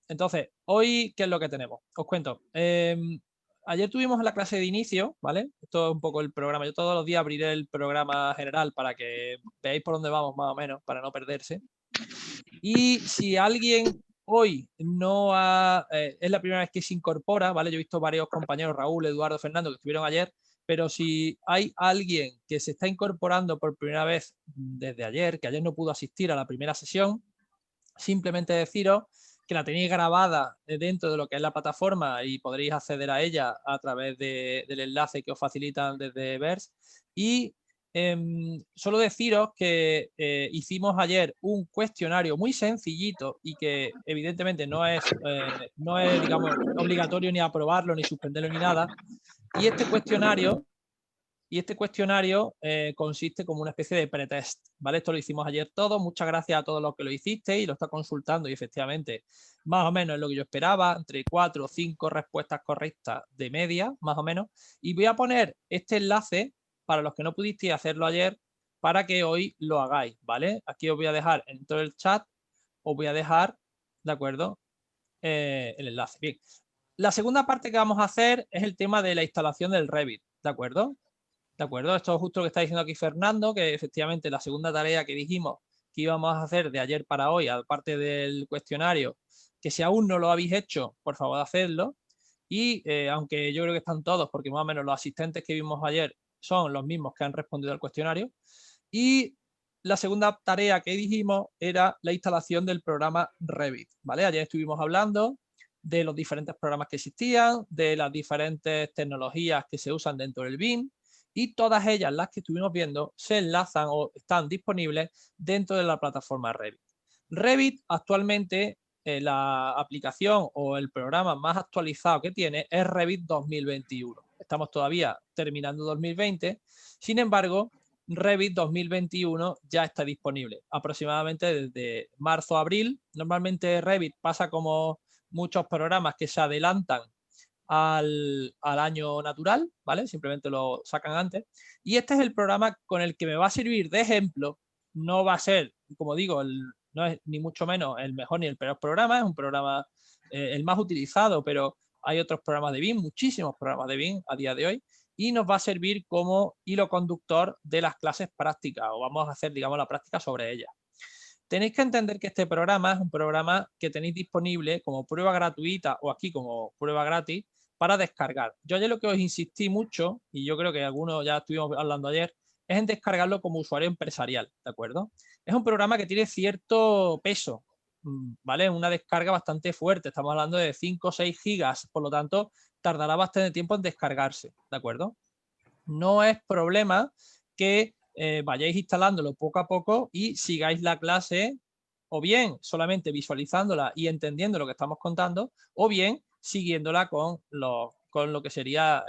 Entonces, hoy, ¿qué es lo que tenemos? Os cuento. Ayer tuvimos la clase de inicio, ¿vale? Esto es un poco el programa. Yo todos los días abriré el programa general para que veáis por dónde vamos más o menos, para no perderse. Y si alguien hoy no ha, es la primera vez que se incorpora, ¿vale? Yo he visto varios compañeros, Raúl, Eduardo, Fernando, que estuvieron ayer, pero si hay alguien que se está incorporando por primera vez desde ayer, que ayer no pudo asistir a la primera sesión, simplemente deciros que la tenéis grabada dentro de lo que es la plataforma y podréis acceder a ella a través del enlace que os facilitan desde VERS. Y solo deciros que hicimos ayer un cuestionario muy sencillito y que evidentemente no es, digamos, obligatorio ni aprobarlo, ni suspenderlo, ni nada. Y este cuestionario consiste como una especie de pretest, ¿vale? Esto lo hicimos ayer todos. Muchas gracias a todos los que lo hicisteis y lo está consultando y efectivamente más o menos es lo que yo esperaba, entre 4 o 5 respuestas correctas de media, más o menos. Y voy a poner este enlace para los que no pudisteis hacerlo ayer para que hoy lo hagáis, ¿vale? Aquí os voy a dejar en todo el chat, os voy a dejar, ¿de acuerdo? El enlace. Bien. La segunda parte que vamos a hacer es el tema de la instalación del Revit, ¿de acuerdo? ¿De acuerdo? Esto es justo lo que está diciendo aquí Fernando, que efectivamente la segunda tarea que dijimos que íbamos a hacer de ayer para hoy, aparte del cuestionario, que si aún no lo habéis hecho, por favor, hacedlo. Y aunque yo creo que están todos, porque más o menos los asistentes que vimos ayer son los mismos que han respondido al cuestionario. Y la segunda tarea que dijimos era la instalación del programa Revit, ¿vale? Ayer estuvimos hablando de los diferentes programas que existían, de las diferentes tecnologías que se usan dentro del BIM, y todas ellas, las que estuvimos viendo, se enlazan o están disponibles dentro de la plataforma Revit. Revit actualmente, la aplicación o el programa más actualizado que tiene es Revit 2021. Estamos todavía terminando 2020, sin embargo, Revit 2021 ya está disponible aproximadamente desde marzo a abril. Normalmente Revit pasa como muchos programas que se adelantan al año natural, ¿vale? Simplemente lo sacan antes. Y este es el programa con el que me va a servir de ejemplo. No va a ser, como digo, no es ni mucho menos el mejor ni el peor programa, es un programa el más utilizado, pero hay otros programas de BIM, muchísimos programas de BIM a día de hoy, y nos va a servir como hilo conductor de las clases prácticas, o vamos a hacer, digamos, la práctica sobre ellas. Tenéis que entender que este programa es un programa que tenéis disponible como prueba gratuita o aquí como prueba gratis para descargar. Yo ayer lo que os insistí mucho, y yo creo que algunos ya estuvimos hablando ayer, es en descargarlo como usuario empresarial, ¿de acuerdo? Es un programa que tiene cierto peso, ¿vale? Una descarga bastante fuerte, estamos hablando de 5 o 6 gigas, por lo tanto, tardará bastante tiempo en descargarse, ¿de acuerdo? No es problema que vayáis instalándolo poco a poco y sigáis la clase o bien solamente visualizándola y entendiendo lo que estamos contando, o bien siguiéndola con lo que sería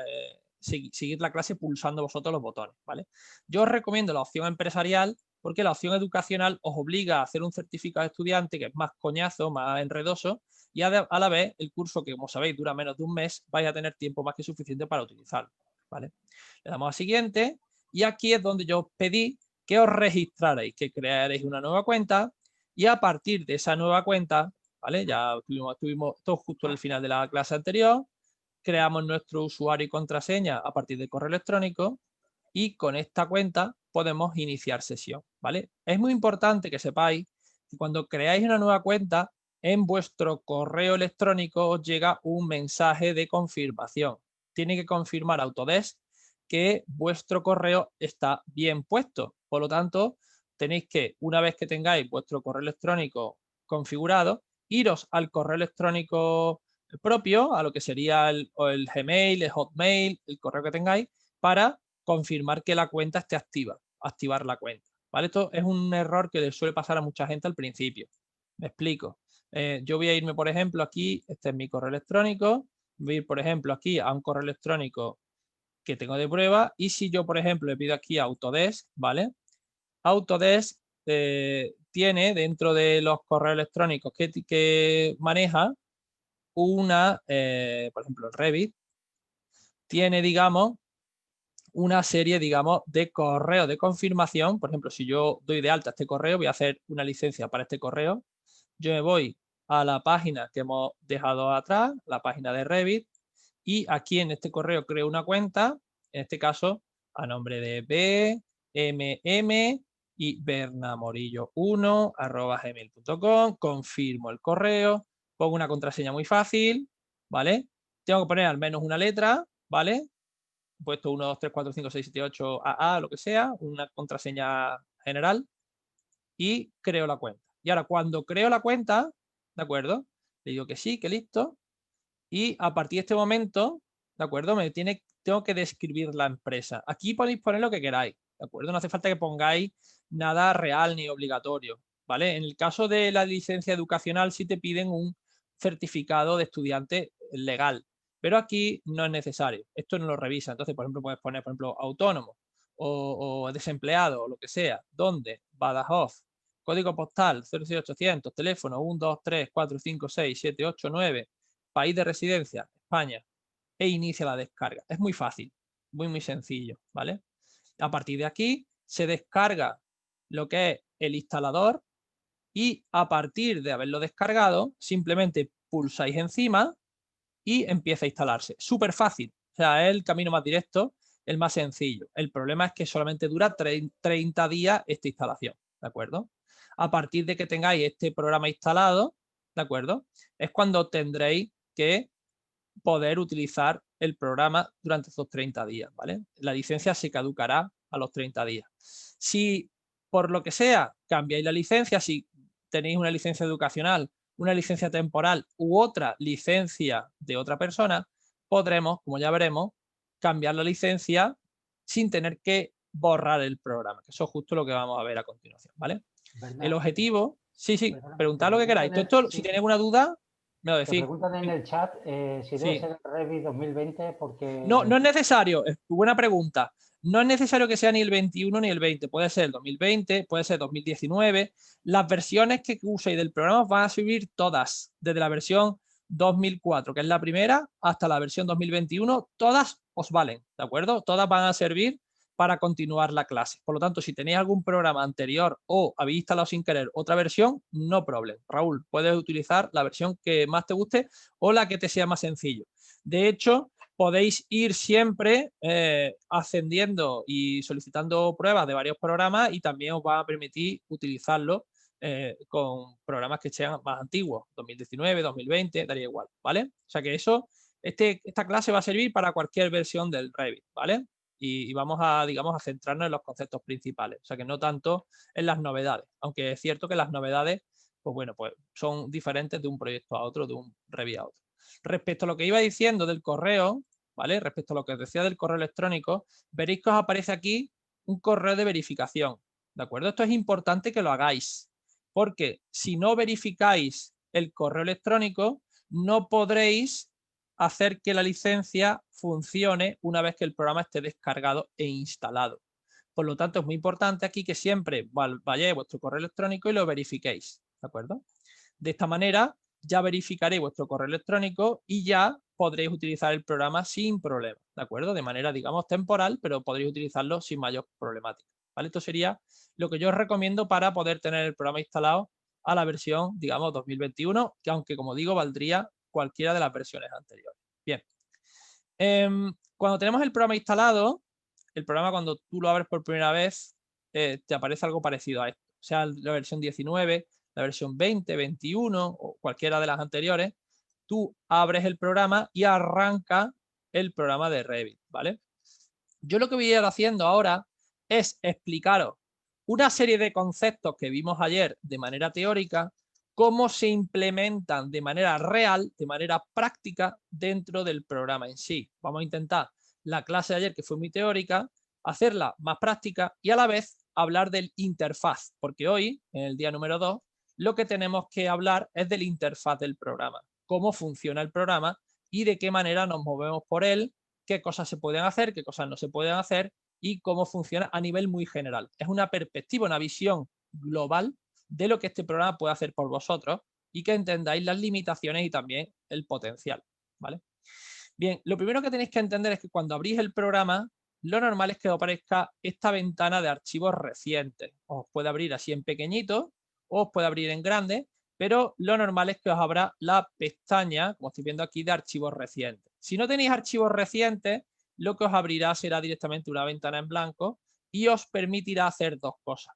seguir la clase pulsando vosotros los botones, ¿vale? Yo os recomiendo la opción empresarial porque la opción educacional os obliga a hacer un certificado de estudiante que es más coñazo, más enredoso, y a la vez el curso, que como sabéis dura menos de un mes, vais a tener tiempo más que suficiente para utilizarlo, ¿vale? Le damos a siguiente y aquí es donde yo os pedí que os registrarais, que crearais una nueva cuenta y a partir de esa nueva cuenta, ¿vale? Ya estuvimos todo justo al final de la clase anterior, creamos nuestro usuario y contraseña a partir del correo electrónico y con esta cuenta podemos iniciar sesión, ¿vale? Es muy importante que sepáis que cuando creáis una nueva cuenta, en vuestro correo electrónico os llega un mensaje de confirmación. Tiene que confirmar Autodesk que vuestro correo está bien puesto. Por lo tanto, tenéis que, una vez que tengáis vuestro correo electrónico configurado, iros al correo electrónico propio, a lo que sería el Gmail, el Hotmail, el correo que tengáis, para confirmar que la cuenta esté activa, activar la cuenta, ¿vale? Esto es un error que le suele pasar a mucha gente al principio. Me explico. Yo voy a irme, por ejemplo, aquí, este es mi correo electrónico, voy a ir, por ejemplo, aquí a un correo electrónico que tengo de prueba y si yo, por ejemplo, le pido aquí a Autodesk, ¿vale? Autodesk tiene dentro de los correos electrónicos que maneja una, por ejemplo, Revit, tiene, digamos, una serie, digamos, de correos de confirmación. Por ejemplo, si yo doy de alta este correo, voy a hacer una licencia para este correo. Yo me voy a la página que hemos dejado atrás, la página de Revit, y aquí en este correo creo una cuenta, en este caso a nombre de BMM y bernamorillo1@gmail.com, confirmo el correo, pongo una contraseña muy fácil, ¿vale? Tengo que poner al menos una letra, ¿vale? He puesto 1, 2, 3, 4, 5, 6, 7, 8, AA, lo que sea, una contraseña general y creo la cuenta. Y ahora cuando creo la cuenta, ¿de acuerdo? Le digo que sí, que listo. Y a partir de este momento, ¿de acuerdo? Tengo que describir la empresa. Aquí podéis poner lo que queráis, ¿de acuerdo? No hace falta que pongáis nada real ni obligatorio, ¿vale? En el caso de la licencia educacional sí te piden un certificado de estudiante legal, pero aquí no es necesario. Esto no lo revisa. Entonces, por ejemplo, puedes poner, por ejemplo, autónomo o desempleado o lo que sea. ¿Dónde? Badajoz. Código postal 06800, teléfono 1, 2, 3, 4, 5, 6, 7, 8, 9, país de residencia, España, e inicia la descarga. Es muy fácil, muy sencillo, ¿vale? A partir de aquí se descarga lo que es el instalador y a partir de haberlo descargado, simplemente pulsáis encima y empieza a instalarse. Súper fácil, o sea, es el camino más directo, el más sencillo. El problema es que solamente dura 30 días esta instalación, ¿de acuerdo? A partir de que tengáis este programa instalado, ¿de acuerdo? Es cuando tendréis que poder utilizar el programa durante esos 30 días, ¿vale? La licencia se caducará a los 30 días. Si por lo que sea cambiáis la licencia, si tenéis una licencia educacional, una licencia temporal u otra licencia de otra persona, podremos, como ya veremos, cambiar la licencia sin tener que borrar el programa. Eso es justo lo que vamos a ver a continuación, ¿vale? El objetivo, sí, Perdona, preguntad lo que queráis. Esto, si sí, tenéis alguna duda, me lo te decís. preguntan en el chat si debe Sí. ser el Revit 2020 No, porque... no es necesario, es buena pregunta. No es necesario que sea ni el 21 ni el 20, puede ser el 2020, puede ser 2019. Las versiones que uséis del programa van a subir todas, desde la versión 2004, que es la primera, hasta la versión 2021, todas os valen, ¿de acuerdo? Todas van a servir para continuar la clase. Por lo tanto, si tenéis algún programa anterior o habéis instalado sin querer otra versión, no problem. Raúl, puedes utilizar la versión que más te guste o la que te sea más sencillo. De hecho, podéis ir siempre ascendiendo y solicitando pruebas de varios programas y también os va a permitir utilizarlo con programas que sean más antiguos, 2019, 2020, daría igual, ¿vale? O sea que esta clase va a servir para cualquier versión del Revit, ¿vale? Y vamos a, digamos, a centrarnos en los conceptos principales, o sea que no tanto en las novedades, aunque es cierto que las novedades, pues bueno, pues son diferentes de un proyecto a otro, de un Revit a otro. Respecto a lo que iba diciendo del correo, ¿vale? Respecto a lo que os decía del correo electrónico, veréis que os aparece aquí un correo de verificación, ¿de acuerdo? Esto es importante que lo hagáis, porque si no verificáis el correo electrónico, no podréis hacer que la licencia funcione una vez que el programa esté descargado e instalado. Por lo tanto, es muy importante aquí que siempre vayáis a vuestro correo electrónico y lo verifiquéis, ¿de acuerdo? De esta manera, ya verificaréis vuestro correo electrónico y ya podréis utilizar el programa sin problema, ¿de acuerdo? De manera, digamos, temporal, pero podréis utilizarlo sin mayor problemática, ¿vale? Esto sería lo que yo os recomiendo para poder tener el programa instalado a la versión, digamos, 2021, que aunque, como digo, valdría cualquiera de las versiones anteriores. Bien. Cuando tenemos el programa instalado, el programa cuando tú lo abres por primera vez, te aparece algo parecido a esto. O sea, la versión 19, la versión 20, 21 o cualquiera de las anteriores, tú abres el programa y arranca el programa de Revit, ¿vale? Yo lo que voy a ir haciendo ahora es explicaros una serie de conceptos que vimos ayer de manera teórica, cómo se implementan de manera real, de manera práctica dentro del programa en sí. Vamos a intentar la clase de ayer, que fue muy teórica, hacerla más práctica y a la vez hablar del interfaz, porque hoy, en el día número 2, lo que tenemos que hablar es del interfaz del programa, cómo funciona el programa y de qué manera nos movemos por él, qué cosas se pueden hacer, qué cosas no se pueden hacer y cómo funciona a nivel muy general. Es una perspectiva, una visión global de lo que este programa puede hacer por vosotros y que entendáis las limitaciones y también el potencial, ¿vale? Bien, lo primero que tenéis que entender es que cuando abrís el programa, lo normal es que os aparezca esta ventana de archivos recientes. Os puede abrir así en pequeñito o os puede abrir en grande pero lo normal es que os abra la pestaña, como estoy viendo aquí, de archivos recientes. Si no tenéis archivos recientes, lo que os abrirá será directamente una ventana en blanco y os permitirá hacer dos cosas.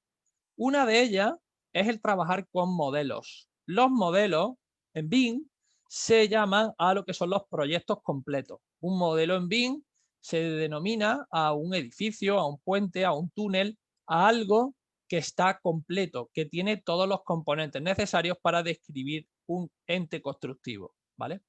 Una de ellas es el trabajar con modelos. Los modelos en BIM se llaman a lo que son los proyectos completos. Un modelo en BIM se denomina a un edificio, a un puente, a un túnel, a algo que está completo, que tiene todos los componentes necesarios para describir un ente constructivo, ¿vale?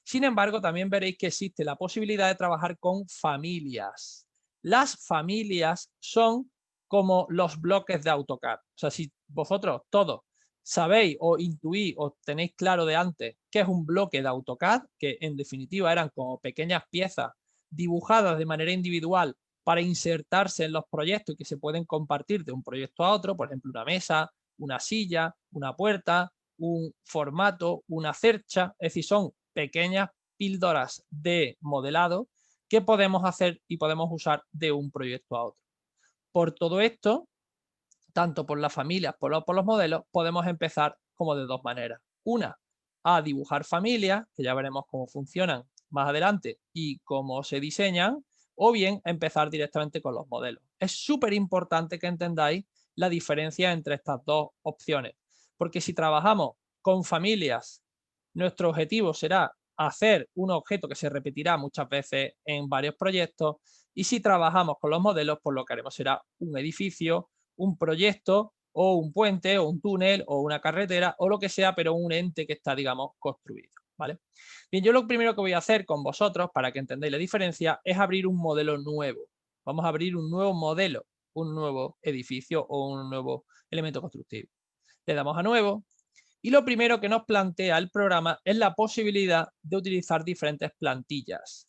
Sin embargo, también veréis que existe la posibilidad de trabajar con familias. Las familias son como los bloques de AutoCAD. O sea, si vosotros todos sabéis o intuís o tenéis claro de antes qué es un bloque de AutoCAD, que en definitiva eran como pequeñas piezas dibujadas de manera individual para insertarse en los proyectos y que se pueden compartir de un proyecto a otro, por ejemplo, una mesa, una silla, una puerta, un formato, una cercha, es decir, son pequeñas píldoras de modelado que podemos hacer y podemos usar de un proyecto a otro. Por todo esto, tanto por las familias como por los modelos, podemos empezar como de dos maneras. Una, a dibujar familias, que ya veremos cómo funcionan más adelante y cómo se diseñan, o bien empezar directamente con los modelos. Es súper importante que entendáis la diferencia entre estas dos opciones, porque si trabajamos con familias, nuestro objetivo será hacer un objeto que se repetirá muchas veces en varios proyectos, y si trabajamos con los modelos, pues lo que haremos será un edificio, un proyecto o un puente o un túnel o una carretera o lo que sea, pero un ente que está, digamos, construido, ¿vale? Bien, yo lo primero que voy a hacer con vosotros, para que entendáis la diferencia, es abrir un modelo nuevo. Vamos a abrir un nuevo modelo, un nuevo edificio o un nuevo elemento constructivo. Le damos a nuevo y lo primero que nos plantea el programa es la posibilidad de utilizar diferentes plantillas.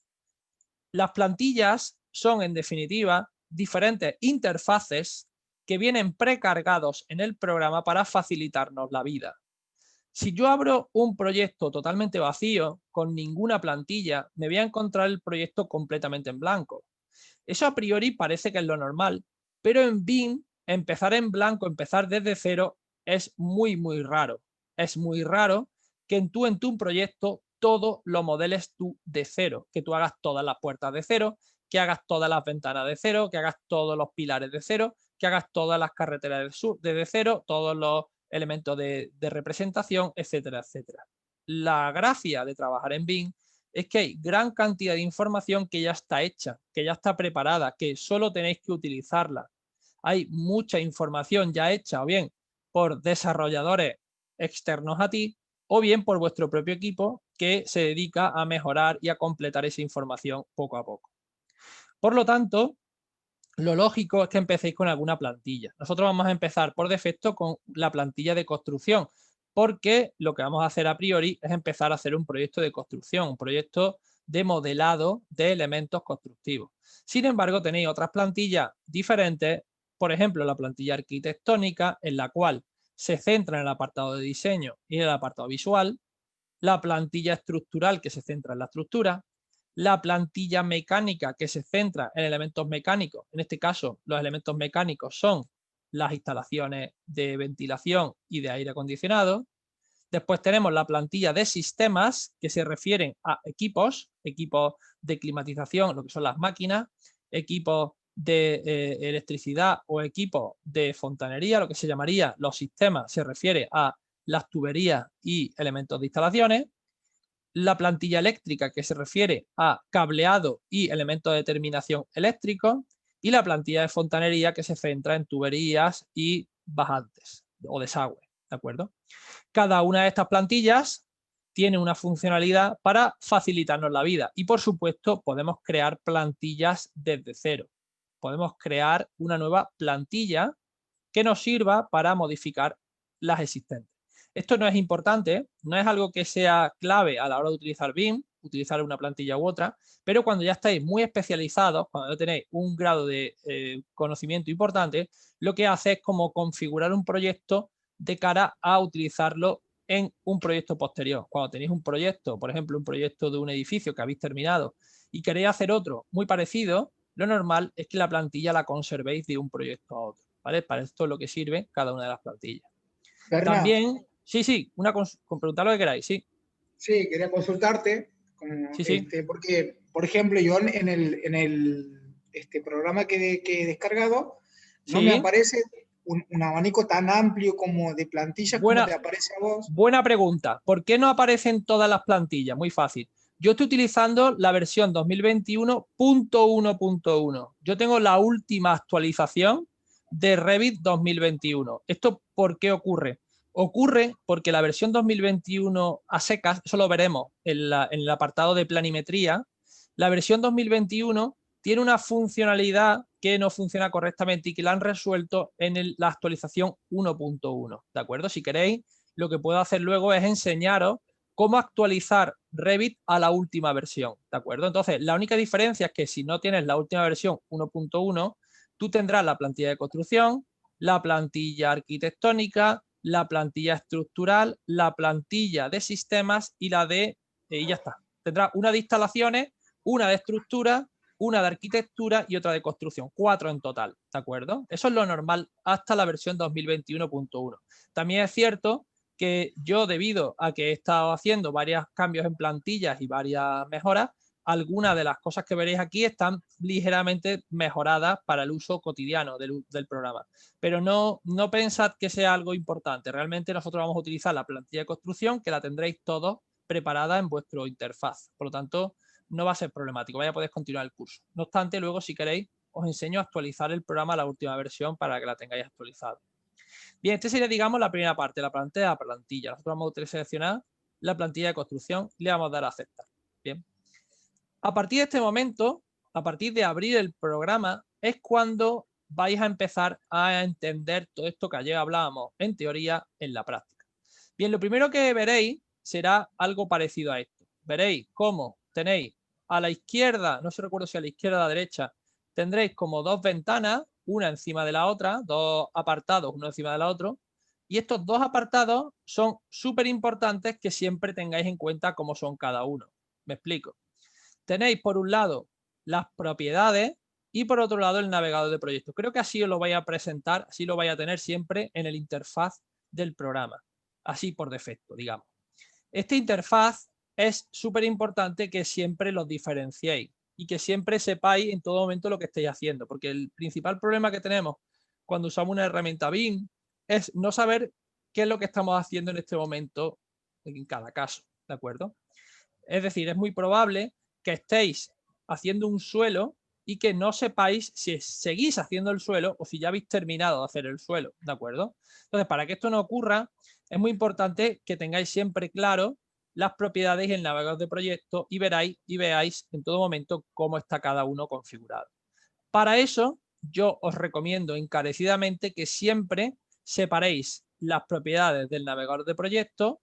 Las plantillas son, en definitiva, diferentes interfaces que vienen precargados en el programa para facilitarnos la vida. Si yo abro un proyecto totalmente vacío, con ninguna plantilla, me voy a encontrar el proyecto completamente en blanco. Eso a priori parece que es lo normal, pero en BIM empezar en blanco, empezar desde cero, es muy raro. Es muy raro que en tu proyecto todo lo modeles tú de cero, que tú hagas todas las puertas de cero, que hagas todas las ventanas de cero, que hagas todos los pilares de cero, que hagas todas las carreteras de cero, todos los elementos de representación, etcétera, etcétera. La gracia de trabajar en BIM es que hay gran cantidad de información que ya está hecha, que ya está preparada, que solo tenéis que utilizarla. Hay mucha información ya hecha, o bien por desarrolladores externos a ti, o bien por vuestro propio equipo que se dedica a mejorar y a completar esa información poco a poco. Por lo tanto, lo lógico es que empecéis con alguna plantilla. Nosotros vamos a empezar por defecto con la plantilla de construcción, porque lo que vamos a hacer a priori es empezar a hacer un proyecto de construcción, un proyecto de modelado de elementos constructivos. Sin embargo, tenéis otras plantillas diferentes, por ejemplo, la plantilla arquitectónica, en la cual se centra en el apartado de diseño y en el apartado visual, la plantilla estructural, que se centra en la estructura, la plantilla mecánica, que se centra en elementos mecánicos. En este caso, los elementos mecánicos son las instalaciones de ventilación y de aire acondicionado. Después tenemos la plantilla de sistemas, que se refieren a equipos, equipos de climatización, lo que son las máquinas, equipos de electricidad o equipos de fontanería, lo que se llamaría los sistemas, se refiere a las tuberías y elementos de instalaciones. La plantilla eléctrica, que se refiere a cableado y elementos de terminación eléctricos, y la plantilla de fontanería, que se centra en tuberías y bajantes o desagüe, ¿de acuerdo? Cada una de estas plantillas tiene una funcionalidad para facilitarnos la vida y, por supuesto, podemos crear plantillas desde cero. Podemos crear una nueva plantilla que nos sirva para modificar las existentes. Esto no es importante, no es algo que sea clave a la hora de utilizar BIM, utilizar una plantilla u otra, pero cuando ya estáis muy especializados, cuando ya tenéis un grado de conocimiento importante, lo que hace es como configurar un proyecto de cara a utilizarlo en un proyecto posterior. Cuando tenéis un proyecto, por ejemplo, un proyecto de un edificio que habéis terminado y queréis hacer otro muy parecido, lo normal es que la plantilla la conservéis de un proyecto a otro, ¿vale? Para esto es lo que sirve cada una de las plantillas. Bernat, También, Sí, sí, con preguntar lo que queráis, sí. Sí, quería consultarte, como, Sí, sí. porque, por ejemplo, yo en el programa que he descargado, no me Sí. aparece un abanico tan amplio como de plantillas como te Buena, aparece a vos. buena pregunta. ¿Por qué no aparecen todas las plantillas? Muy fácil. Yo estoy utilizando la versión 2021.1.1. Yo tengo la última actualización de Revit 2021. ¿Esto por qué ocurre? Ocurre porque la versión 2021 a secas, eso lo veremos en el apartado de planimetría, la versión 2021 tiene una funcionalidad que no funciona correctamente y que la han resuelto en la actualización 1.1. ¿De acuerdo? Si queréis, lo que puedo hacer luego es enseñaros cómo actualizar Revit a la última versión. ¿De acuerdo? Entonces, la única diferencia es que si no tienes la última versión 1.1, tú tendrás la plantilla de construcción, la plantilla arquitectónica, la plantilla estructural, la plantilla de sistemas y la de... y ya está. Tendrás una de instalaciones, una de estructura, una de arquitectura y otra de construcción. 4 en total, ¿de acuerdo? Eso es lo normal hasta la versión 2021.1. También es cierto que yo, debido a que he estado haciendo varios cambios en plantillas y varias mejoras, algunas de las cosas que veréis aquí están ligeramente mejoradas para el uso cotidiano del programa. Pero no pensad que sea algo importante. Realmente nosotros vamos a utilizar la plantilla de construcción, que la tendréis todos preparada en vuestro interfaz. Por lo tanto, no va a ser problemático, vaya a poder continuar el curso. No obstante, luego, si queréis, os enseño a actualizar el programa a la última versión para que la tengáis actualizada. Bien, este sería, digamos, la primera parte, la plantilla. Nosotros vamos a seleccionar la plantilla de construcción y le vamos a dar a aceptar. Bien. A partir de este momento, a partir de abrir el programa, es cuando vais a empezar a entender todo esto que ayer hablábamos en teoría en la práctica. Bien, lo primero que veréis será algo parecido a esto. Veréis cómo tenéis a la izquierda, no se recuerdo si a la izquierda o a la derecha, tendréis como dos ventanas, una encima de la otra, dos apartados, uno encima de la otra, y estos dos apartados son súper importantes que siempre tengáis en cuenta cómo son cada uno. Me explico. Tenéis por un lado las propiedades y por otro lado el navegador de proyectos. Creo que así os lo voy a presentar, así lo vais a tener siempre en el interfaz del programa, así por defecto, digamos. Esta interfaz es súper importante que siempre los diferenciéis y que siempre sepáis en todo momento lo que estáis haciendo, porque el principal problema que tenemos cuando usamos una herramienta BIM es no saber qué es lo que estamos haciendo en este momento en cada caso, ¿de acuerdo? Es decir, es muy probable que estéis haciendo un suelo y que no sepáis si seguís haciendo el suelo o si ya habéis terminado de hacer el suelo, ¿de acuerdo? Entonces, para que esto no ocurra, es muy importante que tengáis siempre claro las propiedades y el navegador de proyecto y veáis en todo momento cómo está cada uno configurado. Para eso, yo os recomiendo encarecidamente que siempre separéis las propiedades del navegador de proyecto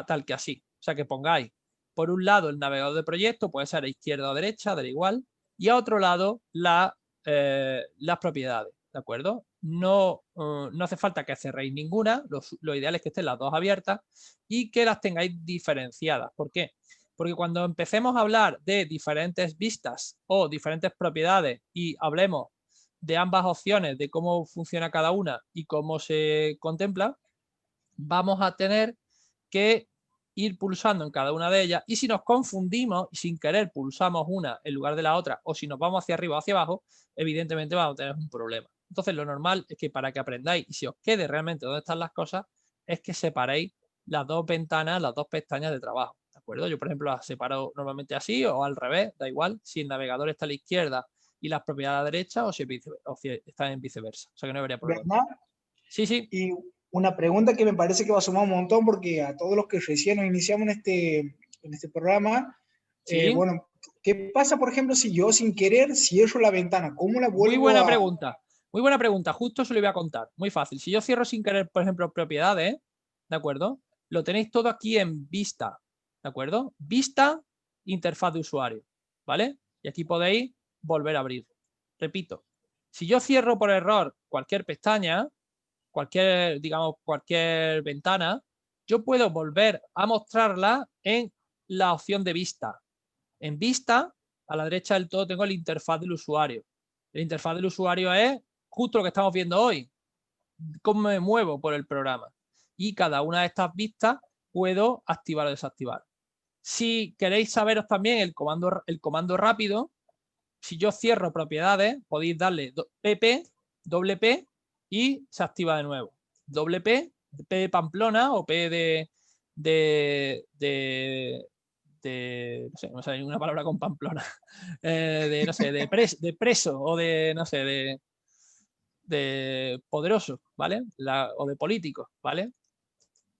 tal que así. O sea, que pongáis por un lado el navegador de proyecto, puede ser a izquierda o a derecha, da igual, y a otro lado las propiedades, ¿de acuerdo? No hace falta que cerréis ninguna, lo ideal es que estén las dos abiertas y que las tengáis diferenciadas. ¿Por qué? Porque cuando empecemos a hablar de diferentes vistas o diferentes propiedades y hablemos de ambas opciones, de cómo funciona cada una y cómo se contempla, vamos a tener que ir pulsando en cada una de ellas, y si nos confundimos y sin querer pulsamos una en lugar de la otra, o si nos vamos hacia arriba o hacia abajo, evidentemente vamos a tener un problema. Entonces, lo normal es que para que aprendáis y si os quede realmente dónde están las cosas, es que separéis las dos ventanas, las dos pestañas de trabajo, ¿de acuerdo? Yo, por ejemplo, las separo normalmente así o al revés, da igual, si el navegador está a la izquierda y las propiedades a la derecha o si están en viceversa, o sea que no habría problema. ¿Verdad? Sí, sí. Y una pregunta que me parece que va a sumar un montón, porque a todos los que recién nos iniciamos en este programa, Sí. bueno, ¿qué pasa, por ejemplo, si yo sin querer cierro la ventana? ¿Cómo la Muy vuelvo buena a...? pregunta. Muy buena pregunta. Justo se lo voy a contar. Muy fácil. Si yo cierro sin querer, por ejemplo, propiedades, ¿de acuerdo? Lo tenéis todo aquí en vista, ¿de acuerdo? Vista, interfaz de usuario, ¿vale? Y aquí podéis volver a abrir. Repito, si yo cierro por error cualquier pestaña, digamos, cualquier ventana, yo puedo volver a mostrarla en la opción de vista. En vista, a la derecha del todo tengo la interfaz del usuario. La interfaz del usuario es justo lo que estamos viendo hoy, cómo me muevo por el programa. y cada una de estas vistas puedo activar o desactivar. Si queréis saberos también el comando rápido, si yo cierro propiedades, podéis darle pp, doble P y se activa de nuevo. Doble P, P de Pamplona o P no sé, no sé ninguna palabra con Pamplona, no sé, de preso o de, no sé, de poderoso, ¿vale? O de político, ¿vale?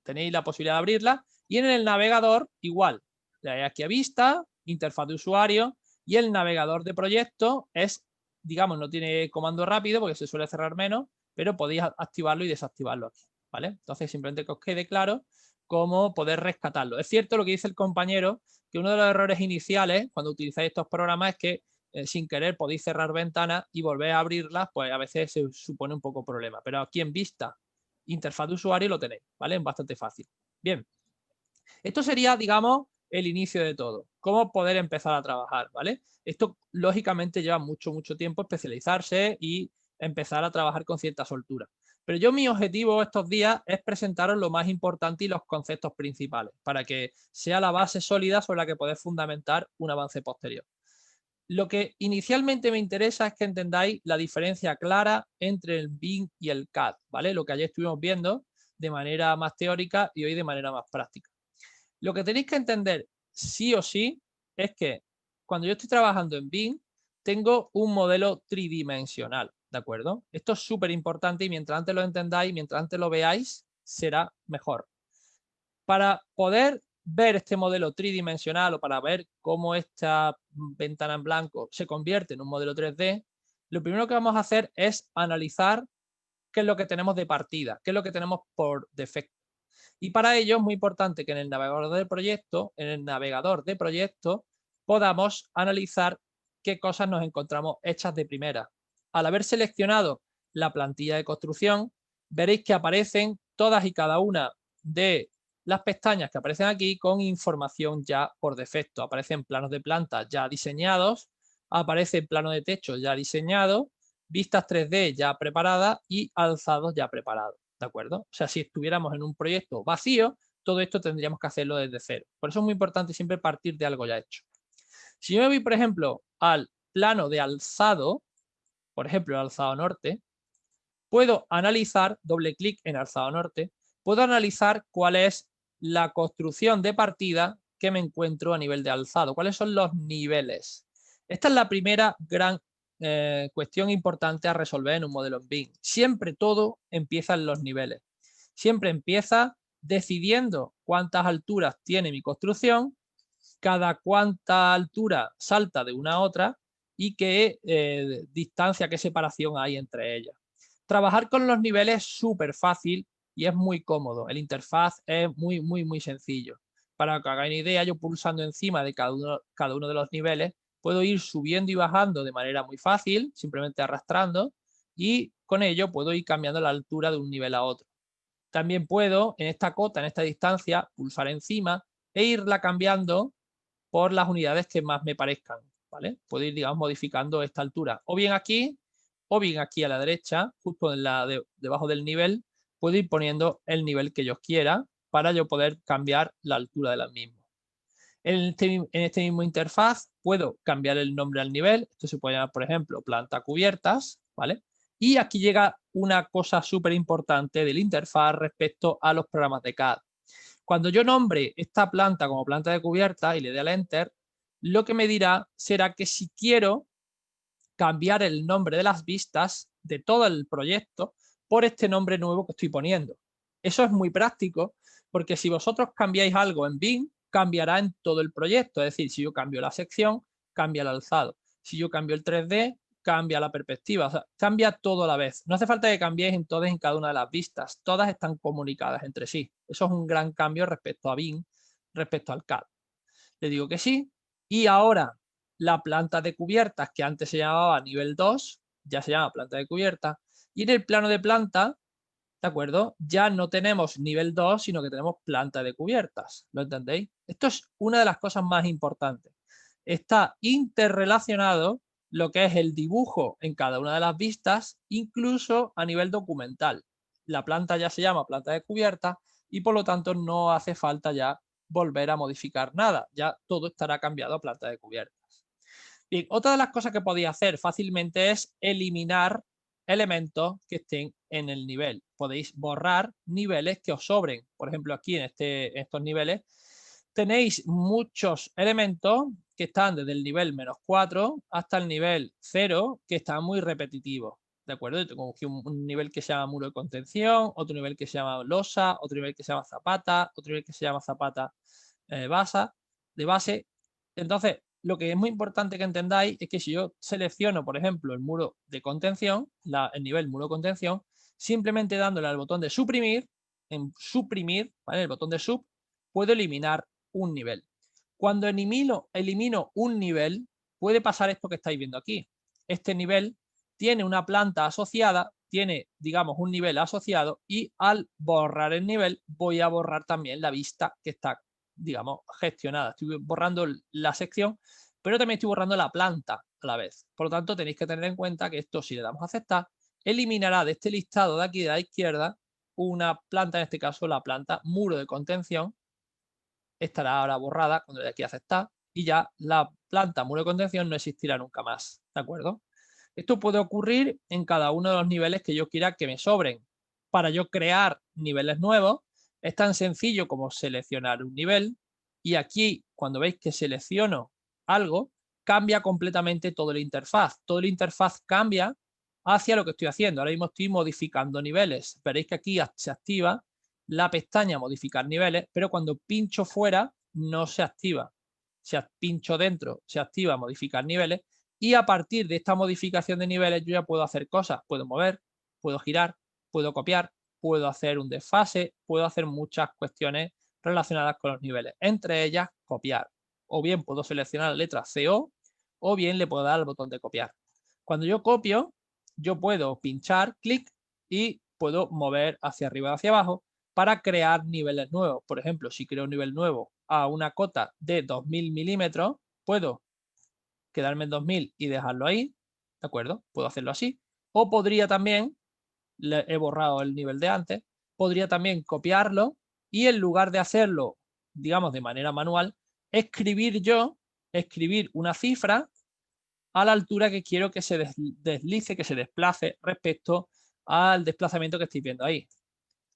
Tenéis la posibilidad de abrirla y en el navegador igual. Le dais aquí a vista, interfaz de usuario y el navegador de proyecto es, digamos, no tiene comando rápido porque se suele cerrar menos, pero podéis activarlo y desactivarlo aquí, ¿vale? Entonces simplemente que os quede claro cómo poder rescatarlo. Es cierto lo que dice el compañero, que uno de los errores iniciales cuando utilizáis estos programas es que sin querer podéis cerrar ventanas y volver a abrirlas, pues a veces se supone un poco problema. Pero aquí en vista, interfaz de usuario lo tenéis, ¿vale? Es bastante fácil. Bien, esto sería, digamos, el inicio de todo. Cómo poder empezar a trabajar, ¿vale? Esto, lógicamente, lleva mucho tiempo especializarse y empezar a trabajar con cierta soltura. Pero yo mi objetivo estos días es presentaros lo más importante y los conceptos principales para que sea la base sólida sobre la que poder fundamentar un avance posterior. Lo que inicialmente me interesa es que entendáis la diferencia clara entre el BIM y el CAD, ¿vale? Lo que ayer estuvimos viendo de manera más teórica y hoy de manera más práctica. Lo que tenéis que entender sí o sí es que cuando yo estoy trabajando en BIM tengo un modelo tridimensional, ¿de acuerdo? Esto es súper importante y mientras antes lo entendáis, mientras antes lo veáis, será mejor. Para poder ver este modelo tridimensional o para ver cómo esta ventana en blanco se convierte en un modelo 3D, lo primero que vamos a hacer es analizar qué es lo que tenemos de partida, qué es lo que tenemos por defecto. Y para ello es muy importante que en el navegador de proyecto, podamos analizar qué cosas nos encontramos hechas de primera. Al haber seleccionado la plantilla de construcción, veréis que aparecen todas y cada una de las pestañas que aparecen aquí con información ya por defecto. Aparecen planos de planta ya diseñados, aparece plano de techo ya diseñado, vistas 3D ya preparadas y alzados ya preparados. ¿De acuerdo? O sea, si estuviéramos en un proyecto vacío, todo esto tendríamos que hacerlo desde cero. Por eso es muy importante siempre partir de algo ya hecho. Si yo me voy, por ejemplo, al plano de alzado, por ejemplo, el alzado norte, puedo analizar, doble clic en alzado norte, puedo analizar cuál es la construcción de partida que me encuentro a nivel de alzado, cuáles son los niveles. Esta es la primera gran cuestión importante a resolver en un modelo en BIM. Siempre todo empieza en los niveles. Siempre empieza decidiendo cuántas alturas tiene mi construcción, cada cuánta altura salta de una a otra y qué distancia, qué separación hay entre ellas. Trabajar con los niveles es súper fácil y es muy cómodo. El interfaz es muy sencillo. Para que hagáis una idea, yo pulsando encima de cada uno de los niveles, puedo ir subiendo y bajando de manera muy fácil, simplemente arrastrando, y con ello puedo ir cambiando la altura de un nivel a otro. También puedo, en esta cota, en esta distancia, pulsar encima e irla cambiando por las unidades que más me parezcan, ¿vale? Puedo ir, digamos, modificando esta altura. O bien aquí a la derecha, justo en debajo del nivel, puedo ir poniendo el nivel que yo quiera para yo poder cambiar la altura de las mismas. En este mismo interfaz puedo cambiar el nombre al nivel. Esto se puede llamar, por ejemplo, planta cubiertas, ¿vale? Y aquí llega una cosa súper importante del interfaz respecto a los programas de CAD. Cuando yo nombre esta planta como planta de cubierta y le dé al Enter, lo que me dirá será que si quiero cambiar el nombre de las vistas de todo el proyecto por este nombre nuevo que estoy poniendo. Eso es muy práctico porque si vosotros cambiáis algo en BIM, cambiará en todo el proyecto. Es decir, si yo cambio la sección, cambia el alzado. Si yo cambio el 3D, cambia la perspectiva. O sea, cambia todo a la vez. No hace falta que cambiéis en todas y en cada una de las vistas. Todas están comunicadas entre sí. Eso es un gran cambio respecto a BIM, respecto al CAD. Le digo que sí. Y ahora la planta de cubiertas, que antes se llamaba nivel 2, ya se llama planta de cubierta. Y en el plano de planta, ¿de acuerdo? Ya no tenemos nivel 2, sino que tenemos planta de cubiertas. ¿Lo entendéis? Esto es una de las cosas más importantes. Está interrelacionado lo que es el dibujo en cada una de las vistas, incluso a nivel documental. la planta ya se llama planta de cubierta y por lo tanto no hace falta ya volver a modificar nada, ya todo estará cambiado a planta de cubiertas. Bien, otra de las cosas que podéis hacer fácilmente es eliminar elementos que estén en el nivel. Podéis borrar niveles que os sobren. Por ejemplo, aquí en estos niveles tenéis muchos elementos que están desde el nivel -4 hasta el nivel 0, que están muy repetitivos. ¿De acuerdo? Yo tengo aquí un nivel que se llama muro de contención, otro nivel que se llama losa, otro nivel que se llama zapata, otro nivel que se llama zapata de base. Entonces, lo que es muy importante que entendáis es que si yo selecciono, por ejemplo, el muro de contención, el nivel muro de contención, simplemente dándole al botón de suprimir, en suprimir, ¿vale? El botón de sub, puedo eliminar un nivel. Cuando elimino un nivel, puede pasar esto que estáis viendo aquí. Este nivel tiene una planta asociada, tiene, digamos, un nivel asociado y al borrar el nivel voy a borrar también la vista que está, digamos, gestionada. Estoy borrando la sección, pero también estoy borrando la planta a la vez. Por lo tanto, tenéis que tener en cuenta que esto, si le damos a aceptar, eliminará de este listado de aquí de la izquierda una planta, en este caso la planta muro de contención, estará ahora borrada cuando le dé aquí a aceptar y ya la planta muro de contención no existirá nunca más, ¿de acuerdo? Esto puede ocurrir en cada uno de los niveles que yo quiera que me sobren. Para yo crear niveles nuevos es tan sencillo como seleccionar un nivel y aquí cuando veis que selecciono algo cambia completamente todo el interfaz. Todo el interfaz cambia hacia lo que estoy haciendo. Ahora mismo estoy modificando niveles. Veréis que aquí se activa la pestaña modificar niveles, pero cuando pincho fuera no se activa. Si pincho dentro se activa modificar niveles y a partir de esta modificación de niveles yo ya puedo hacer cosas. Puedo mover, puedo girar, puedo copiar, puedo hacer un desfase, puedo hacer muchas cuestiones relacionadas con los niveles. Entre ellas, copiar. O bien puedo seleccionar la letra CO o bien le puedo dar al botón de copiar. Cuando yo copio, yo puedo pinchar, clic y puedo mover hacia arriba y hacia abajo para crear niveles nuevos. Por ejemplo, si creo un nivel nuevo a una cota de 2000 milímetros, puedo quedarme en 2000 y dejarlo ahí, ¿de acuerdo? Puedo hacerlo así. O podría también, he borrado el nivel de antes, podría también copiarlo y en lugar de hacerlo, digamos, de manera manual, escribir una cifra a la altura que quiero que se deslice, que se desplace respecto al desplazamiento que estáis viendo ahí.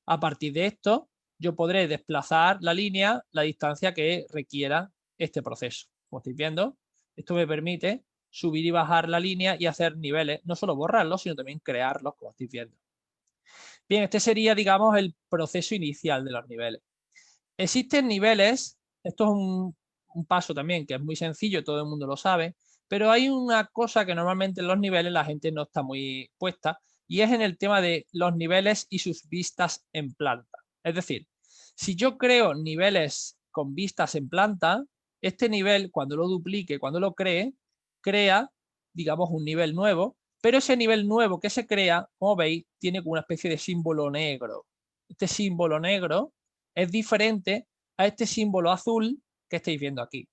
A partir de esto, yo podré desplazar la línea, la distancia que requiera este proceso. Como estáis viendo, esto me permite subir y bajar la línea y hacer niveles, no solo borrarlos, sino también crearlos, como estáis viendo. Bien, este sería, digamos, el proceso inicial de los niveles. Existen niveles, esto es un paso también que es muy sencillo, todo el mundo lo sabe, pero hay una cosa que normalmente en los niveles la gente no está muy puesta y es en el tema de los niveles y sus vistas en planta. Es decir, si yo creo niveles con vistas en planta, este nivel cuando lo duplique, cuando lo cree, crea, digamos, un nivel nuevo, pero ese nivel nuevo que se crea, como veis, tiene una especie de símbolo negro. Este símbolo negro es diferente a este símbolo azul que estáis viendo aquí.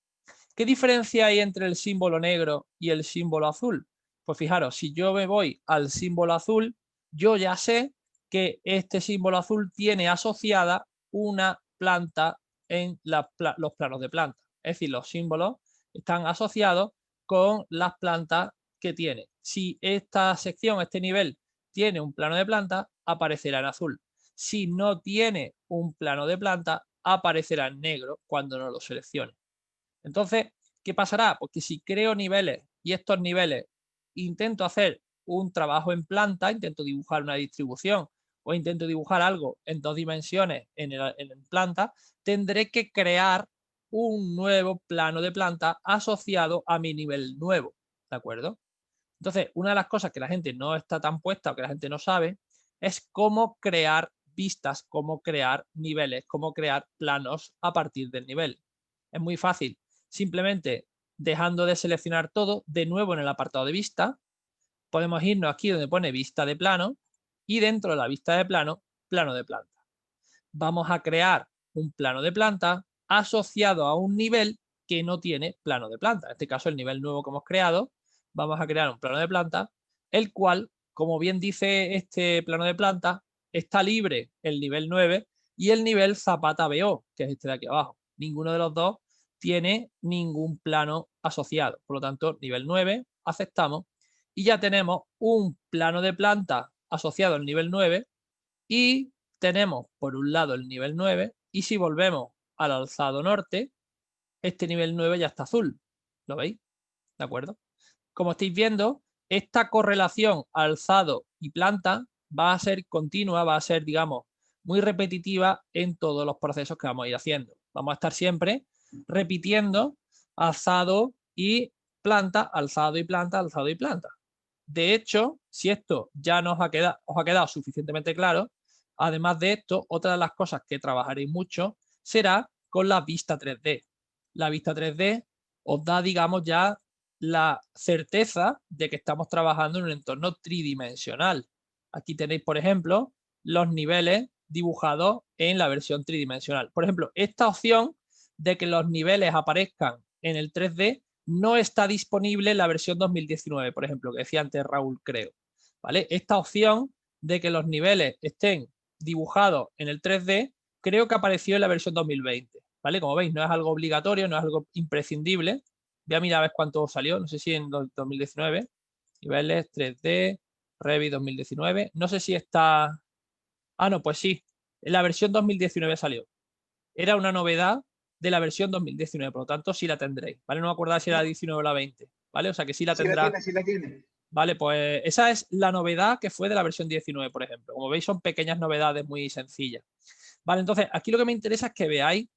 ¿Qué diferencia hay entre el símbolo negro y el símbolo azul? Pues fijaros, si yo me voy al símbolo azul, yo ya sé que este símbolo azul tiene asociada una planta en los planos de planta. Es decir, los símbolos están asociados con las plantas que tiene. Si esta sección, este nivel, tiene un plano de planta, aparecerá en azul. Si no tiene un plano de planta, aparecerá en negro cuando no lo seleccione. Entonces, ¿qué pasará? Pues que si creo niveles y estos niveles intento hacer un trabajo en planta, intento dibujar una distribución o intento dibujar algo en 2 dimensiones en planta, tendré que crear un nuevo plano de planta asociado a mi nivel nuevo, ¿de acuerdo? Entonces, una de las cosas que la gente no está tan puesta o que la gente no sabe es cómo crear vistas, cómo crear niveles, cómo crear planos a partir del nivel. Es muy fácil. Simplemente dejando de seleccionar todo, de nuevo en el apartado de vista, podemos irnos aquí donde pone vista de plano y dentro de la vista de plano, plano de planta. Vamos a crear un plano de planta asociado a un nivel que no tiene plano de planta. En este caso, el nivel nuevo que hemos creado, vamos a crear un plano de planta, el cual, como bien dice este plano de planta, está libre el nivel 9 y el nivel Zapata BO, que es este de aquí abajo. Ninguno de los dos tiene ningún plano asociado. Por lo tanto, nivel 9, aceptamos. Y ya tenemos un plano de planta asociado al nivel 9 y tenemos por un lado el nivel 9 y si volvemos al alzado norte, este nivel 9 ya está azul. ¿Lo veis? ¿De acuerdo? Como estáis viendo, esta correlación alzado y planta va a ser continua, va a ser, digamos, muy repetitiva en todos los procesos que vamos a ir haciendo. Vamos a estar siempre repitiendo alzado y planta, alzado y planta, alzado y planta. De hecho, si esto ya os ha quedado suficientemente claro, además de esto, otra de las cosas que trabajaréis mucho será con la vista 3D. La vista 3D os da, digamos, ya la certeza de que estamos trabajando en un entorno tridimensional. Aquí tenéis, por ejemplo, los niveles dibujados en la versión tridimensional. Por ejemplo, esta opción de que los niveles aparezcan en el 3D no está disponible en la versión 2019, por ejemplo, que decía antes Raúl, creo. ¿Vale? Esta opción de que los niveles estén dibujados en el 3D creo que apareció en la versión 2020. ¿Vale? Como veis, no es algo obligatorio, no es algo imprescindible. Voy a mirar a ver cuánto salió, no sé si en 2019. Niveles 3D, Revit 2019. No sé si está... Ah, no, pues sí. En la versión 2019 salió. Era una novedad de la versión 2019, por lo tanto sí la tendréis, ¿vale? No me acuerdo si era la 19 o la 20, ¿vale? O sea que sí la tendrá. Sí la tiene. Vale, pues esa es la novedad que fue de la versión 19, por ejemplo. Como veis, son pequeñas novedades muy sencillas. Vale, entonces aquí lo que me interesa es que veáis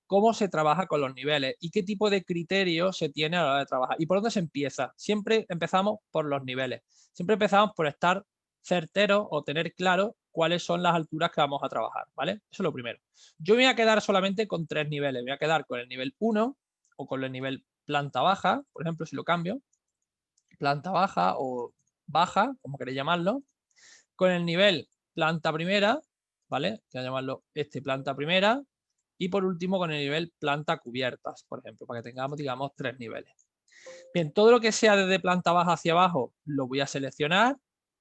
cómo se trabaja con los niveles y qué tipo de criterios se tiene a la hora de trabajar. ¿Y por dónde se empieza? Siempre empezamos por los niveles. Siempre empezamos por estar certeros o tener claro cuáles son las alturas que vamos a trabajar, ¿vale? Eso es lo primero. Yo me voy a quedar solamente con 3 niveles. Me voy a quedar con el nivel 1 o con el nivel planta baja, por ejemplo, si lo cambio, planta baja o baja, como queréis llamarlo, con el nivel planta primera, ¿vale? Voy a llamarlo planta primera, y por último con el nivel planta cubiertas, por ejemplo, para que tengamos, digamos, 3 niveles. Bien, todo lo que sea desde planta baja hacia abajo lo voy a seleccionar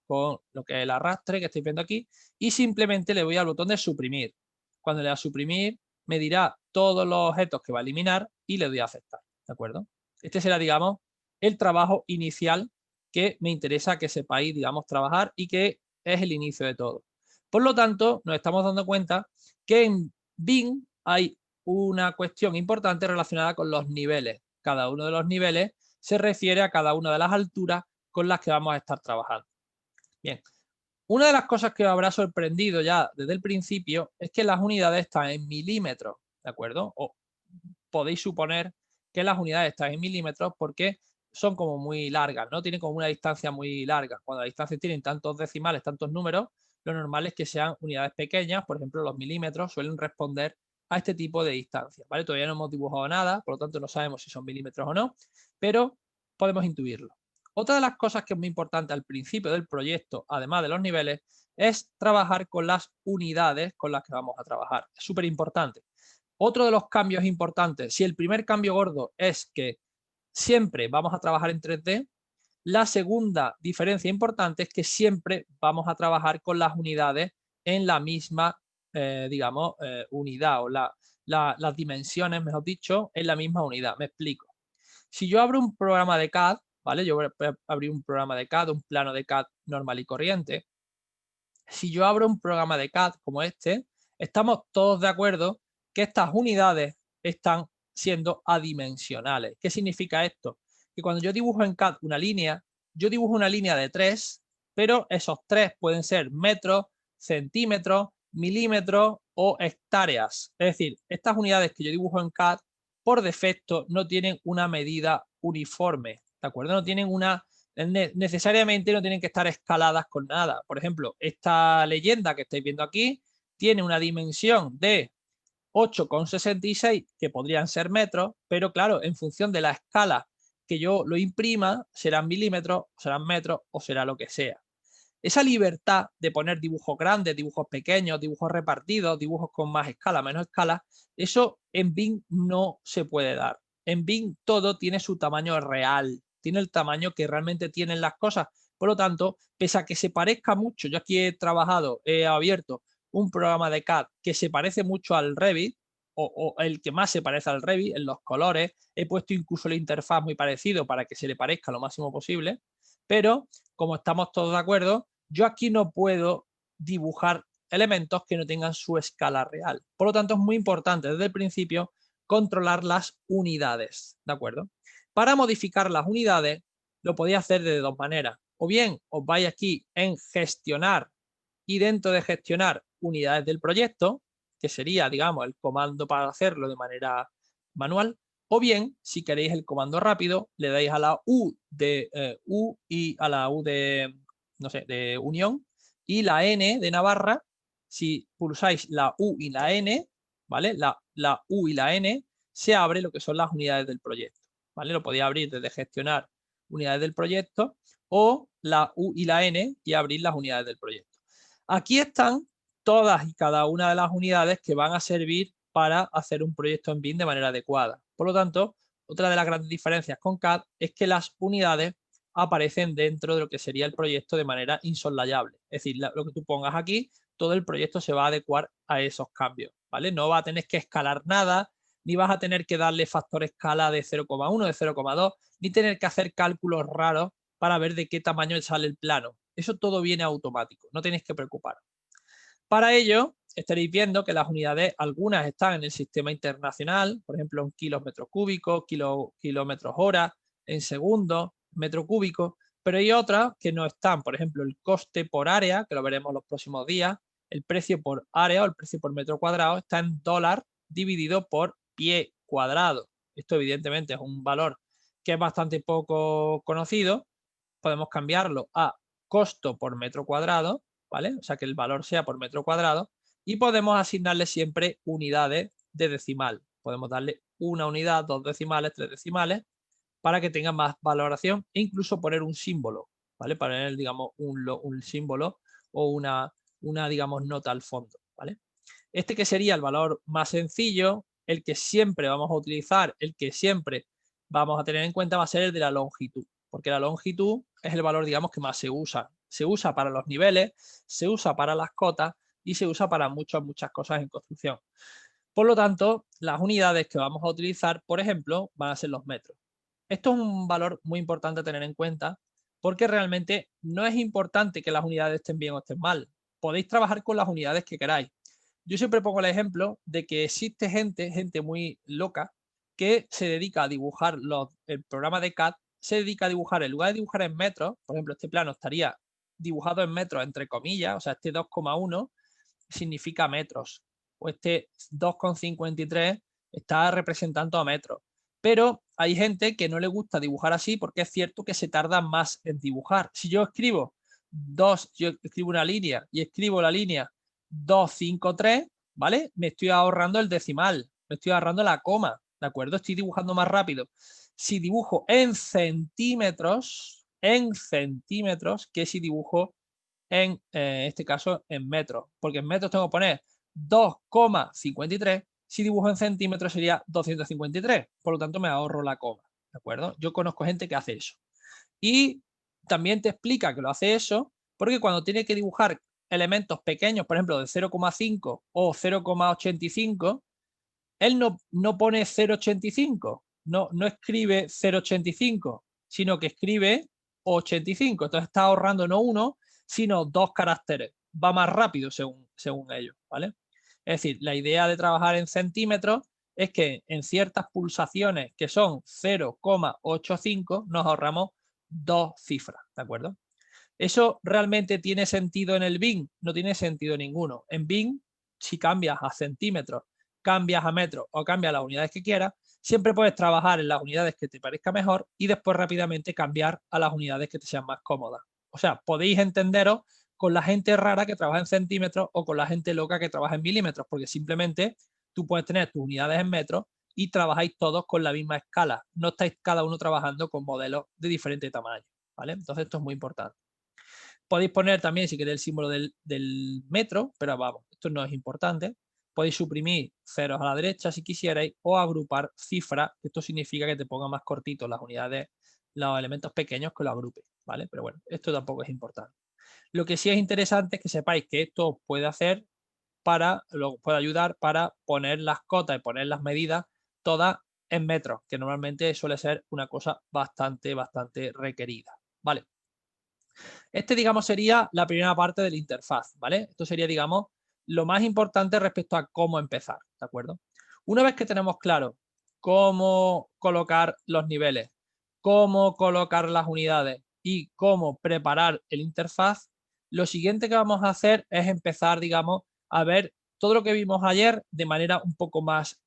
con lo que es el arrastre que estáis viendo aquí y simplemente le voy al botón de suprimir. Cuando le da a suprimir me dirá todos los objetos que va a eliminar y le doy a aceptar, ¿de acuerdo? Este será, digamos, el trabajo inicial que me interesa que sepáis, digamos, trabajar y que es el inicio de todo. Por lo tanto, nos estamos dando cuenta que en BIM hay una cuestión importante relacionada con los niveles. Cada uno de los niveles se refiere a cada una de las alturas con las que vamos a estar trabajando. Bien, una de las cosas que os habrá sorprendido ya desde el principio es que las unidades están en milímetros, ¿de acuerdo? O podéis suponer que las unidades están en milímetros porque son como muy largas, ¿no? Tienen como una distancia muy larga. Cuando las distancias tienen tantos decimales, tantos números, lo normal es que sean unidades pequeñas, por ejemplo, los milímetros suelen responder a este tipo de distancias, ¿vale? Todavía no hemos dibujado nada, por lo tanto no sabemos si son milímetros o no, pero podemos intuirlo. Otra de las cosas que es muy importante al principio del proyecto, además de los niveles, es trabajar con las unidades con las que vamos a trabajar. Es súper importante. Otro de los cambios importantes, si el primer cambio gordo es que siempre vamos a trabajar en 3D, la segunda diferencia importante es que siempre vamos a trabajar con las unidades en la misma, digamos, unidad o las dimensiones, mejor dicho, en la misma unidad. Me explico. Si yo abro un programa de CAD, ¿vale? Yo voy a abrir un programa de CAD, un plano de CAD normal y corriente. Si yo abro un programa de CAD como este, estamos todos de acuerdo que estas unidades están siendo adimensionales. ¿Qué significa esto? Que cuando yo dibujo en CAD una línea, yo dibujo una línea de 3, pero esos 3 pueden ser metros, centímetros, milímetros o hectáreas. Es decir, estas unidades que yo dibujo en CAD por defecto no tienen una medida uniforme, ¿de acuerdo? No tienen una necesariamente no tienen que estar escaladas con nada. Por ejemplo, esta leyenda que estáis viendo aquí tiene una dimensión de 8,66 que podrían ser metros, pero claro, en función de la escala que yo lo imprima, serán milímetros, serán metros o será lo que sea. Esa libertad de poner dibujos grandes, dibujos pequeños, dibujos repartidos, dibujos con más escala, menos escala, eso en BIM no se puede dar. En BIM todo tiene su tamaño real, tiene el tamaño que realmente tienen las cosas, Por lo tanto, pese a que se parezca mucho, yo aquí he abierto un programa de CAD que se parece mucho al Revit, o el que más se parece al Revit en los colores, he puesto incluso la interfaz muy parecido para que se le parezca lo máximo posible, pero como estamos todos de acuerdo, yo aquí no puedo dibujar elementos que no tengan su escala real. Por lo tanto, es muy importante desde el principio controlar las unidades, ¿de acuerdo? Para modificar las unidades lo podéis hacer de dos maneras. O bien os vais aquí en gestionar y dentro de gestionar unidades del proyecto, que sería, digamos, el comando para hacerlo de manera manual, o bien, si queréis el comando rápido, le dais a la U de U y a la U de, no sé, de unión y la N de Navarra. Si pulsáis la U y la N, ¿vale? La U y la N, se abre lo que son las unidades del proyecto, ¿vale? Lo podéis abrir desde gestionar unidades del proyecto o la U y la N y abrir las unidades del proyecto. Aquí están todas y cada una de las unidades que van a servir para hacer un proyecto en BIM de manera adecuada. Por lo tanto, otra de las grandes diferencias con CAD es que las unidades aparecen dentro de lo que sería el proyecto de manera insoslayable. Es decir, lo que tú pongas aquí, todo el proyecto se va a adecuar a esos cambios, ¿vale? No va a tener que escalar nada, ni vas a tener que darle factor escala de 0,1, de 0,2, ni tener que hacer cálculos raros para ver de qué tamaño sale el plano. Eso todo viene automático, no tenéis que preocupar. Para ello, estaréis viendo que las unidades, algunas están en el sistema internacional, por ejemplo, en kilos metros cúbicos, kilómetros hora, en segundos, metro cúbico, pero hay otras que no están, por ejemplo, el coste por área, que lo veremos los próximos días, el precio por área o el precio por metro cuadrado está en dólar dividido por pie cuadrado. Esto evidentemente es un valor que es bastante poco conocido. Podemos cambiarlo a costo por metro cuadrado, ¿vale? O sea, que el valor sea por metro cuadrado y podemos asignarle siempre unidades de decimal. Podemos darle una unidad, 2 decimales, 3 decimales para que tenga más valoración e incluso poner un símbolo, ¿vale? Para poner, digamos, un símbolo o una, digamos, nota al fondo, ¿vale? Este que sería el valor más sencillo, el que siempre vamos a utilizar, el que siempre vamos a tener en cuenta va a ser el de la longitud, porque la longitud es el valor, digamos, que más se usa. Se usa para los niveles, se usa para las cotas y se usa para muchas cosas en construcción. Por lo tanto, las unidades que vamos a utilizar, por ejemplo, van a ser los metros. Esto es un valor muy importante a tener en cuenta porque realmente no es importante que las unidades estén bien o estén mal. Podéis trabajar con las unidades que queráis. Yo siempre pongo el ejemplo de que existe gente muy loca, que se dedica a dibujar el programa de CAD, se dedica a dibujar, en lugar de dibujar en metros, por ejemplo, este plano estaría dibujado en metros entre comillas, o sea, este 2,1 significa metros, o este 2,53 está representando a metros. Pero hay gente que no le gusta dibujar así porque es cierto que se tarda más en dibujar. Si yo escribo una línea y escribo la línea 253, ¿vale? Me estoy ahorrando el decimal, me estoy ahorrando la coma, ¿de acuerdo? Estoy dibujando más rápido. Si dibujo en centímetros, que si dibujo en este caso en metros, porque en metros tengo que poner 2,53, si dibujo en centímetros sería 253, por lo tanto me ahorro la coma, ¿de acuerdo? Yo conozco gente que hace eso. Y también te explica que lo hace eso porque cuando tiene que dibujar elementos pequeños, por ejemplo, de 0,5 o 0,85, él no pone 0,85, no escribe 0,85, sino que escribe 85. Entonces está ahorrando no uno, sino 2 caracteres. Va más rápido según ellos, ¿vale? Es decir, la idea de trabajar en centímetros es que en ciertas pulsaciones que son 0,85 nos ahorramos 2 cifras, ¿de acuerdo? ¿Eso realmente tiene sentido en el BIM? No tiene sentido ninguno. En BIM, si cambias a centímetros, cambias a metros o cambias las unidades que quieras, siempre puedes trabajar en las unidades que te parezca mejor y después rápidamente cambiar a las unidades que te sean más cómodas. O sea, podéis entenderos con la gente rara que trabaja en centímetros o con la gente loca que trabaja en milímetros, porque simplemente tú puedes tener tus unidades en metros y trabajáis todos con la misma escala. No estáis cada uno trabajando con modelos de diferente tamaño, ¿vale? Entonces esto es muy importante. Podéis poner también, si queréis, el símbolo del metro, pero vamos, esto no es importante. Podéis suprimir ceros a la derecha si quisierais o agrupar cifras. Esto significa que te ponga más cortitos las unidades los elementos pequeños que lo agrupe, ¿vale? Pero bueno, esto tampoco es importante. Lo que sí es interesante es que sepáis que esto os puede hacer puede ayudar para poner las cotas y poner las medidas todas en metros, que normalmente suele ser una cosa bastante requerida, ¿vale? Digamos, sería la primera parte de la interfaz, ¿vale? Esto sería, digamos, lo más importante respecto a cómo empezar, ¿de acuerdo? Una vez que tenemos claro cómo colocar los niveles, cómo colocar las unidades y cómo preparar el interfaz, lo siguiente que vamos a hacer es empezar, digamos, a ver todo lo que vimos ayer de manera un poco más,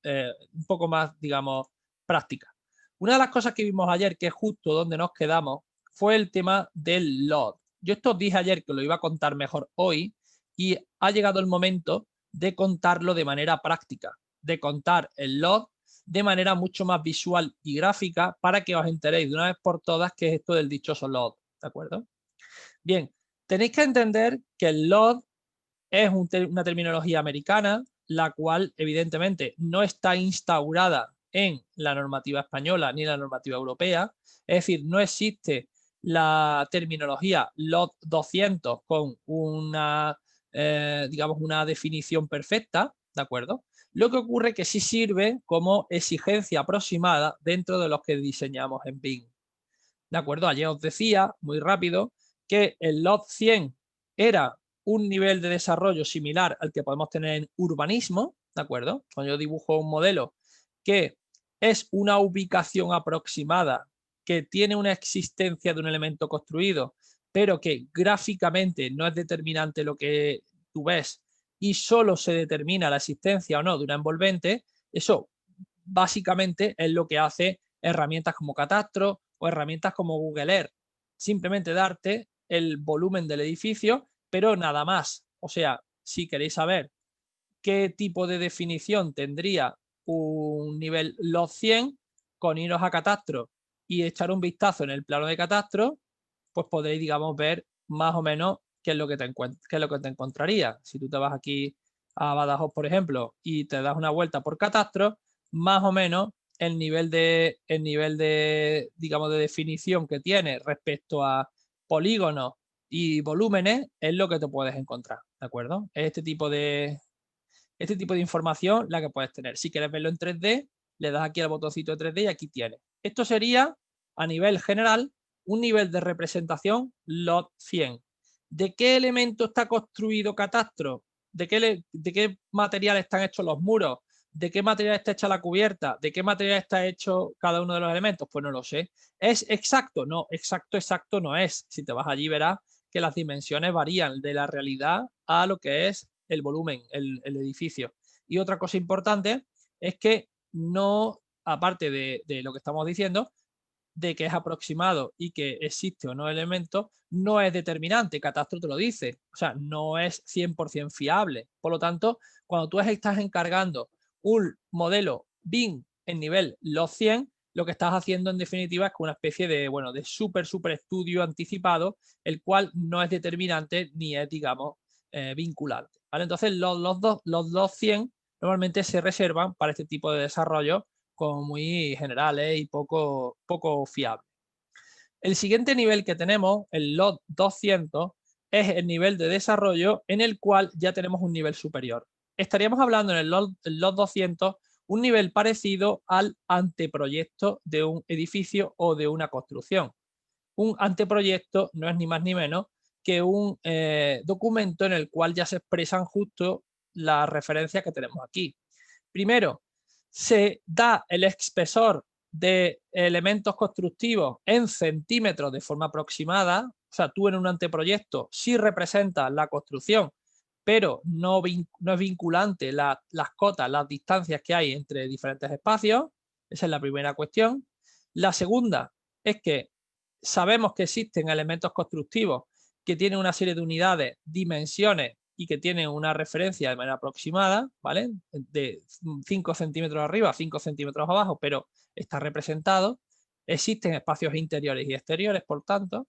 digamos, práctica. Una de las cosas que vimos ayer, que es justo donde nos quedamos, fue el tema del load. Yo esto os dije ayer que lo iba a contar mejor hoy y ha llegado el momento de contarlo de manera práctica, de contar el load de manera mucho más visual y gráfica para que os enteréis de una vez por todas qué es esto del dichoso load, ¿de acuerdo? Bien, tenéis que entender que el load es una terminología americana, la cual evidentemente no está instaurada en la normativa española ni en la normativa europea, es decir, no existe la terminología LOD 200 con una, digamos, una definición perfecta, ¿de acuerdo? Lo que ocurre es que sí sirve como exigencia aproximada dentro de los que diseñamos en BIM. ¿De acuerdo? Ayer os decía, muy rápido, que el LOD 100 era un nivel de desarrollo similar al que podemos tener en urbanismo, ¿de acuerdo? Cuando yo dibujo un modelo que es una ubicación aproximada que tiene una existencia de un elemento construido, pero que gráficamente no es determinante lo que tú ves y solo se determina la existencia o no de una envolvente, eso básicamente es lo que hace herramientas como Catastro o herramientas como Google Earth. Simplemente darte el volumen del edificio, pero nada más. O sea, si queréis saber qué tipo de definición tendría un nivel LOD 100, con iros a Catastro y echar un vistazo en el plano de Catastro, pues podréis, digamos, ver más o menos qué es lo que te encontraría. Si tú te vas aquí a Badajoz, por ejemplo, y te das una vuelta por Catastro, más o menos el nivel de, digamos, de definición que tiene respecto a polígonos y volúmenes es lo que te puedes encontrar, ¿de acuerdo? Es este tipo de información la que puedes tener. Si quieres verlo en 3D, le das aquí al botoncito de 3D y aquí tienes. Esto sería, a nivel general, un nivel de representación LOD 100. ¿De qué elemento está construido Catastro? ¿De qué material están hechos los muros? ¿De qué material está hecha la cubierta? ¿De qué material está hecho cada uno de los elementos? Pues no lo sé. ¿Es exacto? No, exacto no es. Si te vas allí verás que las dimensiones varían de la realidad a lo que es el volumen, el edificio. Y otra cosa importante es que no, aparte de lo que estamos diciendo, de que es aproximado y que existe o no elemento, no es determinante, Catastro te lo dice, o sea, no es 100% fiable. Por lo tanto, cuando tú estás encargando un modelo BIM en nivel LOD 100, lo que estás haciendo en definitiva es una especie de, bueno, de súper estudio anticipado, el cual no es determinante ni es, digamos, vinculante, ¿vale? Entonces, los 200 normalmente se reservan para este tipo de desarrollo como muy generales y poco fiables. El siguiente nivel que tenemos, el LOD 200, es el nivel de desarrollo en el cual ya tenemos un nivel superior. Estaríamos hablando en el LOD 200 un nivel parecido al anteproyecto de un edificio o de una construcción. Un anteproyecto no es ni más ni menos que un documento en el cual ya se expresan justo las referencias que tenemos aquí. Primero, se da el espesor de elementos constructivos en centímetros de forma aproximada. O sea, tú en un anteproyecto sí representas la construcción, pero no es vinculante las cotas, las distancias que hay entre diferentes espacios. Esa es la primera cuestión. La segunda es que sabemos que existen elementos constructivos que tienen una serie de unidades, dimensiones y que tienen una referencia de manera aproximada, ¿vale? De 5 centímetros arriba, 5 centímetros abajo, pero está representado. Existen espacios interiores y exteriores, por tanto.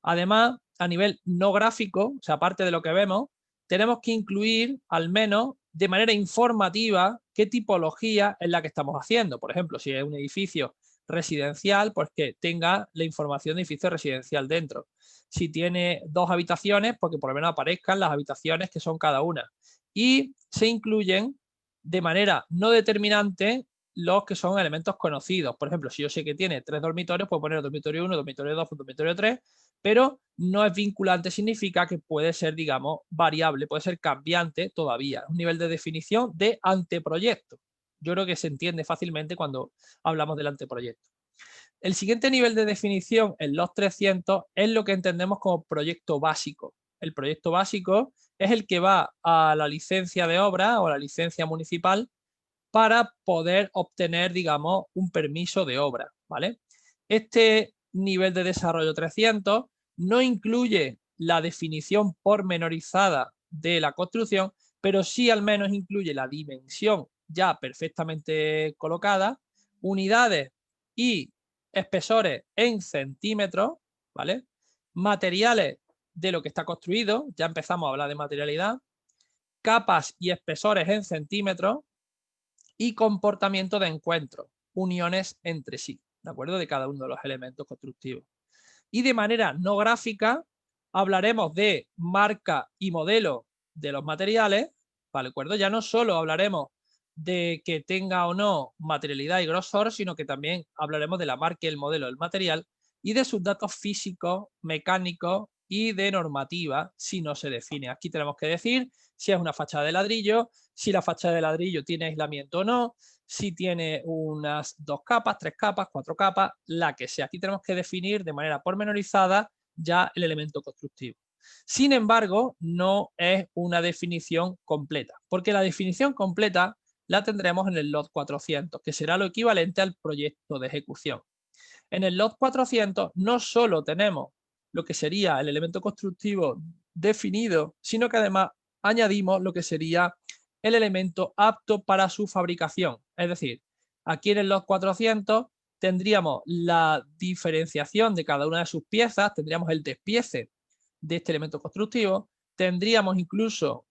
Además, a nivel no gráfico, o sea, aparte de lo que vemos, tenemos que incluir al menos de manera informativa qué tipología es la que estamos haciendo. Por ejemplo, si es un edificio residencial, pues que tenga la información de edificio residencial dentro. Si tiene 2 habitaciones, pues que por lo menos aparezcan las habitaciones que son cada una. Y se incluyen de manera no determinante los que son elementos conocidos. Por ejemplo, si yo sé que tiene 3 dormitorios, puedo poner dormitorio 1, dormitorio 2, dormitorio 3, pero no es vinculante, significa que puede ser, digamos, variable, puede ser cambiante todavía. Un nivel de definición de anteproyecto. Yo creo que se entiende fácilmente cuando hablamos del anteproyecto. El siguiente nivel de definición en los 300 es lo que entendemos como proyecto básico. El proyecto básico es el que va a la licencia de obra o a la licencia municipal para poder obtener, digamos, un permiso de obra, ¿vale? Este nivel de desarrollo 300 no incluye la definición pormenorizada de la construcción, pero sí al menos incluye la dimensión ya perfectamente colocada, unidades y espesores en centímetros, ¿vale? Materiales de lo que está construido, ya empezamos a hablar de materialidad, capas y espesores en centímetros y comportamiento de encuentro, uniones entre sí, ¿de acuerdo? De cada uno de los elementos constructivos. Y de manera no gráfica hablaremos de marca y modelo de los materiales, ¿vale? ¿De acuerdo? Ya no solo hablaremos de que tenga o no materialidad y grosor, sino que también hablaremos de la marca y el modelo del material y de sus datos físicos, mecánicos y de normativa si no se define. Aquí tenemos que decir si es una fachada de ladrillo, si la fachada de ladrillo tiene aislamiento o no, si tiene unas 2 capas, 3 capas, 4 capas, la que sea. Aquí tenemos que definir de manera pormenorizada ya el elemento constructivo. Sin embargo, no es una definición completa, porque la definición completa la tendremos en el LOT 400, que será lo equivalente al proyecto de ejecución. En el LOT 400 no solo tenemos lo que sería el elemento constructivo definido, sino que además añadimos lo que sería el elemento apto para su fabricación. Es decir, aquí en el LOT 400 tendríamos la diferenciación de cada una de sus piezas, tendríamos el despiece de este elemento constructivo, tendríamos incluso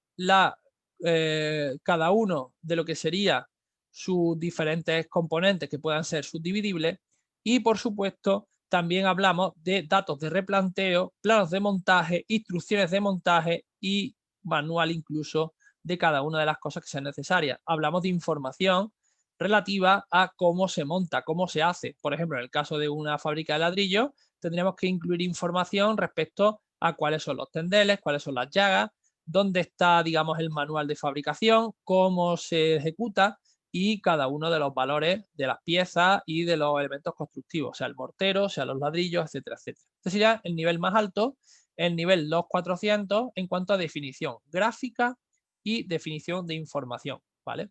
cada uno de lo que sería sus diferentes componentes que puedan ser subdividibles y, por supuesto, también hablamos de datos de replanteo, planos de montaje, instrucciones de montaje y manual incluso de cada una de las cosas que sean necesarias. Hablamos de información relativa a cómo se monta, cómo se hace. Por ejemplo, en el caso de una fábrica de ladrillo, tendríamos que incluir información respecto a cuáles son los tendeles, cuáles son las llagas, dónde está, digamos, el manual de fabricación, cómo se ejecuta y cada uno de los valores de las piezas y de los elementos constructivos, sea el mortero, sea los ladrillos, etcétera, etcétera. Este sería el nivel más alto, el nivel 2400 en cuanto a definición gráfica y definición de información, ¿vale?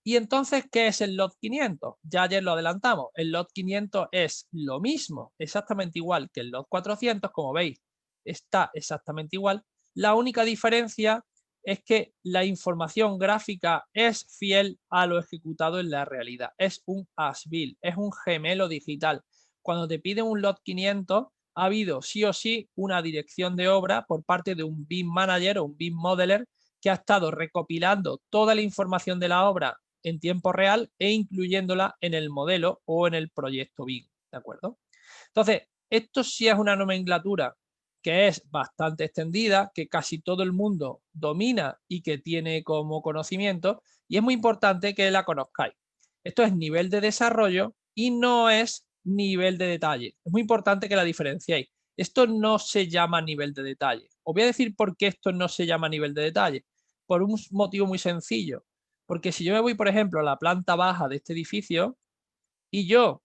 Y entonces, ¿qué es el LOT 500? Ya ayer lo adelantamos. El LOT 500 es lo mismo, exactamente igual que el LOT 400, como veis, está exactamente igual. La única diferencia es que la información gráfica es fiel a lo ejecutado en la realidad. Es un as-built, es un gemelo digital. Cuando te piden un LOT 500, ha habido sí o sí una dirección de obra por parte de un BIM manager o un BIM modeler que ha estado recopilando toda la información de la obra en tiempo real e incluyéndola en el modelo o en el proyecto BIM, ¿de acuerdo? Entonces, esto sí es una nomenclatura que es bastante extendida, que casi todo el mundo domina y que tiene como conocimiento, y es muy importante que la conozcáis. Esto es nivel de desarrollo y no es nivel de detalle. Es muy importante que la diferenciéis. Esto no se llama nivel de detalle. Os voy a decir por qué esto no se llama nivel de detalle. Por un motivo muy sencillo. Porque si yo me voy, por ejemplo, a la planta baja de este edificio y yo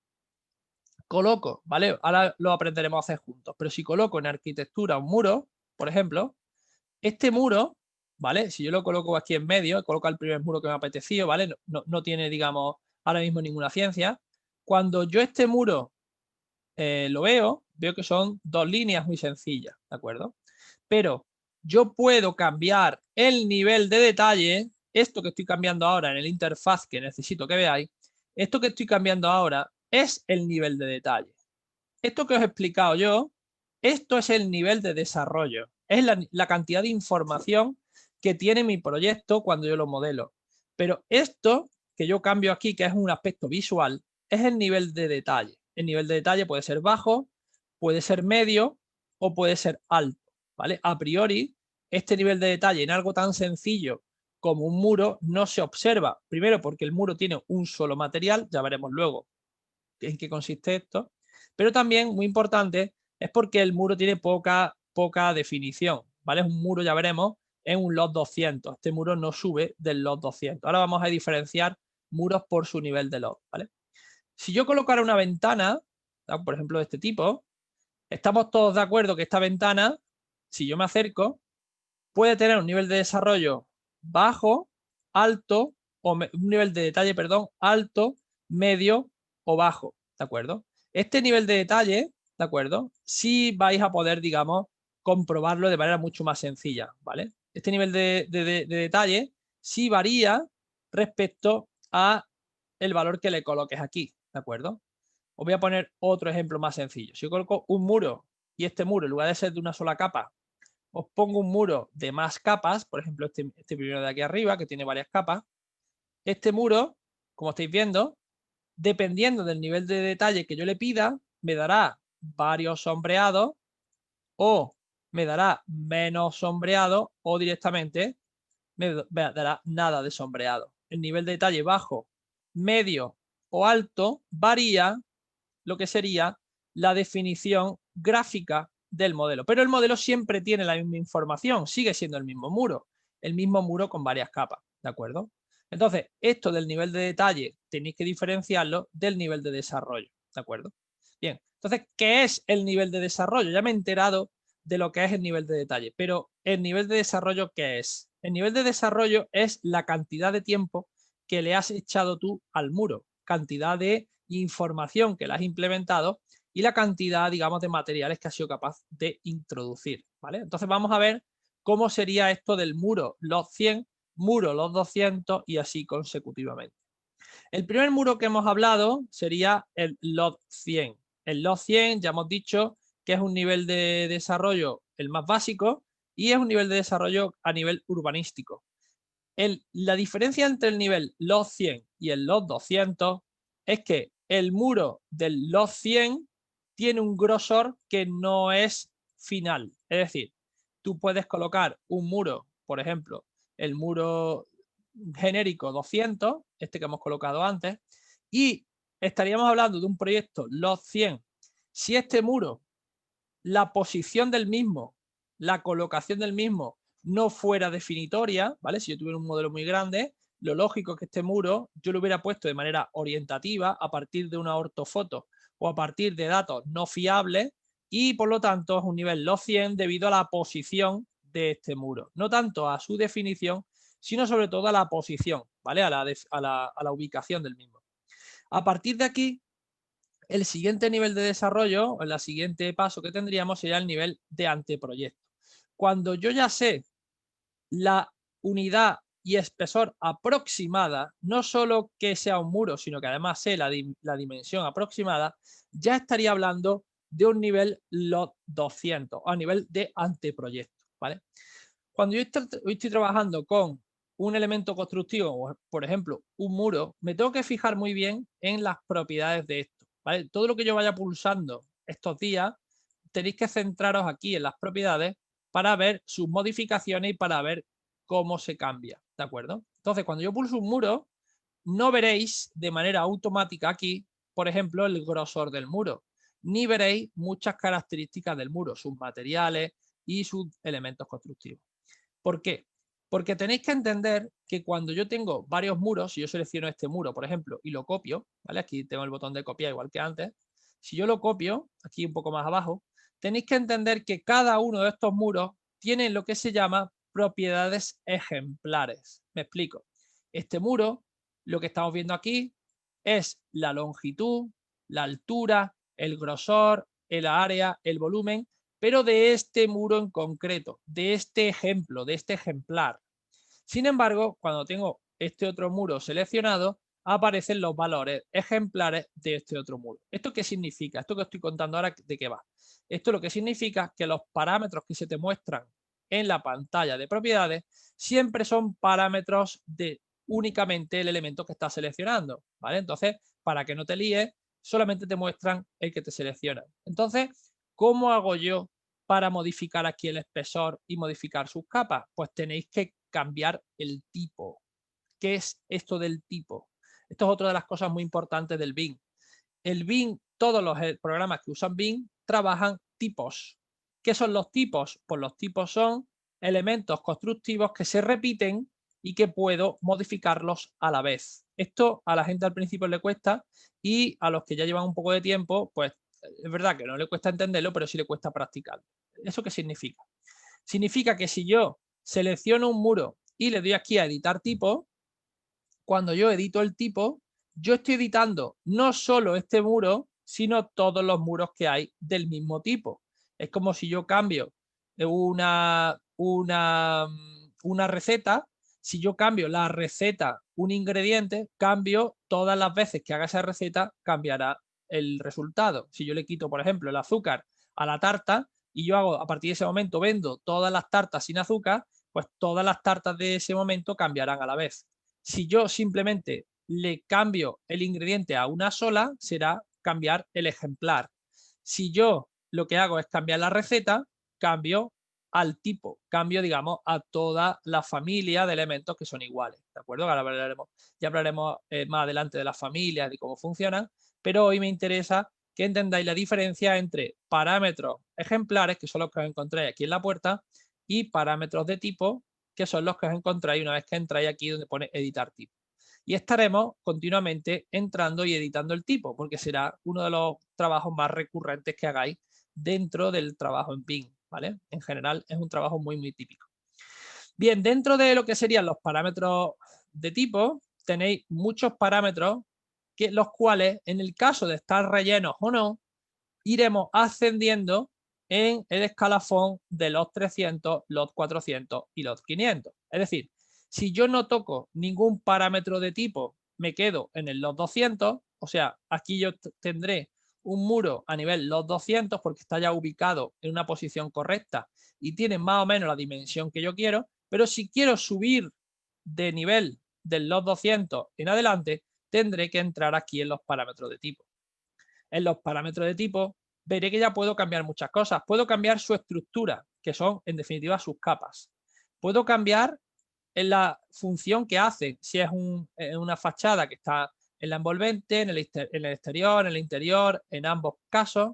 coloco, ¿vale? Ahora lo aprenderemos a hacer juntos, pero si coloco en arquitectura un muro, por ejemplo, este muro, ¿vale? Si yo lo coloco aquí en medio, coloco el primer muro que me ha apetecido, ¿vale? No tiene, digamos, ahora mismo ninguna ciencia. Cuando yo este muro lo veo que son 2 líneas muy sencillas, ¿de acuerdo? Pero yo puedo cambiar el nivel de detalle, esto que estoy cambiando ahora en el interfaz que necesito que veáis, esto que estoy cambiando ahora es el nivel de detalle. Esto que os he explicado yo, esto es el nivel de desarrollo, es la cantidad de información que tiene mi proyecto cuando yo lo modelo. Pero esto que yo cambio aquí, que es un aspecto visual, es el nivel de detalle. El nivel de detalle puede ser bajo, puede ser medio o puede ser alto, ¿vale? A priori, este nivel de detalle en algo tan sencillo como un muro no se observa. Primero porque el muro tiene un solo material, ya veremos luego en qué consiste esto, pero también, muy importante, es porque el muro tiene poca definición, ¿vale? Es un muro, ya veremos, en un lot 200. Este muro no sube del lot 200. Ahora vamos a diferenciar muros por su nivel de lot, ¿vale? Si yo colocara una ventana, ¿no?, por ejemplo, de este tipo, estamos todos de acuerdo que esta ventana, si yo me acerco, puede tener un nivel de desarrollo bajo, alto, un nivel de detalle, perdón, alto, medio o bajo, ¿de acuerdo? Este nivel de detalle, ¿de acuerdo? Sí vais a poder, digamos, comprobarlo de manera mucho más sencilla, ¿vale? Este nivel de detalle sí varía respecto a el valor que le coloques aquí, ¿de acuerdo? Os voy a poner otro ejemplo más sencillo. Si yo coloco un muro y este muro, en lugar de ser de una sola capa, os pongo un muro de más capas, por ejemplo, este primero de aquí arriba, que tiene varias capas, este muro, como estáis viendo, dependiendo del nivel de detalle que yo le pida, me dará varios sombreados o me dará menos sombreado o directamente me dará nada de sombreado. El nivel de detalle bajo, medio o alto varía lo que sería la definición gráfica del modelo. Pero el modelo siempre tiene la misma información, sigue siendo el mismo muro con varias capas, ¿de acuerdo? Entonces, esto del nivel de detalle tenéis que diferenciarlo del nivel de desarrollo, ¿de acuerdo? Bien, entonces, ¿qué es el nivel de desarrollo? Ya me he enterado de lo que es el nivel de detalle, pero ¿el nivel de desarrollo qué es? El nivel de desarrollo es la cantidad de tiempo que le has echado tú al muro, cantidad de información que le has implementado y la cantidad, digamos, de materiales que has sido capaz de introducir, ¿vale? Entonces vamos a ver cómo sería esto del muro los 100, muro los 200 y así consecutivamente. El primer muro que hemos hablado sería el lot 100. El lot 100 ya hemos dicho que es un nivel de desarrollo el más básico y es un nivel de desarrollo a nivel urbanístico. La diferencia entre el nivel lot 100 y el lot 200 es que el muro del lot 100 tiene un grosor que no es final. Es decir, tú puedes colocar un muro, por ejemplo, el muro genérico 200, este que hemos colocado antes, y estaríamos hablando de un proyecto lot 100. Si este muro, la posición del mismo, la colocación del mismo no fuera definitoria, ¿vale? Si yo tuviera un modelo muy grande, lo lógico es que este muro yo lo hubiera puesto de manera orientativa a partir de una ortofoto o a partir de datos no fiables y por lo tanto es un nivel lot 100 debido a la posición de este muro. No tanto a su definición, sino sobre todo a la posición, ¿vale? A la ubicación del mismo. A partir de aquí, el siguiente nivel de desarrollo, o el siguiente paso que tendríamos sería el nivel de anteproyecto. Cuando yo ya sé la unidad y espesor aproximada, no solo que sea un muro, sino que además sé la dimensión aproximada, ya estaría hablando de un nivel lot 200, a nivel de anteproyecto, ¿vale? Cuando yo estoy trabajando con un elemento constructivo, por ejemplo, un muro, me tengo que fijar muy bien en las propiedades de esto, ¿vale? Todo lo que yo vaya pulsando estos días, tenéis que centraros aquí en las propiedades para ver sus modificaciones y para ver cómo se cambia, ¿de acuerdo? Entonces, cuando yo pulso un muro, no veréis de manera automática aquí, por ejemplo, el grosor del muro, ni veréis muchas características del muro, sus materiales y sus elementos constructivos. ¿Por qué? Porque tenéis que entender que cuando yo tengo varios muros, si yo selecciono este muro, por ejemplo, y lo copio, ¿vale? Aquí tengo el botón de copiar igual que antes. Si yo lo copio, aquí un poco más abajo, tenéis que entender que cada uno de estos muros tiene lo que se llama propiedades ejemplares. Me explico. Este muro, lo que estamos viendo aquí, es la longitud, la altura, el grosor, el área, el volumen, pero de este muro en concreto, de este ejemplo, de este ejemplar. Sin embargo, cuando tengo este otro muro seleccionado, aparecen los valores ejemplares de este otro muro. ¿Esto qué significa? Esto que estoy contando ahora, ¿de qué va? Esto lo que significa que los parámetros que se te muestran en la pantalla de propiedades siempre son parámetros de únicamente el elemento que estás seleccionando, ¿vale? Entonces, para que no te líes, solamente te muestran el que te selecciona. Entonces, ¿cómo hago yo para modificar aquí el espesor y modificar sus capas? Pues tenéis que cambiar el tipo. ¿Qué es esto del tipo? Esto es otra de las cosas muy importantes del BIM. El BIM, todos los programas que usan BIM trabajan tipos. ¿Qué son los tipos? Pues los tipos son elementos constructivos que se repiten y que puedo modificarlos a la vez. Esto a la gente al principio le cuesta y a los que ya llevan un poco de tiempo, pues es verdad que no le cuesta entenderlo, pero sí le cuesta practicarlo. ¿Eso qué significa? Significa que si yo selecciono un muro y le doy aquí a editar tipo, cuando yo edito el tipo, yo estoy editando no solo este muro, sino todos los muros que hay del mismo tipo. Es como si yo cambio una receta, si yo cambio la receta un ingrediente, cambio todas las veces que haga esa receta, cambiará el resultado. Si yo le quito, por ejemplo, el azúcar a la tarta y yo hago, a partir de ese momento, vendo todas las tartas sin azúcar, pues todas las tartas de ese momento cambiarán a la vez. Si yo simplemente le cambio el ingrediente a una sola, será cambiar el ejemplar. Si yo lo que hago es cambiar la receta, cambio al tipo, cambio, digamos, a toda la familia de elementos que son iguales, ¿de acuerdo? Ahora ya hablaremos más adelante de las familias y cómo funcionan, pero hoy me interesa que entendáis la diferencia entre parámetros ejemplares, que son los que os encontráis aquí en la puerta, y parámetros de tipo, que son los que os encontráis una vez que entráis aquí donde pone editar tipo. Y estaremos continuamente entrando y editando el tipo, porque será uno de los trabajos más recurrentes que hagáis dentro del trabajo en BIM, ¿vale? En general es un trabajo muy, muy típico. Bien, dentro de lo que serían los parámetros de tipo, tenéis muchos parámetros que los cuales, en el caso de estar rellenos o no, iremos ascendiendo en el escalafón de los 300, los 400 y los 500. Es decir, si yo no toco ningún parámetro de tipo, me quedo en el los 200, o sea, aquí yo tendré un muro a nivel los 200 porque está ya ubicado en una posición correcta y tiene más o menos la dimensión que yo quiero, pero si quiero subir de nivel del los 200 en adelante, tendré que entrar aquí en los parámetros de tipo. En los parámetros de tipo veré que ya puedo cambiar muchas cosas. Puedo cambiar su estructura, que son en definitiva sus capas. Puedo cambiar en la función que hace, si es una fachada que está en la envolvente, en el exterior, en el interior, en ambos casos.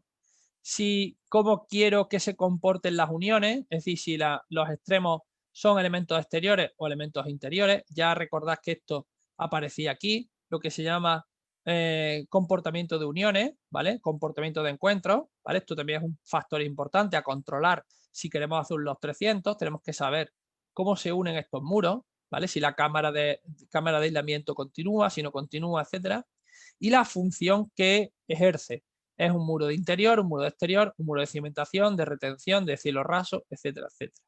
Si cómo quiero que se comporten las uniones, es decir, si los extremos son elementos exteriores o elementos interiores. Ya recordad que esto aparecía aquí, lo que se llama comportamiento de uniones, ¿vale? Comportamiento de encuentros, ¿vale? Esto también es un factor importante a controlar. Si queremos hacer los 300, tenemos que saber cómo se unen estos muros, ¿vale? Si la cámara de aislamiento continúa, si no continúa, etcétera. Y la función que ejerce. Es un muro de interior, un muro de exterior, un muro de cimentación, de retención, de cielo raso, etcétera, etcétera.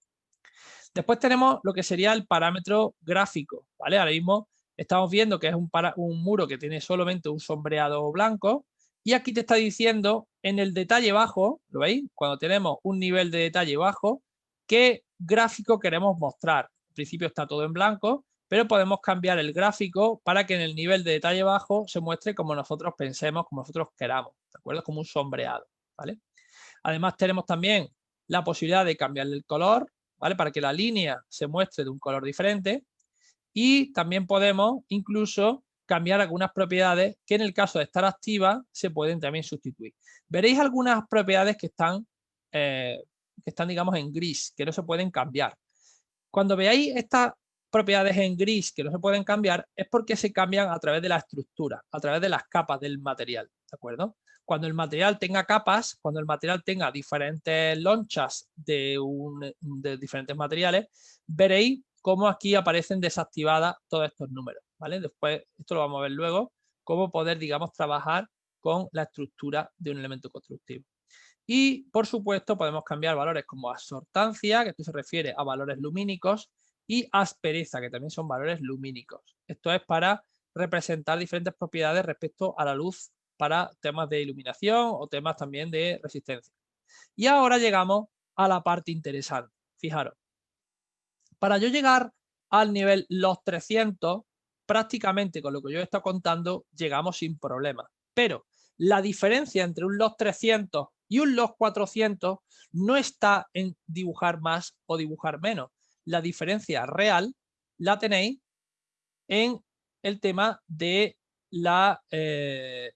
Después tenemos lo que sería el parámetro gráfico, ¿vale? Ahora mismo estamos viendo que es un muro que tiene solamente un sombreado blanco y aquí te está diciendo en el detalle bajo, ¿lo veis? Cuando tenemos un nivel de detalle bajo, ¿qué gráfico queremos mostrar? En principio está todo en blanco, pero podemos cambiar el gráfico para que en el nivel de detalle bajo se muestre como nosotros pensemos, como nosotros queramos, ¿de acuerdo? Como un sombreado, ¿vale? Además tenemos también la posibilidad de cambiarle el color, ¿vale? Para que la línea se muestre de un color diferente y también podemos incluso cambiar algunas propiedades que en el caso de estar activas se pueden también sustituir. Veréis algunas propiedades que están digamos en gris, que no se pueden cambiar. Cuando veáis estas propiedades en gris que no se pueden cambiar es porque se cambian a través de la estructura, a través de las capas del material, ¿de acuerdo? Cuando el material tenga capas, cuando el material tenga diferentes lonchas de diferentes materiales, veréis cómo aquí aparecen desactivadas todos estos números, ¿vale? Después, esto lo vamos a ver luego, cómo poder, digamos, trabajar con la estructura de un elemento constructivo. Y, por supuesto, podemos cambiar valores como absortancia, que esto se refiere a valores lumínicos, y aspereza, que también son valores lumínicos. Esto es para representar diferentes propiedades respecto a la luz para temas de iluminación o temas también de resistencia. Y ahora llegamos a la parte interesante. Fijaros, para yo llegar al nivel los 300, prácticamente con lo que yo he estado contando llegamos sin problema. Pero la diferencia entre un log 300 y un log 400 no está en dibujar más o dibujar menos. La diferencia real la tenéis en el tema de la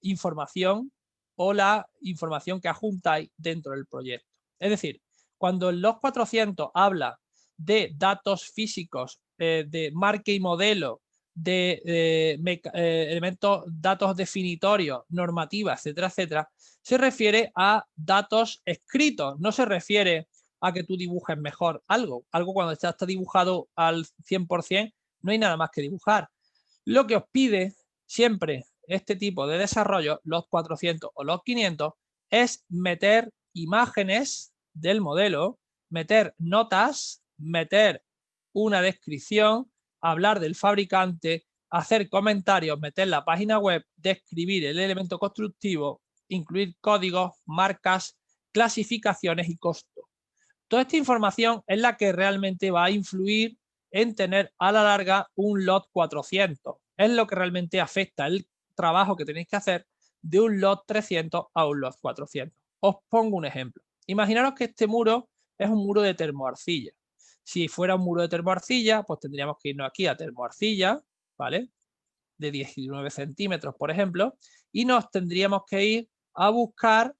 información o la información que adjuntáis dentro del proyecto. Es decir, cuando el log 400 habla de datos físicos, de marca y modelo, de elementos, datos definitorios, normativas, etcétera, etcétera, se refiere a datos escritos, no se refiere a que tú dibujes mejor algo. Algo cuando está dibujado al 100%, no hay nada más que dibujar. Lo que os pide siempre este tipo de desarrollo, los 400 o los 500, es meter imágenes del modelo, meter notas, meter una descripción, hablar del fabricante, hacer comentarios, meter la página web, describir el elemento constructivo, incluir códigos, marcas, clasificaciones y costos. Toda esta información es la que realmente va a influir en tener a la larga un lot 400. Es lo que realmente afecta el trabajo que tenéis que hacer de un lot 300 a un lot 400. Os pongo un ejemplo. Imaginaros que este muro es un muro de termoarcilla. Si fuera un muro de termoarcilla, pues tendríamos que irnos aquí a termoarcilla, ¿vale? De 19 centímetros, por ejemplo, y nos tendríamos que ir a buscar,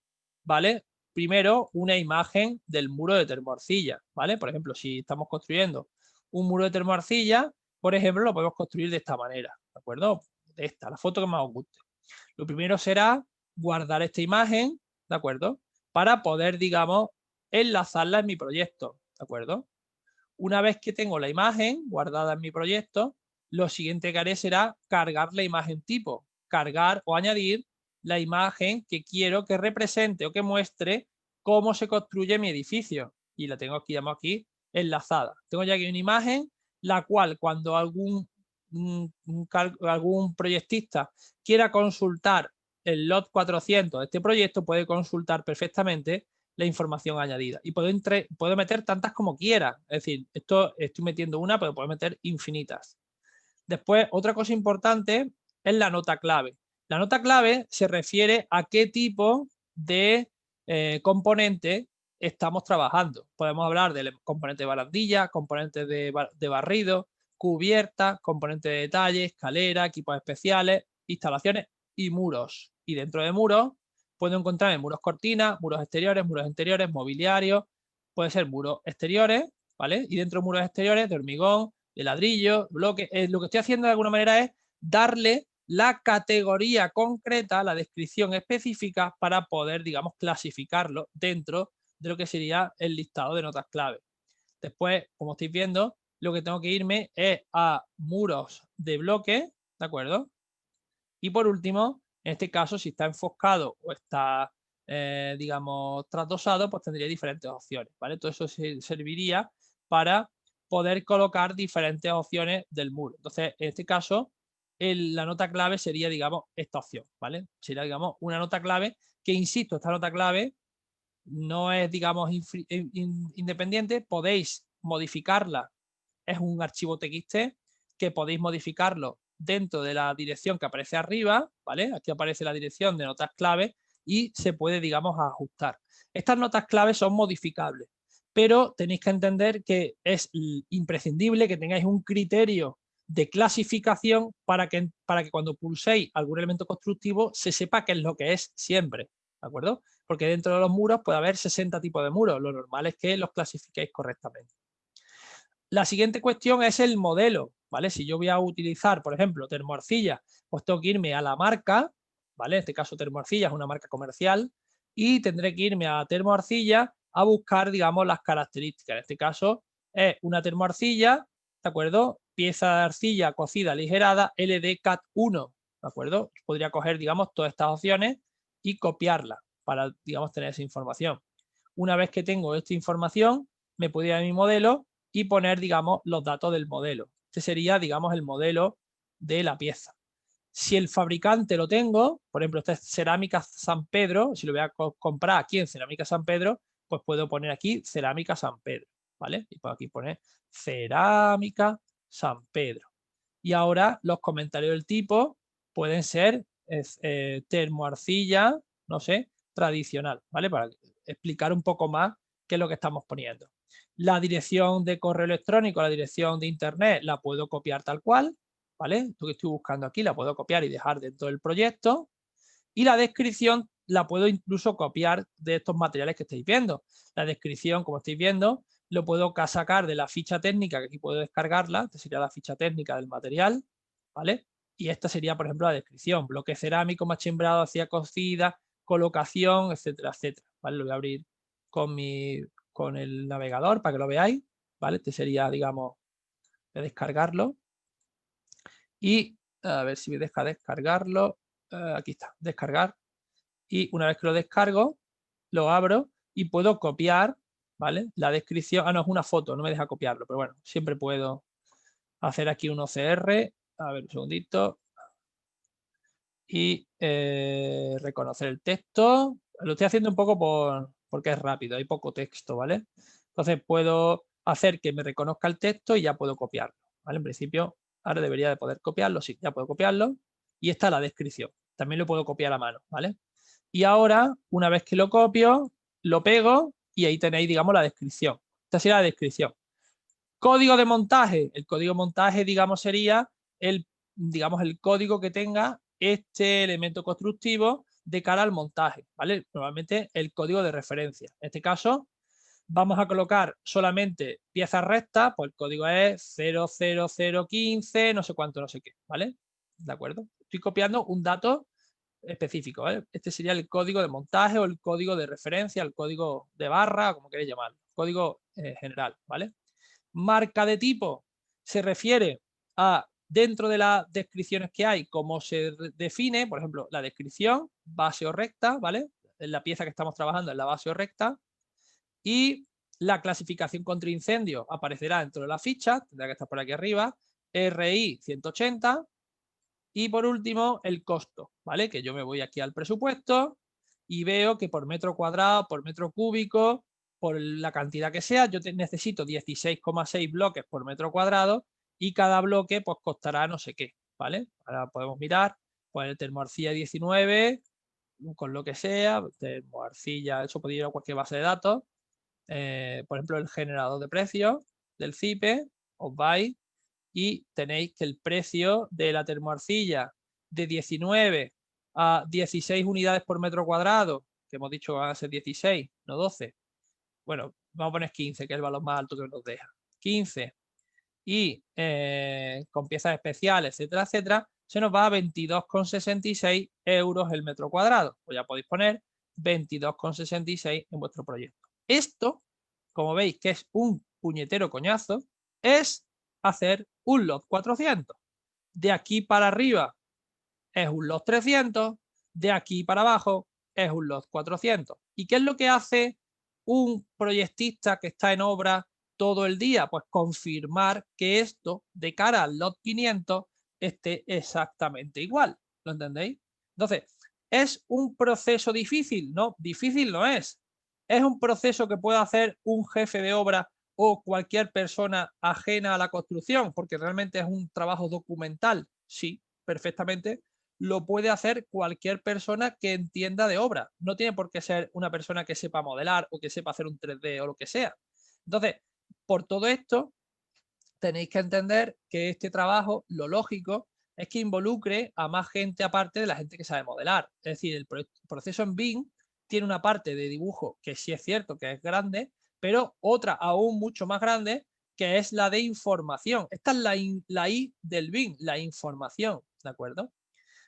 ¿vale? Primero una imagen del muro de termoarcilla, ¿vale? Por ejemplo, si estamos construyendo un muro de termoarcilla, por ejemplo, lo podemos construir de esta manera, ¿de acuerdo? De esta, la foto que más os guste. Lo primero será guardar esta imagen, ¿de acuerdo? Para poder, digamos, enlazarla en mi proyecto, ¿de acuerdo? Una vez que tengo la imagen guardada en mi proyecto, lo siguiente que haré será cargar la imagen tipo, cargar o añadir la imagen que quiero que represente o que muestre cómo se construye mi edificio. Y la tengo aquí, aquí enlazada. Tengo ya aquí una imagen, la cual cuando algún proyectista quiera consultar el lot 400 de este proyecto, puede consultar perfectamente la información añadida. Y puedo meter tantas como quiera. Es decir, esto estoy metiendo una, pero puedo meter infinitas. Después, otra cosa importante es la nota clave. La nota clave se refiere a qué tipo de componente estamos trabajando. Podemos hablar del componente de barandilla, componente de barrido, cubierta, componente de detalle, escalera, equipos especiales, instalaciones y muros. Y dentro de muros puedo encontrar en muros cortinas, muros interiores, mobiliario, puede ser muros exteriores, ¿vale? Y dentro de muros exteriores de hormigón, de ladrillo, bloque. Lo que estoy haciendo de alguna manera es darle la categoría concreta, la descripción específica para poder, digamos, clasificarlo dentro de lo que sería el listado de notas clave. Después, como estáis viendo, lo que tengo que irme es a muros de bloque, ¿de acuerdo? Y por último, en este caso, si está enfoscado o está, digamos, trasdosado, pues tendría diferentes opciones, ¿vale? Todo eso serviría para poder colocar diferentes opciones del muro. Entonces, en este caso, la nota clave sería, digamos, esta opción, ¿vale? Sería, digamos, una nota clave que, insisto, esta nota clave no es, digamos, independiente, podéis modificarla, es un archivo TXT que podéis modificarlo dentro de la dirección que aparece arriba, ¿vale? Aquí aparece la dirección de notas clave y se puede, digamos, ajustar. Estas notas clave son modificables, pero tenéis que entender que es imprescindible que tengáis un criterio de clasificación para que cuando pulséis algún elemento constructivo se sepa qué es lo que es siempre, ¿de acuerdo? Porque dentro de los muros puede haber 60 tipos de muros, lo normal es que los clasifiquéis correctamente. La siguiente cuestión es el modelo, ¿vale? Si yo voy a utilizar, por ejemplo, termoarcilla, pues tengo que irme a la marca, ¿vale? En este caso termoarcilla es una marca comercial y tendré que irme a termoarcilla a buscar, digamos, las características. En este caso es una termoarcilla, ¿de acuerdo? Pieza de arcilla cocida aligerada LD-CAT 1, ¿de acuerdo? Podría coger, digamos, todas estas opciones y copiarlas para, digamos, tener esa información. Una vez que tengo esta información, me puedo ir a mi modelo y poner, digamos, los datos del modelo. Este sería, digamos, el modelo de la pieza. Si el fabricante lo tengo, por ejemplo, esta es Cerámica San Pedro, si lo voy a comprar aquí en Cerámica San Pedro, pues puedo poner aquí Cerámica San Pedro, ¿vale? Y puedo aquí poner Cerámica San Pedro. Y ahora los comentarios del tipo pueden ser termoarcilla, no sé, tradicional, ¿vale? Para explicar un poco más qué es lo que estamos poniendo. La dirección de correo electrónico, la dirección de internet, la puedo copiar tal cual, ¿vale? Esto que estoy buscando aquí la puedo copiar y dejar dentro del proyecto. Y la descripción la puedo incluso copiar de estos materiales que estáis viendo. La descripción, como estáis viendo, lo puedo sacar de la ficha técnica, que aquí puedo descargarla. Esta sería la ficha técnica del material, ¿vale? Y esta sería, por ejemplo, la descripción. Bloque cerámico, machimbrado, hacia cocida, colocación, etcétera, etcétera. ¿Vale? Lo voy a abrir con el navegador para que lo veáis, ¿vale? Este sería, digamos, de descargarlo. Y a ver si me deja descargarlo. Aquí está, descargar. Y una vez que lo descargo, lo abro y puedo copiar, ¿vale? La descripción. Ah, no, es una foto, no me deja copiarlo, pero bueno, siempre puedo hacer aquí un OCR. A ver, un segundito. Y reconocer el texto. Lo estoy haciendo un poco porque es rápido, hay poco texto, ¿vale? Entonces puedo hacer que me reconozca el texto y ya puedo copiarlo, ¿vale? En principio, ahora debería de poder copiarlo, sí, ya puedo copiarlo. Y esta es la descripción. También lo puedo copiar a mano, ¿vale? Y ahora, una vez que lo copio, lo pego y ahí tenéis, digamos, la descripción. Esta sería la descripción. Código de montaje. El código de montaje, digamos, sería digamos, el código que tenga este elemento constructivo de cara al montaje, ¿vale? Normalmente el código de referencia. En este caso, vamos a colocar solamente piezas rectas, pues el código es 00015, no sé cuánto, no sé qué, ¿vale? ¿De acuerdo? Estoy copiando un dato específico, ¿vale? Este sería el código de montaje o el código de referencia, el código de barra, como queréis llamarlo, código general, ¿vale? Marca de tipo se refiere a, dentro de las descripciones que hay, cómo se define, por ejemplo, la descripción, base o recta, ¿vale? En la pieza que estamos trabajando en la base o recta. Y la clasificación contra incendio aparecerá dentro de la ficha, tendrá que estar por aquí arriba, RI 180. Y por último, el costo, ¿vale? Que yo me voy aquí al presupuesto y veo que por metro cuadrado, por metro cúbico, por la cantidad que sea, yo necesito 16,6 bloques por metro cuadrado y cada bloque pues costará no sé qué, ¿vale? Ahora podemos mirar, pues el termoarcilla 19, con lo que sea, termoarcilla, eso podría ir a cualquier base de datos, por ejemplo, el generador de precios del CIPE, os vais y tenéis que el precio de la termoarcilla de 19 a 16 unidades por metro cuadrado, que hemos dicho que van a ser 16, no 12. Bueno, vamos a poner 15, que es el valor más alto que nos deja. 15 y con piezas especiales, etcétera, etcétera, se nos va a 22,66 euros el metro cuadrado. Pues ya podéis poner 22,66 en vuestro proyecto. Esto, como veis que es un puñetero coñazo, es hacer un lot 400. De aquí para arriba es un lot 300, de aquí para abajo es un lot 400. ¿Y qué es lo que hace un proyectista que está en obra todo el día? Pues confirmar que esto de cara al lot 500 esté exactamente igual. ¿Lo entendéis? Entonces, ¿es un proceso difícil? No, difícil no es. ¿Es un proceso que puede hacer un jefe de obra o cualquier persona ajena a la construcción? Porque realmente es un trabajo documental. Sí, perfectamente lo puede hacer cualquier persona que entienda de obra. No tiene por qué ser una persona que sepa modelar o que sepa hacer un 3D o lo que sea. Entonces, por todo esto, tenéis que entender que este trabajo, lo lógico, es que involucre a más gente aparte de la gente que sabe modelar. Es decir, el proceso en BIM tiene una parte de dibujo que sí es cierto que es grande, pero otra aún mucho más grande que es la de información. Esta es la I del BIM, la información, ¿de acuerdo?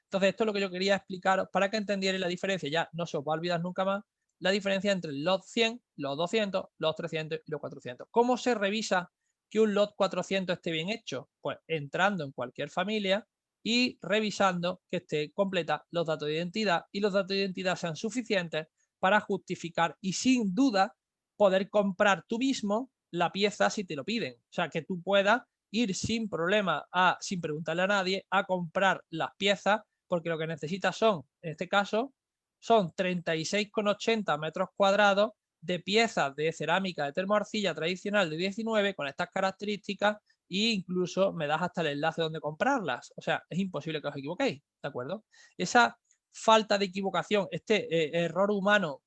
Entonces, esto es lo que yo quería explicaros para que entendierais la diferencia. Ya no se os va a olvidar nunca más la diferencia entre el lot 100, los 200, los 300 y los 400. ¿Cómo se revisa que un lot 400 esté bien hecho? Pues entrando en cualquier familia y revisando que esté completa los datos de identidad y los datos de identidad sean suficientes para justificar y sin duda poder comprar tú mismo la pieza si te lo piden. O sea, que tú puedas ir sin problema, sin preguntarle a nadie, a comprar las piezas, porque lo que necesitas son, en este caso, son 36,80 metros cuadrados de piezas de cerámica de termoarcilla tradicional de 19 con estas características e incluso me das hasta el enlace donde comprarlas. O sea, es imposible que os equivoquéis, ¿de acuerdo? Esa falta de equivocación, este error humano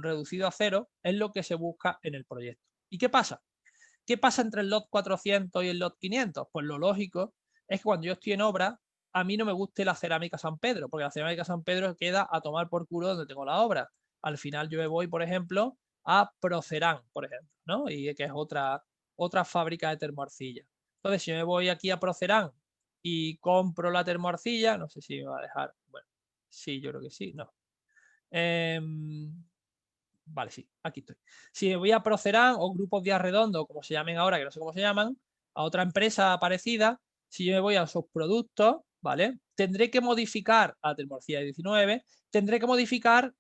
reducido a cero, es lo que se busca en el proyecto. ¿Y qué pasa? ¿Qué pasa entre el lot 400 y el lot 500? Pues lo lógico es que cuando yo estoy en obra, a mí no me guste la cerámica San Pedro, porque la cerámica San Pedro queda a tomar por culo donde tengo la obra. Al final yo me voy, por ejemplo, a Procerán, por ejemplo, ¿no? Y que es otra fábrica de termoarcilla. Entonces, si yo me voy aquí a Procerán y compro la termoarcilla, no sé si me va a dejar, bueno, sí, yo creo que sí, no. Vale, sí, aquí estoy. Si me voy a Procerán o grupos de Arredondo, como se llamen ahora, que no sé cómo se llaman, a otra empresa parecida, si yo me voy a sus productos, ¿vale? Tendré que modificar a termoarcilla 19, tendré que modificar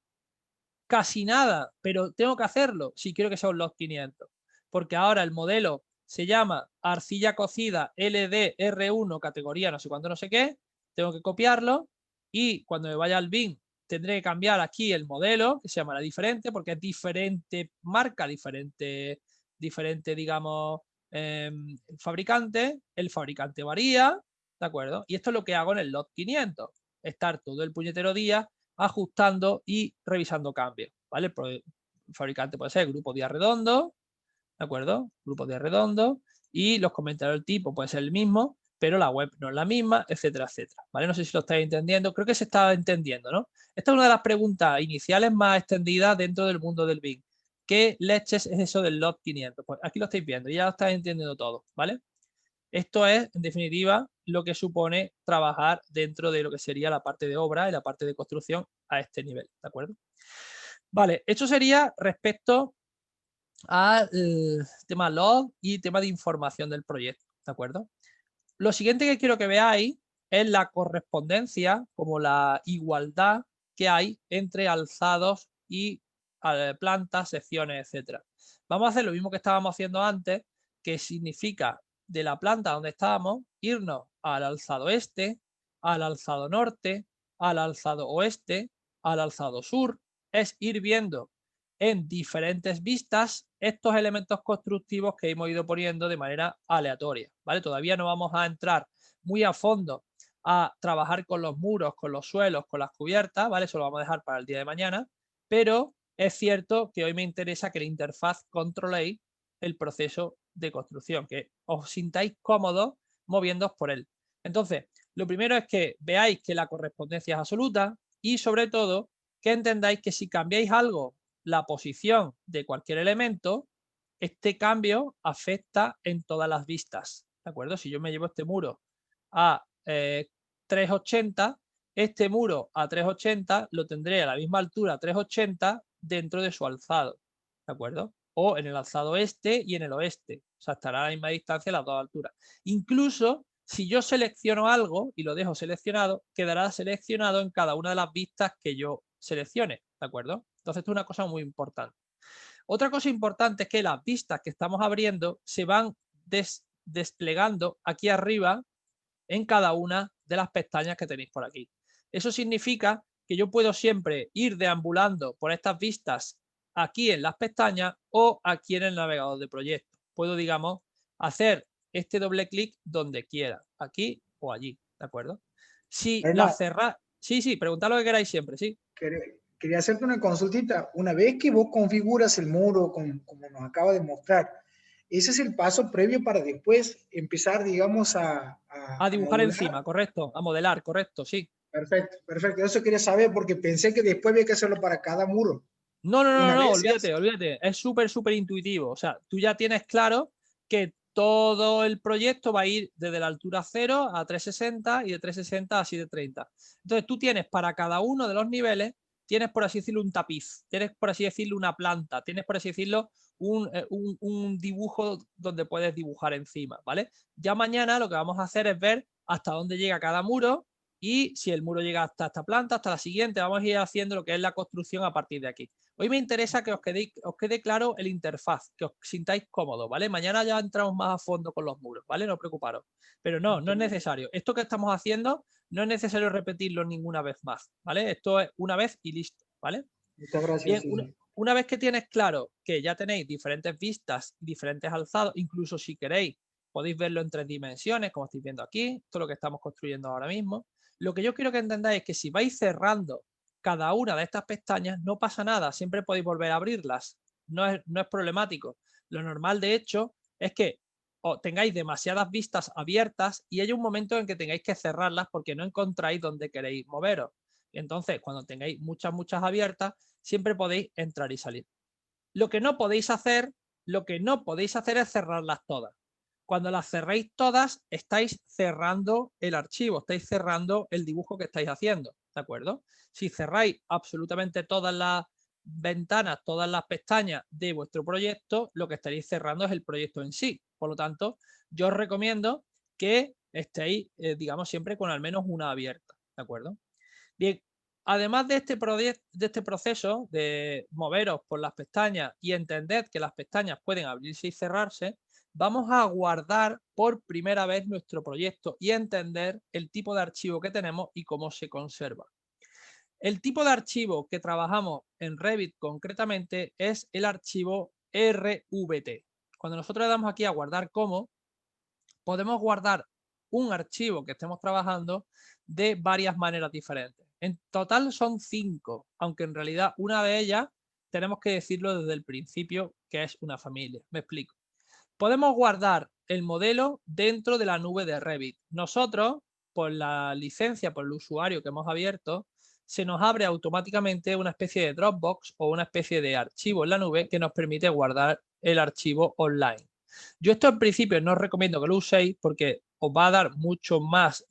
casi nada, pero tengo que hacerlo si quiero que sea un lot 500, porque ahora el modelo se llama arcilla cocida LDR1 categoría no sé cuánto no sé qué, tengo que copiarlo y cuando me vaya al bin tendré que cambiar aquí el modelo, que se llamará diferente, porque es diferente marca, diferente digamos, fabricante, el fabricante varía, ¿de acuerdo? Y esto es lo que hago en el lot 500, estar todo el puñetero día ajustando y revisando cambios, ¿vale? El fabricante puede ser grupo de Arredondo, ¿de acuerdo? Grupo de Arredondo, y los comentarios del tipo puede ser el mismo, pero la web no es la misma, etcétera, etcétera, ¿vale? No sé si lo estáis entendiendo, creo que se está entendiendo, ¿no? Esta es una de las preguntas iniciales más extendidas dentro del mundo del BIM. ¿Qué leches es eso del lot 500? Pues aquí lo estáis viendo, ya lo estáis entendiendo todo, ¿vale? Esto es, en definitiva, lo que supone trabajar dentro de lo que sería la parte de obra y la parte de construcción a este nivel, ¿de acuerdo? Vale, esto sería respecto al tema log y tema de información del proyecto, ¿de acuerdo? Lo siguiente que quiero que veáis es la correspondencia, como la igualdad que hay entre alzados y plantas, secciones, etcétera. Vamos a hacer lo mismo que estábamos haciendo antes, que significa de la planta donde estábamos irnos al alzado este, al alzado norte, al alzado oeste, al alzado sur. Es ir viendo en diferentes vistas estos elementos constructivos que hemos ido poniendo de manera aleatoria, ¿vale? Todavía no vamos a entrar muy a fondo a trabajar con los muros, con los suelos, con las cubiertas, ¿vale? Eso lo vamos a dejar para el día de mañana, pero es cierto que hoy me interesa que la interfaz controléis el proceso de construcción, que os sintáis cómodos moviéndoos por él. Entonces, lo primero es que veáis que la correspondencia es absoluta y sobre todo que entendáis que si cambiáis algo la posición de cualquier elemento, este cambio afecta en todas las vistas, ¿de acuerdo? Si yo me llevo este muro a 380, este muro a 380 lo tendré a la misma altura 380 dentro de su alzado, ¿de acuerdo? O en el alzado este y en el oeste, o sea, estará a la misma distancia a las dos alturas. Incluso si yo selecciono algo y lo dejo seleccionado, quedará seleccionado en cada una de las vistas que yo seleccione, ¿de acuerdo? Entonces, esto es una cosa muy importante. Otra cosa importante es que las vistas que estamos abriendo se van desplegando aquí arriba en cada una de las pestañas que tenéis por aquí. Eso significa que yo puedo siempre ir deambulando por estas vistas aquí en las pestañas o aquí en el navegador de proyectos. Puedo, digamos, hacer este doble clic donde quiera, aquí o allí, ¿de acuerdo? Si la cerráis... Sí, preguntad lo que queráis siempre, sí. Quería hacerte una consultita. Una vez que vos configuras el muro como nos acaba de mostrar, ese es el paso previo para después empezar, digamos, a dibujar modular. encima, correcto. A modelar, correcto, sí. Perfecto, perfecto. Eso quería saber porque pensé que después había que hacerlo para cada muro. No, olvídate. Es súper intuitivo. O sea, tú ya tienes claro que todo el proyecto va a ir desde la altura 0 a 360 y de 360 a 730. Entonces tú tienes para cada uno de los niveles, tienes por así decirlo un tapiz, tienes por así decirlo una planta, tienes por así decirlo un dibujo donde puedes dibujar encima, ¿vale? Ya mañana lo que vamos a hacer es ver hasta dónde llega cada muro y si el muro llega hasta esta planta, hasta la siguiente, vamos a ir haciendo lo que es la construcción a partir de aquí. Hoy me interesa que os quede claro el interfaz, que os sintáis cómodos, ¿vale? Mañana ya entramos más a fondo con los muros, ¿vale? No preocuparos. Pero no es necesario. Esto que estamos haciendo no es necesario repetirlo ninguna vez más, ¿vale? Esto es una vez y listo, ¿vale? Muchas gracias. Bien, una vez que tienes claro que ya tenéis diferentes vistas, diferentes alzados, incluso si queréis podéis verlo en 3 dimensiones, como estáis viendo aquí, esto es lo que estamos construyendo ahora mismo. Lo que yo quiero que entendáis es que si vais cerrando cada una de estas pestañas, no pasa nada, siempre podéis volver a abrirlas, no es problemático. Lo normal, de hecho, es que tengáis demasiadas vistas abiertas y hay un momento en que tengáis que cerrarlas porque no encontráis dónde queréis moveros. Entonces, cuando tengáis muchas abiertas, siempre podéis entrar y salir. Lo que no podéis hacer es cerrarlas todas. Cuando las cerréis todas, estáis cerrando el archivo, estáis cerrando el dibujo que estáis haciendo, ¿de acuerdo? Si cerráis absolutamente todas las ventanas, todas las pestañas de vuestro proyecto, lo que estaréis cerrando es el proyecto en sí. Por lo tanto, yo os recomiendo que estéis, digamos, siempre con al menos una abierta, ¿de acuerdo? Bien, además de este proceso de moveros por las pestañas y entender que las pestañas pueden abrirse y cerrarse, vamos a guardar por primera vez nuestro proyecto y entender el tipo de archivo que tenemos y cómo se conserva. El tipo de archivo que trabajamos en Revit concretamente es el archivo RVT. Cuando nosotros le damos aquí a guardar como, podemos guardar un archivo que estemos trabajando de varias maneras diferentes. En total son 5, aunque en realidad una de ellas tenemos que decirlo desde el principio que es una familia. Me explico. Podemos guardar el modelo dentro de la nube de Revit. Nosotros, por la licencia, por el usuario que hemos abierto, se nos abre automáticamente una especie de Dropbox o una especie de archivo en la nube que nos permite guardar el archivo online. Yo esto en principio no os recomiendo que lo uséis porque os va a dar mucho más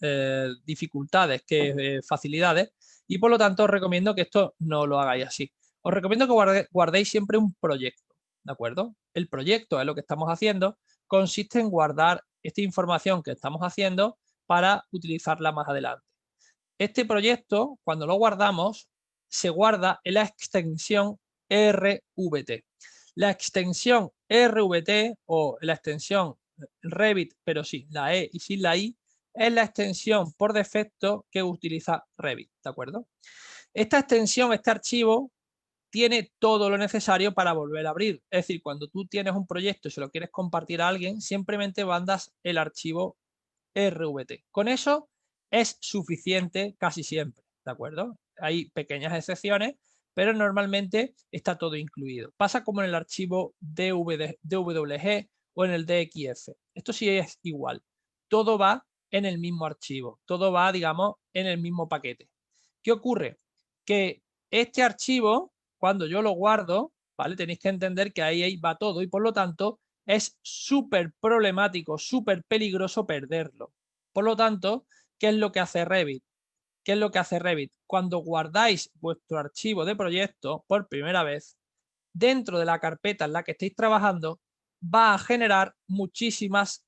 dificultades que facilidades y por lo tanto os recomiendo que esto no lo hagáis así. Os recomiendo que guardéis siempre un proyecto, ¿de acuerdo? El proyecto es lo que estamos haciendo, consiste en guardar esta información que estamos haciendo para utilizarla más adelante. Este proyecto, cuando lo guardamos, se guarda en la extensión RVT. La extensión RVT o la extensión Revit, pero sí, la E y sin la I, es la extensión por defecto que utiliza Revit, ¿de acuerdo? Esta extensión, este archivo, tiene todo lo necesario para volver a abrir. Es decir, cuando tú tienes un proyecto y se lo quieres compartir a alguien, simplemente mandas el archivo RVT. Con eso es suficiente casi siempre, ¿de acuerdo? Hay pequeñas excepciones, pero normalmente está todo incluido. Pasa como en el archivo DWG o en el DXF. Esto sí es igual. Todo va en el mismo archivo. Todo va, digamos, en el mismo paquete. ¿Qué ocurre? Que este archivo, cuando yo lo guardo, ¿vale? Tenéis que entender que ahí va todo y por lo tanto es súper problemático, súper peligroso perderlo. Por lo tanto, ¿qué es lo que hace Revit? ¿Qué es lo que hace Revit? Cuando guardáis vuestro archivo de proyecto por primera vez, dentro de la carpeta en la que estéis trabajando, va a generar muchísimas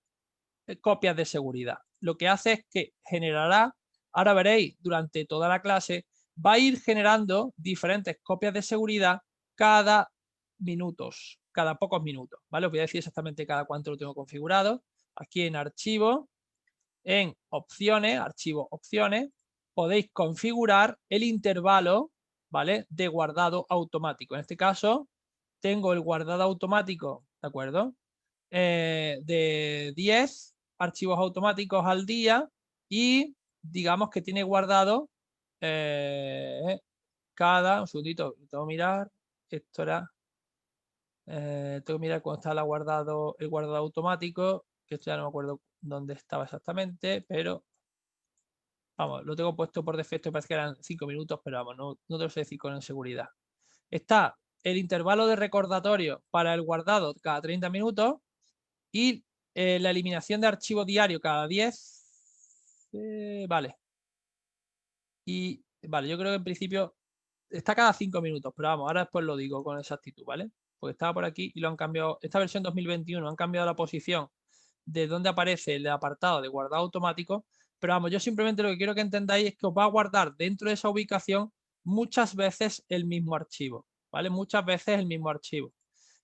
copias de seguridad. Lo que hace es que generará, ahora veréis durante toda la clase, va a ir generando diferentes copias de seguridad cada pocos minutos, ¿vale? Os voy a decir exactamente cada cuánto lo tengo configurado. Aquí en archivo, en opciones, archivo opciones, podéis configurar el intervalo, ¿vale? De guardado automático. En este caso, tengo el guardado automático, ¿de acuerdo? De 10 archivos automáticos al día y digamos que tiene guardado cada, un segundito, tengo que mirar, esto era, tengo que mirar cuando está el guardado automático, que esto ya no me acuerdo dónde estaba exactamente, pero vamos, lo tengo puesto por defecto, parece que eran 5 minutos, pero vamos, no te lo sé decir con seguridad. Está el intervalo de recordatorio para el guardado cada 30 minutos y la eliminación de archivo diario cada 10. Vale. Y vale, yo creo que en principio está cada 5 minutos, pero vamos, ahora después lo digo con exactitud, ¿vale? Porque estaba por aquí y lo han cambiado, esta versión 2021 han cambiado la posición de donde aparece el apartado de guardado automático, pero vamos, yo simplemente lo que quiero que entendáis es que os va a guardar dentro de esa ubicación muchas veces el mismo archivo, ¿vale? Muchas veces el mismo archivo.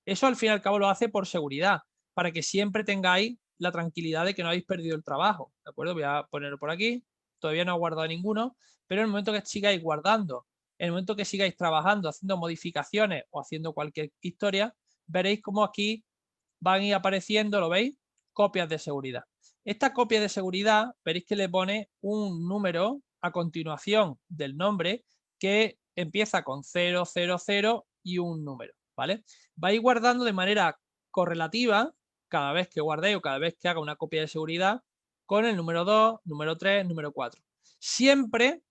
Eso al fin y al cabo lo hace por seguridad, para que siempre tengáis la tranquilidad de que no habéis perdido el trabajo, ¿de acuerdo? Voy a ponerlo por aquí, todavía no he guardado ninguno, pero en el momento que sigáis guardando, en el momento que sigáis trabajando, haciendo modificaciones o haciendo cualquier historia, veréis cómo aquí van a ir apareciendo, ¿lo veis? copias de seguridad. Esta copia de seguridad, veréis que le pone un número a continuación del nombre que empieza con 000 y un número, ¿vale? Vais guardando de manera correlativa cada vez que guardéis o cada vez que haga una copia de seguridad con el número 2, número 3, número 4. Siempre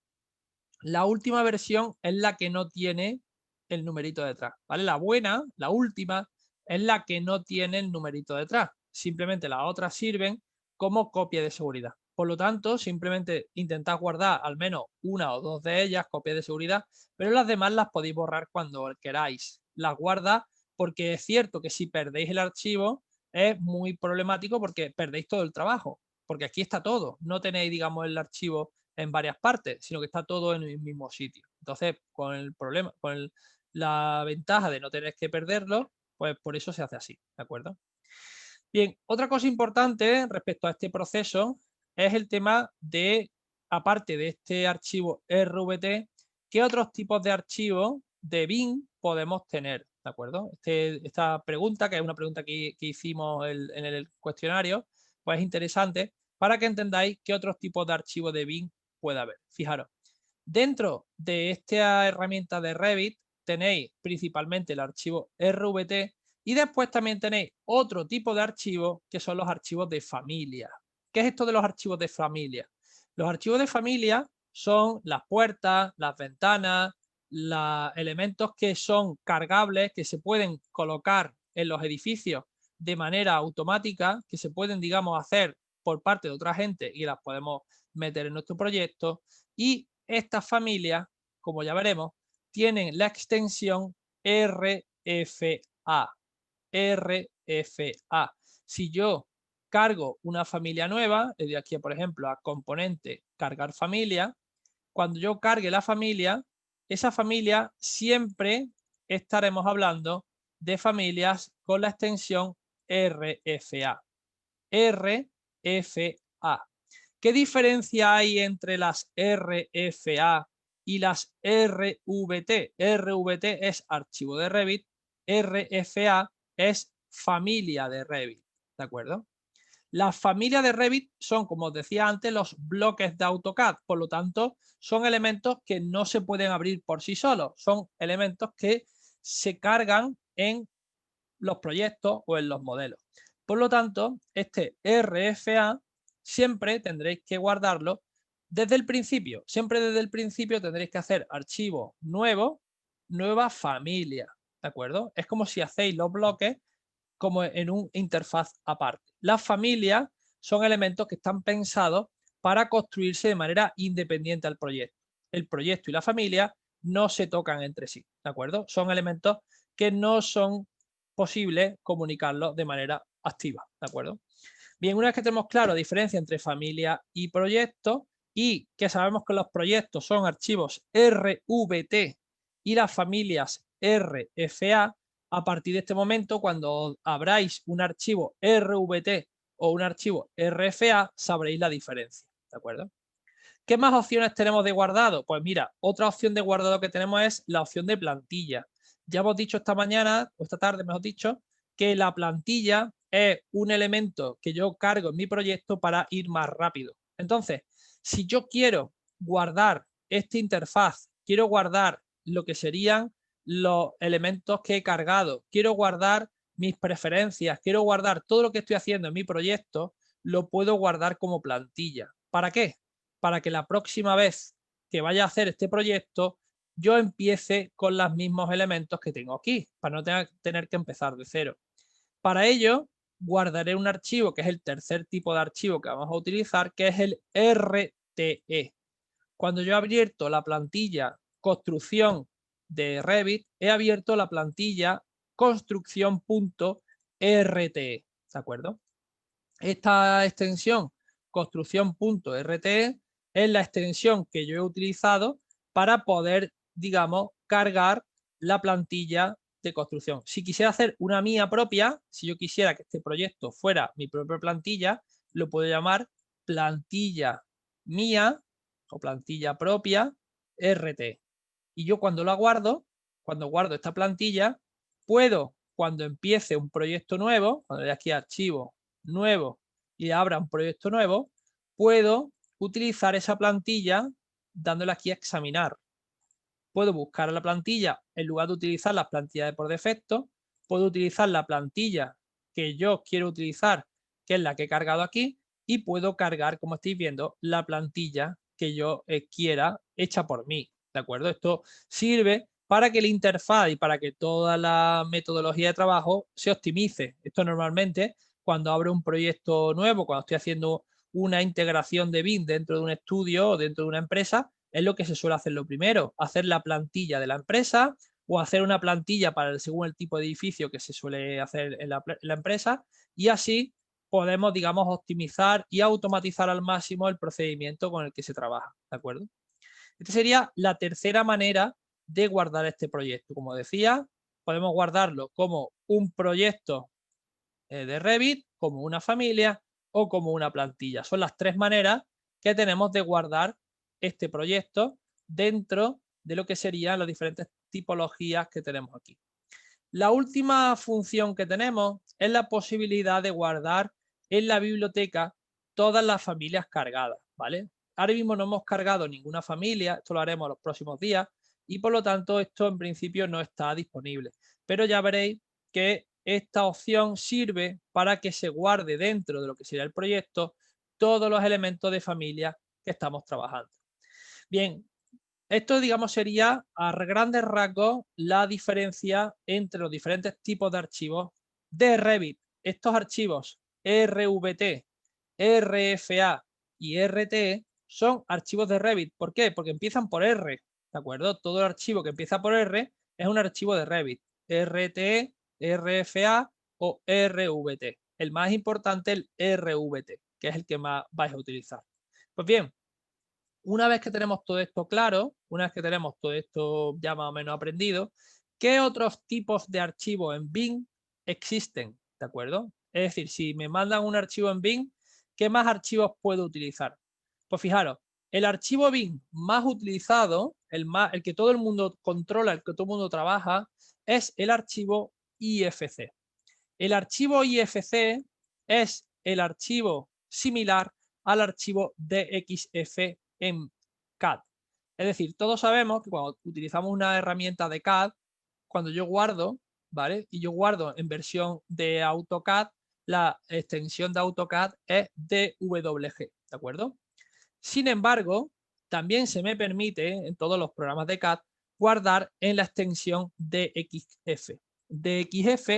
la última versión es la que no tiene el numerito detrás, ¿vale? La buena, la última, es la que no tiene el numerito detrás. Simplemente las otras sirven como copia de seguridad. Por lo tanto, simplemente intentad guardar al menos una o dos de ellas, copias de seguridad, pero las demás las podéis borrar cuando queráis. Las guarda porque es cierto que si perdéis el archivo es muy problemático porque perdéis todo el trabajo, porque aquí está todo. No tenéis, digamos, el archivo en varias partes, sino que está todo en el mismo sitio. Entonces, con el problema, la ventaja de no tener que perderlo, pues por eso se hace así, ¿de acuerdo? Bien, otra cosa importante respecto a este proceso es el tema de, aparte de este archivo RVT, ¿qué otros tipos de archivos de bin podemos tener? ¿De acuerdo? Esta pregunta, que es una pregunta que hicimos en el cuestionario, pues es interesante para que entendáis qué otros tipos de archivos de bin puede haber. Fijaros, dentro de esta herramienta de Revit tenéis principalmente el archivo RVT y después también tenéis otro tipo de archivos que son los archivos de familia. ¿Qué es esto de los archivos de familia? Los archivos de familia son las puertas, las ventanas, los elementos que son cargables, que se pueden colocar en los edificios de manera automática, que se pueden, digamos, hacer por parte de otra gente y las podemos meter en nuestro proyecto. Y estas familias, como ya veremos, tienen la extensión RFA. RFA. Si yo cargo una familia nueva, le doy aquí, por ejemplo, a componente, cargar familia, cuando yo cargue la familia, esa familia siempre estaremos hablando de familias con la extensión RFA. RFA. ¿Qué diferencia hay entre las RFA y las RVT? RVT es archivo de Revit, RFA es familia de Revit, ¿de acuerdo? Las familias de Revit son, como os decía antes, los bloques de AutoCAD, por lo tanto, son elementos que no se pueden abrir por sí solos, son elementos que se cargan en los proyectos o en los modelos. Por lo tanto, este RFA siempre tendréis que guardarlo desde el principio. Siempre desde el principio tendréis que hacer archivo nuevo, nueva familia, ¿de acuerdo? Es como si hacéis los bloques como en un interfaz aparte. Las familias son elementos que están pensados para construirse de manera independiente al proyecto. El proyecto y la familia no se tocan entre sí, ¿de acuerdo? Son elementos que no son posible comunicarlo de manera activa, ¿de acuerdo? Bien, una vez que tenemos claro la diferencia entre familia y proyecto y que sabemos que los proyectos son archivos RVT y las familias RFA, a partir de este momento, cuando abráis un archivo RVT o un archivo RFA, sabréis la diferencia, ¿de acuerdo? ¿Qué más opciones tenemos de guardado? Pues mira, otra opción de guardado que tenemos es la opción de plantilla. Ya hemos dicho esta mañana, o esta tarde mejor dicho, que la plantilla es un elemento que yo cargo en mi proyecto para ir más rápido. Entonces, si yo quiero guardar esta interfaz, quiero guardar lo que serían los elementos que he cargado, quiero guardar mis preferencias, quiero guardar todo lo que estoy haciendo en mi proyecto, lo puedo guardar como plantilla. ¿Para qué? Para que la próxima vez que vaya a hacer este proyecto yo empiece con los mismos elementos que tengo aquí, para no tener que empezar de cero. Para ello, guardaré un archivo, que es el tercer tipo de archivo que vamos a utilizar, que es el RTE. Cuando yo he abierto la plantilla construcción de Revit, he abierto la plantilla construcción.rte, ¿de acuerdo? Esta extensión construcción.rte es la extensión que yo he utilizado para poder, digamos, cargar la plantilla de construcción. Si quisiera hacer una mía propia, si yo quisiera que este proyecto fuera mi propia plantilla, lo puedo llamar plantilla mía o plantilla propia RT. Y yo cuando la guardo, cuando guardo esta plantilla, puedo, cuando empiece un proyecto nuevo, cuando le doy aquí a archivo, nuevo y abra un proyecto nuevo, puedo utilizar esa plantilla dándole aquí a examinar. Puedo buscar la plantilla en lugar de utilizar las plantillas de por defecto. Puedo utilizar la plantilla que yo quiero utilizar, que es la que he cargado aquí, y puedo cargar, como estáis viendo, la plantilla que yo quiera hecha por mí. ¿De acuerdo? Esto sirve para que la interfaz y para que toda la metodología de trabajo se optimice. Esto normalmente cuando abro un proyecto nuevo, cuando estoy haciendo una integración de BIM dentro de un estudio o dentro de una empresa, es lo que se suele hacer lo primero, hacer la plantilla de la empresa o hacer una plantilla para según el tipo de edificio que se suele hacer en la empresa, y así podemos, digamos, optimizar y automatizar al máximo el procedimiento con el que se trabaja, ¿de acuerdo? Esta sería la tercera manera de guardar este proyecto. Como decía, podemos guardarlo como un proyecto de Revit, como una familia o como una plantilla. Son las tres maneras que tenemos de guardar este proyecto dentro de lo que serían las diferentes tipologías que tenemos aquí. La última función que tenemos es la posibilidad de guardar en la biblioteca todas las familias cargadas, ¿vale? Ahora mismo no hemos cargado ninguna familia, esto lo haremos los próximos días y por lo tanto esto en principio no está disponible. Pero ya veréis que esta opción sirve para que se guarde dentro de lo que sería el proyecto todos los elementos de familia que estamos trabajando. Bien, esto, digamos, sería a grandes rasgos la diferencia entre los diferentes tipos de archivos de Revit. Estos archivos RVT, RFA y RTE son archivos de Revit. ¿Por qué? Porque empiezan por R, ¿de acuerdo? Todo el archivo que empieza por R es un archivo de Revit. RTE, RFA o RVT. El más importante, el RVT, que es el que más vais a utilizar. Pues bien, una vez que tenemos todo esto claro, una vez que tenemos todo esto ya más o menos aprendido, ¿qué otros tipos de archivos en BIM existen? ¿De acuerdo? Es decir, si me mandan un archivo en BIM, ¿qué más archivos puedo utilizar? Pues fijaros, el archivo BIM más utilizado, el que todo el mundo controla, el que todo el mundo trabaja, es el archivo IFC. El archivo IFC es el archivo similar al archivo DXF en CAD. Es decir, todos sabemos que cuando utilizamos una herramienta de CAD, cuando yo guardo, ¿vale? Y yo guardo en versión de AutoCAD, la extensión de AutoCAD es DWG, ¿de acuerdo? Sin embargo, también se me permite en todos los programas de CAD guardar en la extensión DXF. DXF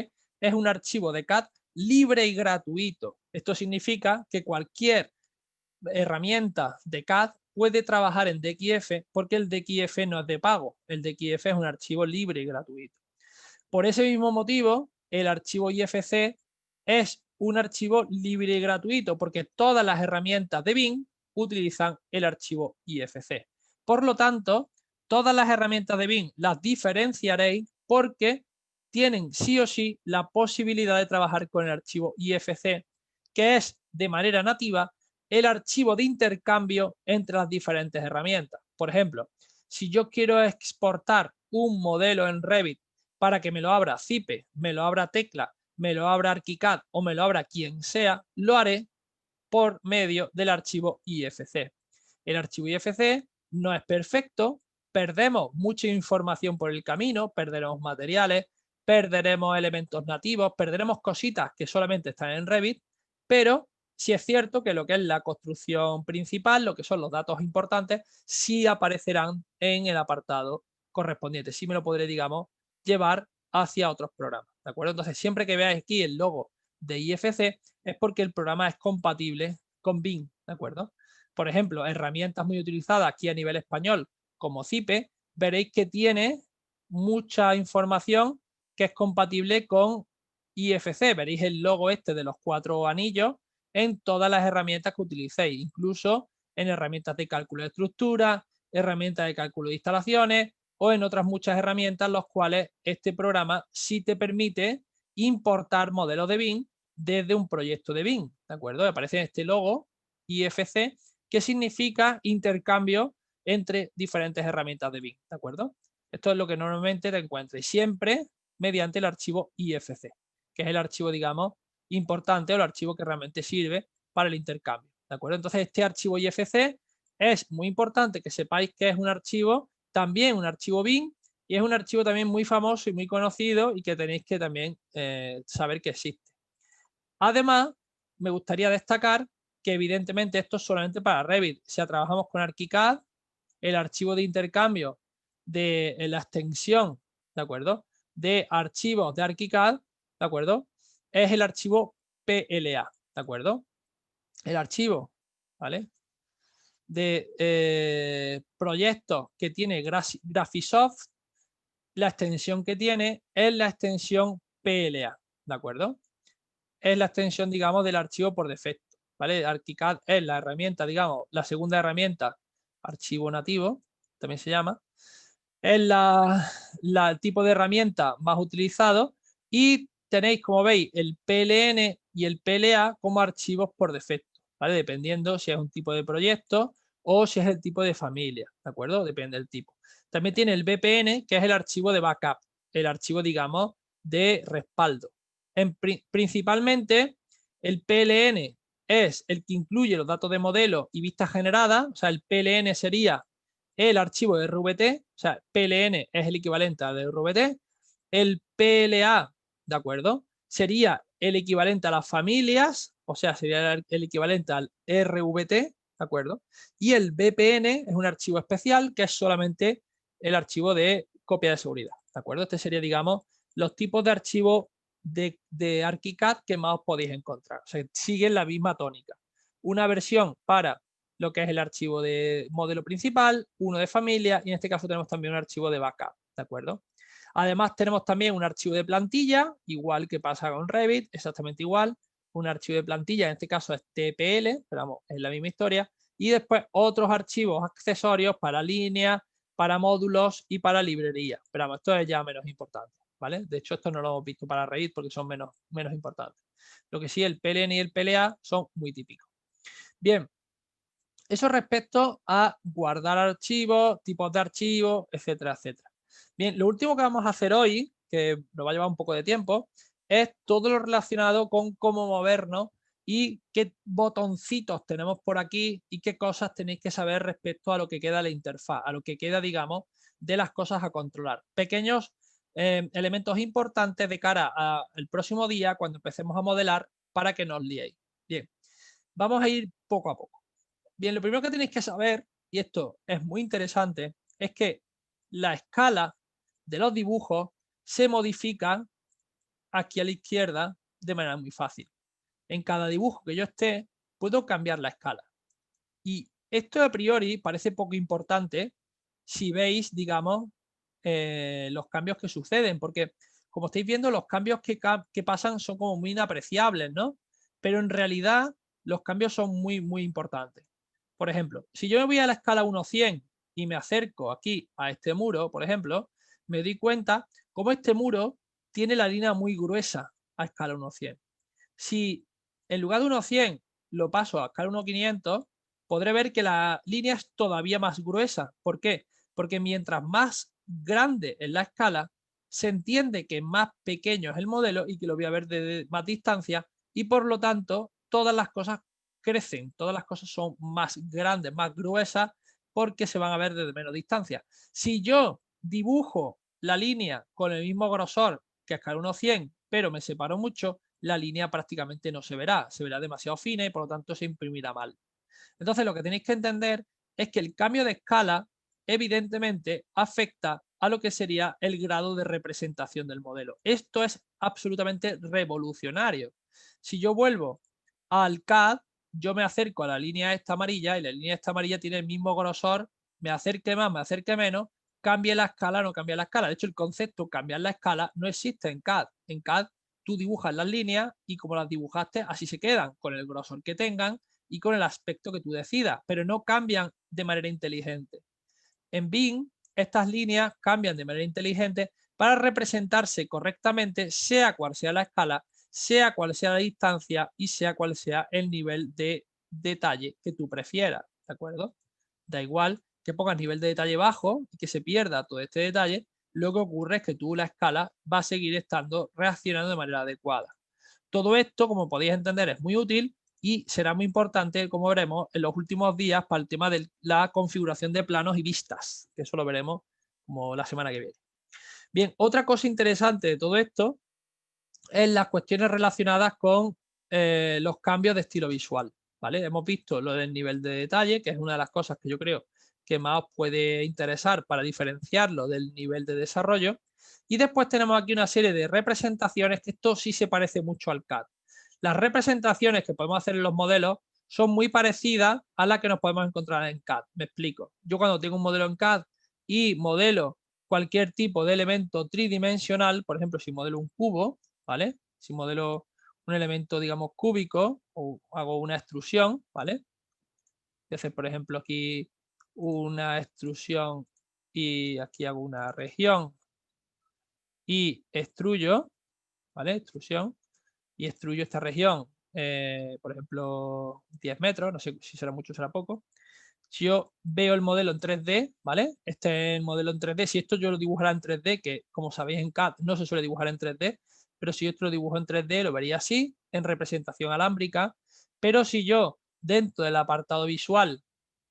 es un archivo de CAD libre y gratuito. Esto significa que cualquier herramienta de CAD puede trabajar en DXF porque el DXF no es de pago. El DXF es un archivo libre y gratuito. Por ese mismo motivo, el archivo IFC es un archivo libre y gratuito porque todas las herramientas de BIM utilizan el archivo IFC. Por lo tanto, todas las herramientas de BIM las diferenciaréis porque tienen sí o sí la posibilidad de trabajar con el archivo IFC, que es de manera nativa el archivo de intercambio entre las diferentes herramientas. Por ejemplo, si yo quiero exportar un modelo en Revit para que me lo abra Cipe, me lo abra Tecla, me lo abra ArchiCAD o me lo abra quien sea, lo haré por medio del archivo IFC. El archivo IFC no es perfecto, perdemos mucha información por el camino, perderemos materiales, perderemos elementos nativos, perderemos cositas que solamente están en Revit, pero sí es cierto que lo que es la construcción principal, lo que son los datos importantes, sí aparecerán en el apartado correspondiente. Sí me lo podré, digamos, llevar hacia otros programas, ¿de acuerdo? Entonces, siempre que veáis aquí el logo de IFC es porque el programa es compatible con BIM, ¿de acuerdo? Por ejemplo, herramientas muy utilizadas aquí a nivel español como Cipe, veréis que tiene mucha información que es compatible con IFC. Veréis el logo este de los 4 anillos en todas las herramientas que utilicéis, incluso en herramientas de cálculo de estructura, herramientas de cálculo de instalaciones o en otras muchas herramientas los cuales este programa sí te permite importar modelos de BIM desde un proyecto de BIM, ¿de acuerdo? Aparece este logo IFC que significa intercambio entre diferentes herramientas de BIM, ¿de acuerdo? Esto es lo que normalmente te encuentres siempre mediante el archivo IFC, que es el archivo, digamos, importante o el archivo que realmente sirve para el intercambio, ¿de acuerdo? Entonces este archivo IFC es muy importante que sepáis que es un archivo, también un archivo bin, y es un archivo también muy famoso y muy conocido y que tenéis que también saber que existe. Además, me gustaría destacar que evidentemente esto es solamente para Revit. Si trabajamos con ArchiCAD, el archivo de intercambio de la extensión, ¿de acuerdo?, de archivos de ArchiCAD, ¿de acuerdo?, es el archivo PLA, ¿de acuerdo? El archivo, ¿vale?, de proyectos que tiene Graphisoft, la extensión que tiene es la extensión PLA, ¿de acuerdo? Es la extensión, digamos, del archivo por defecto, ¿vale? ArchiCAD es la herramienta, digamos, la segunda herramienta, archivo nativo, también se llama, es el tipo de herramienta más utilizado y tenéis, como veis, el PLN y el PLA como archivos por defecto, ¿vale? Dependiendo si es un tipo de proyecto o si es el tipo de familia, ¿de acuerdo? Depende del tipo. También tiene el VPN, que es el archivo de backup, el archivo, digamos, de respaldo. Principalmente, el PLN es el que incluye los datos de modelo y vistas generadas, o sea, el PLN sería el archivo de RVT, o sea, PLN es el equivalente al de RVT, el PLA, ¿de acuerdo?, sería el equivalente a las familias, o sea, sería el equivalente al RVT, ¿de acuerdo? Y el VPN es un archivo especial que es solamente el archivo de copia de seguridad, ¿de acuerdo? Este sería, digamos, los tipos de archivos de ArchiCAD que más os podéis encontrar. O sea, siguen la misma tónica. Una versión para lo que es el archivo de modelo principal, uno de familia y en este caso tenemos también un archivo de backup, ¿de acuerdo? Además tenemos también un archivo de plantilla, igual que pasa con Revit, exactamente igual. Un archivo de plantilla, en este caso es TPL, pero vamos, es la misma historia. Y después otros archivos accesorios para líneas, para módulos y para librería. Pero vamos, esto es ya menos importante, ¿vale? De hecho, esto no lo hemos visto para Revit porque son menos importantes. Lo que sí, el PLN y el PLA son muy típicos. Bien, eso respecto a guardar archivos, tipos de archivos, etcétera, etcétera. Bien, lo último que vamos a hacer hoy, que nos va a llevar un poco de tiempo, es todo lo relacionado con cómo movernos y qué botoncitos tenemos por aquí y qué cosas tenéis que saber respecto a lo que queda de la interfaz, a lo que queda, digamos, de las cosas a controlar. Pequeños elementos importantes de cara al próximo día cuando empecemos a modelar para que no os liéis. Bien, vamos a ir poco a poco. Bien, lo primero que tenéis que saber, y esto es muy interesante, es que la escala de los dibujos se modifica aquí a la izquierda de manera muy fácil. En cada dibujo que yo esté, puedo cambiar la escala. Y esto a priori parece poco importante si veis, digamos, los cambios que suceden, porque como estáis viendo, los cambios que pasan son como muy inapreciables, ¿no? Pero en realidad los cambios son muy, muy importantes. Por ejemplo, si yo me voy a la escala 1:100 y me acerco aquí a este muro, por ejemplo, me doy cuenta cómo este muro tiene la línea muy gruesa a escala 1:100. Si en lugar de 1:100 lo paso a escala 1:500, podré ver que la línea es todavía más gruesa. ¿Por qué? Porque mientras más grande es la escala, se entiende que más pequeño es el modelo y que lo voy a ver desde más distancia y por lo tanto todas las cosas crecen, todas las cosas son más grandes, más gruesas porque se van a ver desde menos distancia. Si yo dibujo la línea con el mismo grosor que a escala 1:100, pero me separo mucho, la línea prácticamente no se verá demasiado fina y por lo tanto se imprimirá mal. Entonces lo que tenéis que entender es que el cambio de escala evidentemente afecta a lo que sería el grado de representación del modelo. Esto es absolutamente revolucionario. Si yo vuelvo al CAD, yo me acerco a la línea esta amarilla y la línea esta amarilla tiene el mismo grosor, me acerque más, me acerque menos, cambie la escala, no cambia la escala. De hecho, el concepto cambiar la escala no existe en CAD. En CAD tú dibujas las líneas y como las dibujaste, así se quedan, con el grosor que tengan y con el aspecto que tú decidas, pero no cambian de manera inteligente. En BIM, estas líneas cambian de manera inteligente para representarse correctamente, sea cual sea la escala, sea cual sea la distancia y sea cual sea el nivel de detalle que tú prefieras, ¿de acuerdo? Da igual que pongas nivel de detalle bajo y que se pierda todo este detalle, lo que ocurre es que tú la escala va a seguir reaccionando de manera adecuada. Todo esto, como podéis entender, es muy útil y será muy importante, como veremos, en los últimos días para el tema de la configuración de planos y vistas, que eso lo veremos como la semana que viene. Bien, otra cosa interesante de todo esto es las cuestiones relacionadas con los cambios de estilo visual, ¿vale? Hemos visto lo del nivel de detalle, que es una de las cosas que yo creo que más os puede interesar para diferenciarlo del nivel de desarrollo. Y después tenemos aquí una serie de representaciones, que esto sí se parece mucho al CAD. Las representaciones que podemos hacer en los modelos son muy parecidas a las que nos podemos encontrar en CAD. Me explico. Yo cuando tengo un modelo en CAD y modelo cualquier tipo de elemento tridimensional, por ejemplo, si modelo un cubo, ¿vale? Si modelo un elemento, digamos, cúbico o hago una extrusión, ¿vale? Voy a hacer, por ejemplo, aquí una extrusión y aquí hago una región y extruyo, ¿vale? Extrusión y extruyo esta región, por ejemplo, 10 metros, no sé si será mucho o será poco. Si yo veo el modelo en 3D, ¿vale? Este es el modelo en 3D. Si esto yo lo dibujara en 3D, que como sabéis en CAD no se suele dibujar en 3D, pero si yo esto lo dibujo en 3D lo vería así, en representación alámbrica. Pero si yo dentro del apartado visual,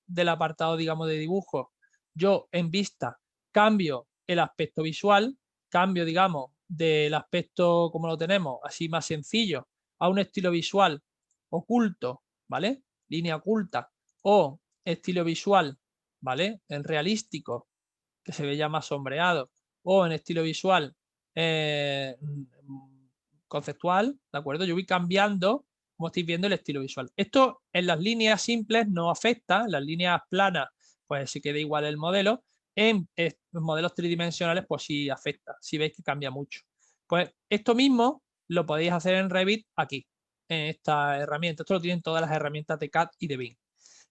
del apartado, digamos, de dibujo, yo en vista cambio el aspecto visual, cambio, digamos, del aspecto como lo tenemos, así más sencillo, a un estilo visual oculto, ¿vale? Línea oculta o estilo visual, ¿vale? En realístico, que se ve ya más sombreado, o en estilo visual conceptual, ¿de acuerdo? Yo voy cambiando, como estáis viendo, el estilo visual. Esto en las líneas simples no afecta, en las líneas planas pues se queda igual el modelo, en modelos tridimensionales pues sí afecta, si veis que cambia mucho. Pues esto mismo lo podéis hacer en Revit aquí, en esta herramienta. Esto lo tienen todas las herramientas de CAD y de BIM.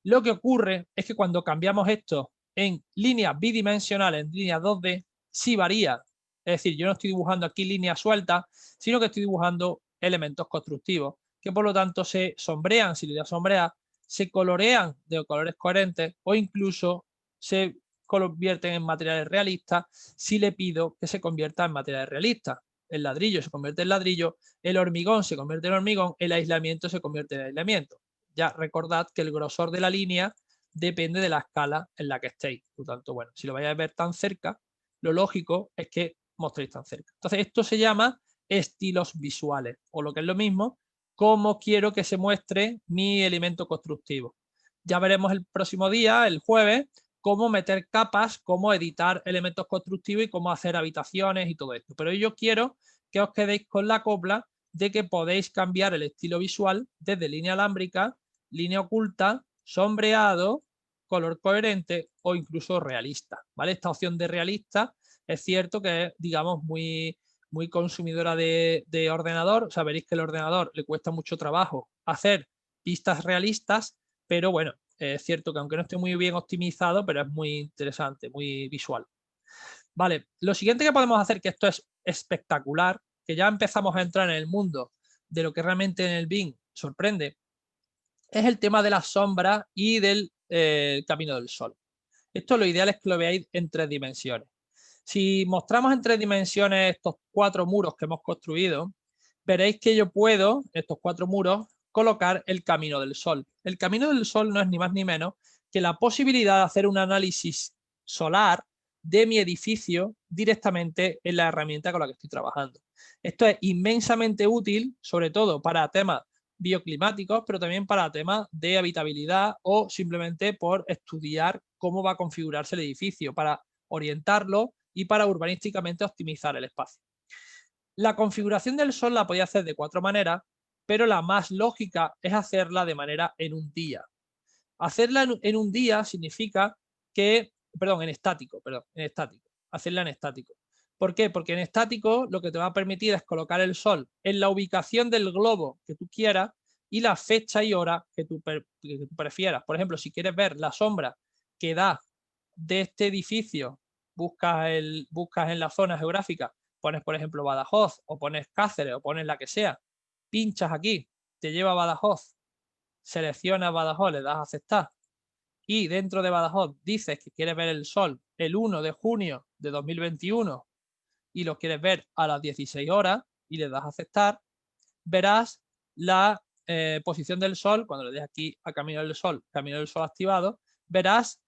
Lo que ocurre es que cuando cambiamos esto en líneas bidimensionales, en líneas 2D, sí varía. Es decir, yo no estoy dibujando aquí líneas sueltas, sino que estoy dibujando elementos constructivos, que por lo tanto se sombrean, si le doy a sombrear, se colorean de colores coherentes o incluso se convierten en materiales realistas si le pido que se convierta en materiales realistas. El ladrillo se convierte en ladrillo, el hormigón se convierte en hormigón, el aislamiento se convierte en aislamiento. Ya recordad que el grosor de la línea depende de la escala en la que estéis. Por lo tanto, bueno, si lo vais a ver tan cerca, lo lógico es que mostréis tan cerca. Entonces, esto se llama estilos visuales, o lo que es lo mismo, cómo quiero que se muestre mi elemento constructivo. Ya veremos el próximo día, el jueves, cómo meter capas, cómo editar elementos constructivos y cómo hacer habitaciones y todo esto. Pero yo quiero que os quedéis con la copla de que podéis cambiar el estilo visual desde línea alámbrica, línea oculta, sombreado, color coherente o incluso realista, ¿vale? Esta opción de realista es cierto que es, digamos, muy consumidora de ordenador. O sea, veréis que el ordenador le cuesta mucho trabajo hacer pistas realistas, pero bueno, es cierto que aunque no esté muy bien optimizado, pero es muy interesante, muy visual. Vale, lo siguiente que podemos hacer, que esto es espectacular, que ya empezamos a entrar en el mundo de lo que realmente en el BIM sorprende, es el tema de las sombras y del camino del sol. Esto lo ideal es que lo veáis en 3 dimensiones. Si mostramos en 3 dimensiones estos 4 muros que hemos construido, veréis que yo puedo, estos 4 muros, colocar el camino del sol. El camino del sol no es ni más ni menos que la posibilidad de hacer un análisis solar de mi edificio directamente en la herramienta con la que estoy trabajando. Esto es inmensamente útil, sobre todo para temas bioclimáticos, pero también para temas de habitabilidad o simplemente por estudiar cómo va a configurarse el edificio, para orientarlo y para urbanísticamente optimizar el espacio. La configuración del sol la podía hacer de 4 maneras, pero la más lógica es hacerla de manera en un día. Hacerla en un día significa que, perdón, en estático. Hacerla en estático. ¿Por qué? Porque en estático lo que te va a permitir es colocar el sol en la ubicación del globo que tú quieras y la fecha y hora que tú prefieras. Por ejemplo, si quieres ver la sombra que da de este edificio, buscas en la zona geográfica, pones por ejemplo Badajoz o pones Cáceres o pones la que sea, pinchas aquí, te lleva a Badajoz, seleccionas Badajoz, le das a aceptar y dentro de Badajoz dices que quieres ver el sol el 1 de junio de 2021 y lo quieres ver a las 16 horas y le das a aceptar, verás la posición del sol. Cuando le des aquí a camino del sol activado, verás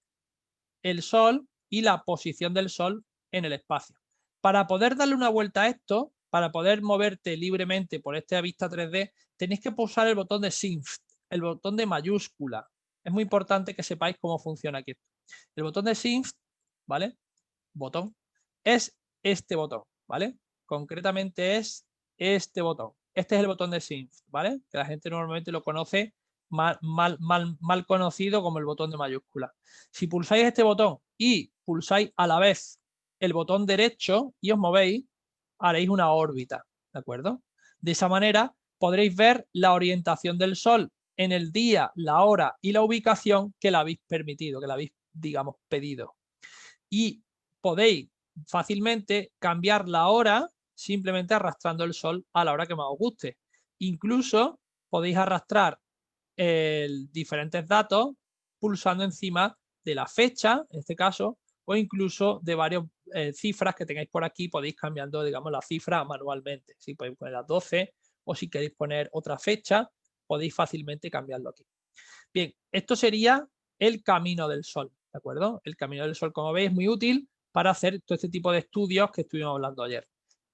el sol y la posición del sol en el espacio. Para poder darle una vuelta a esto, para poder moverte libremente por esta vista 3D, tenéis que pulsar el botón de Shift, el botón de mayúscula. Es muy importante que sepáis cómo funciona aquí. El botón de Shift, ¿vale? Botón, es este botón, ¿vale? Concretamente es este botón. Este es el botón de Shift, ¿vale? Que la gente normalmente lo conoce mal conocido como el botón de mayúscula. Si pulsáis este botón y pulsáis a la vez el botón derecho y os movéis, haréis una órbita, ¿de acuerdo? De esa manera podréis ver la orientación del Sol en el día, la hora y la ubicación que la habéis permitido, que la habéis, digamos, pedido. Y podéis fácilmente cambiar la hora simplemente arrastrando el Sol a la hora que más os guste. Incluso podéis arrastrar diferentes datos pulsando encima de la fecha, en este caso, o incluso de varias cifras que tengáis por aquí. Podéis cambiando, digamos, la cifra manualmente. Si podéis poner las 12 o si queréis poner otra fecha, podéis fácilmente cambiarlo aquí. Bien, esto sería el camino del Sol, ¿de acuerdo? El camino del Sol, como veis, es muy útil para hacer todo este tipo de estudios que estuvimos hablando ayer.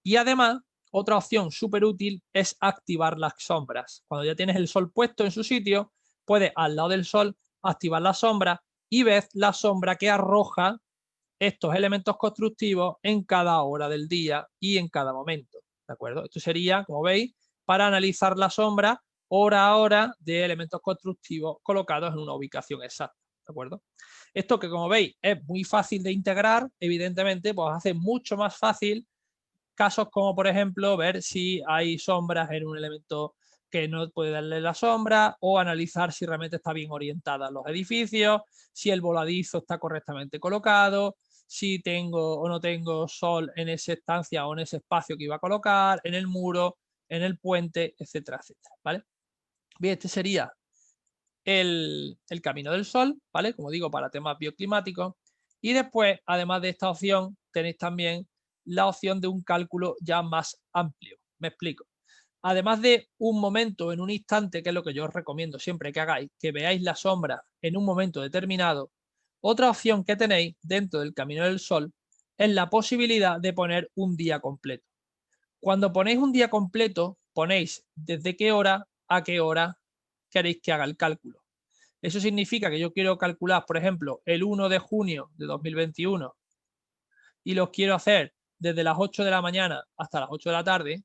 Y además, otra opción súper útil es activar las sombras. Cuando ya tienes el Sol puesto en su sitio, puedes al lado del Sol activar la sombra y ves la sombra que arroja estos elementos constructivos en cada hora del día y en cada momento, ¿de acuerdo? Esto sería, como veis, para analizar la sombra hora a hora de elementos constructivos colocados en una ubicación exacta, ¿de acuerdo? Esto que, como veis, es muy fácil de integrar, evidentemente, pues hace mucho más fácil casos como, por ejemplo, ver si hay sombras en un elemento que no puede darle la sombra, o analizar si realmente está bien orientada los edificios, si el voladizo está correctamente colocado, si tengo o no tengo sol en esa estancia o en ese espacio que iba a colocar, en el muro, en el puente, etcétera, etcétera, ¿vale? Bien, este sería el camino del Sol, ¿vale? Como digo, para temas bioclimáticos. Y después, además de esta opción, tenéis también la opción de un cálculo ya más amplio. Me explico. Además de un momento en un instante, que es lo que yo os recomiendo siempre que hagáis, que veáis la sombra en un momento determinado, otra opción que tenéis dentro del camino del Sol es la posibilidad de poner un día completo. Cuando ponéis un día completo, ponéis desde qué hora a qué hora queréis que haga el cálculo. Eso significa que yo quiero calcular, por ejemplo, el 1 de junio de 2021 y los quiero hacer desde las 8 de la mañana hasta las 8 de la tarde,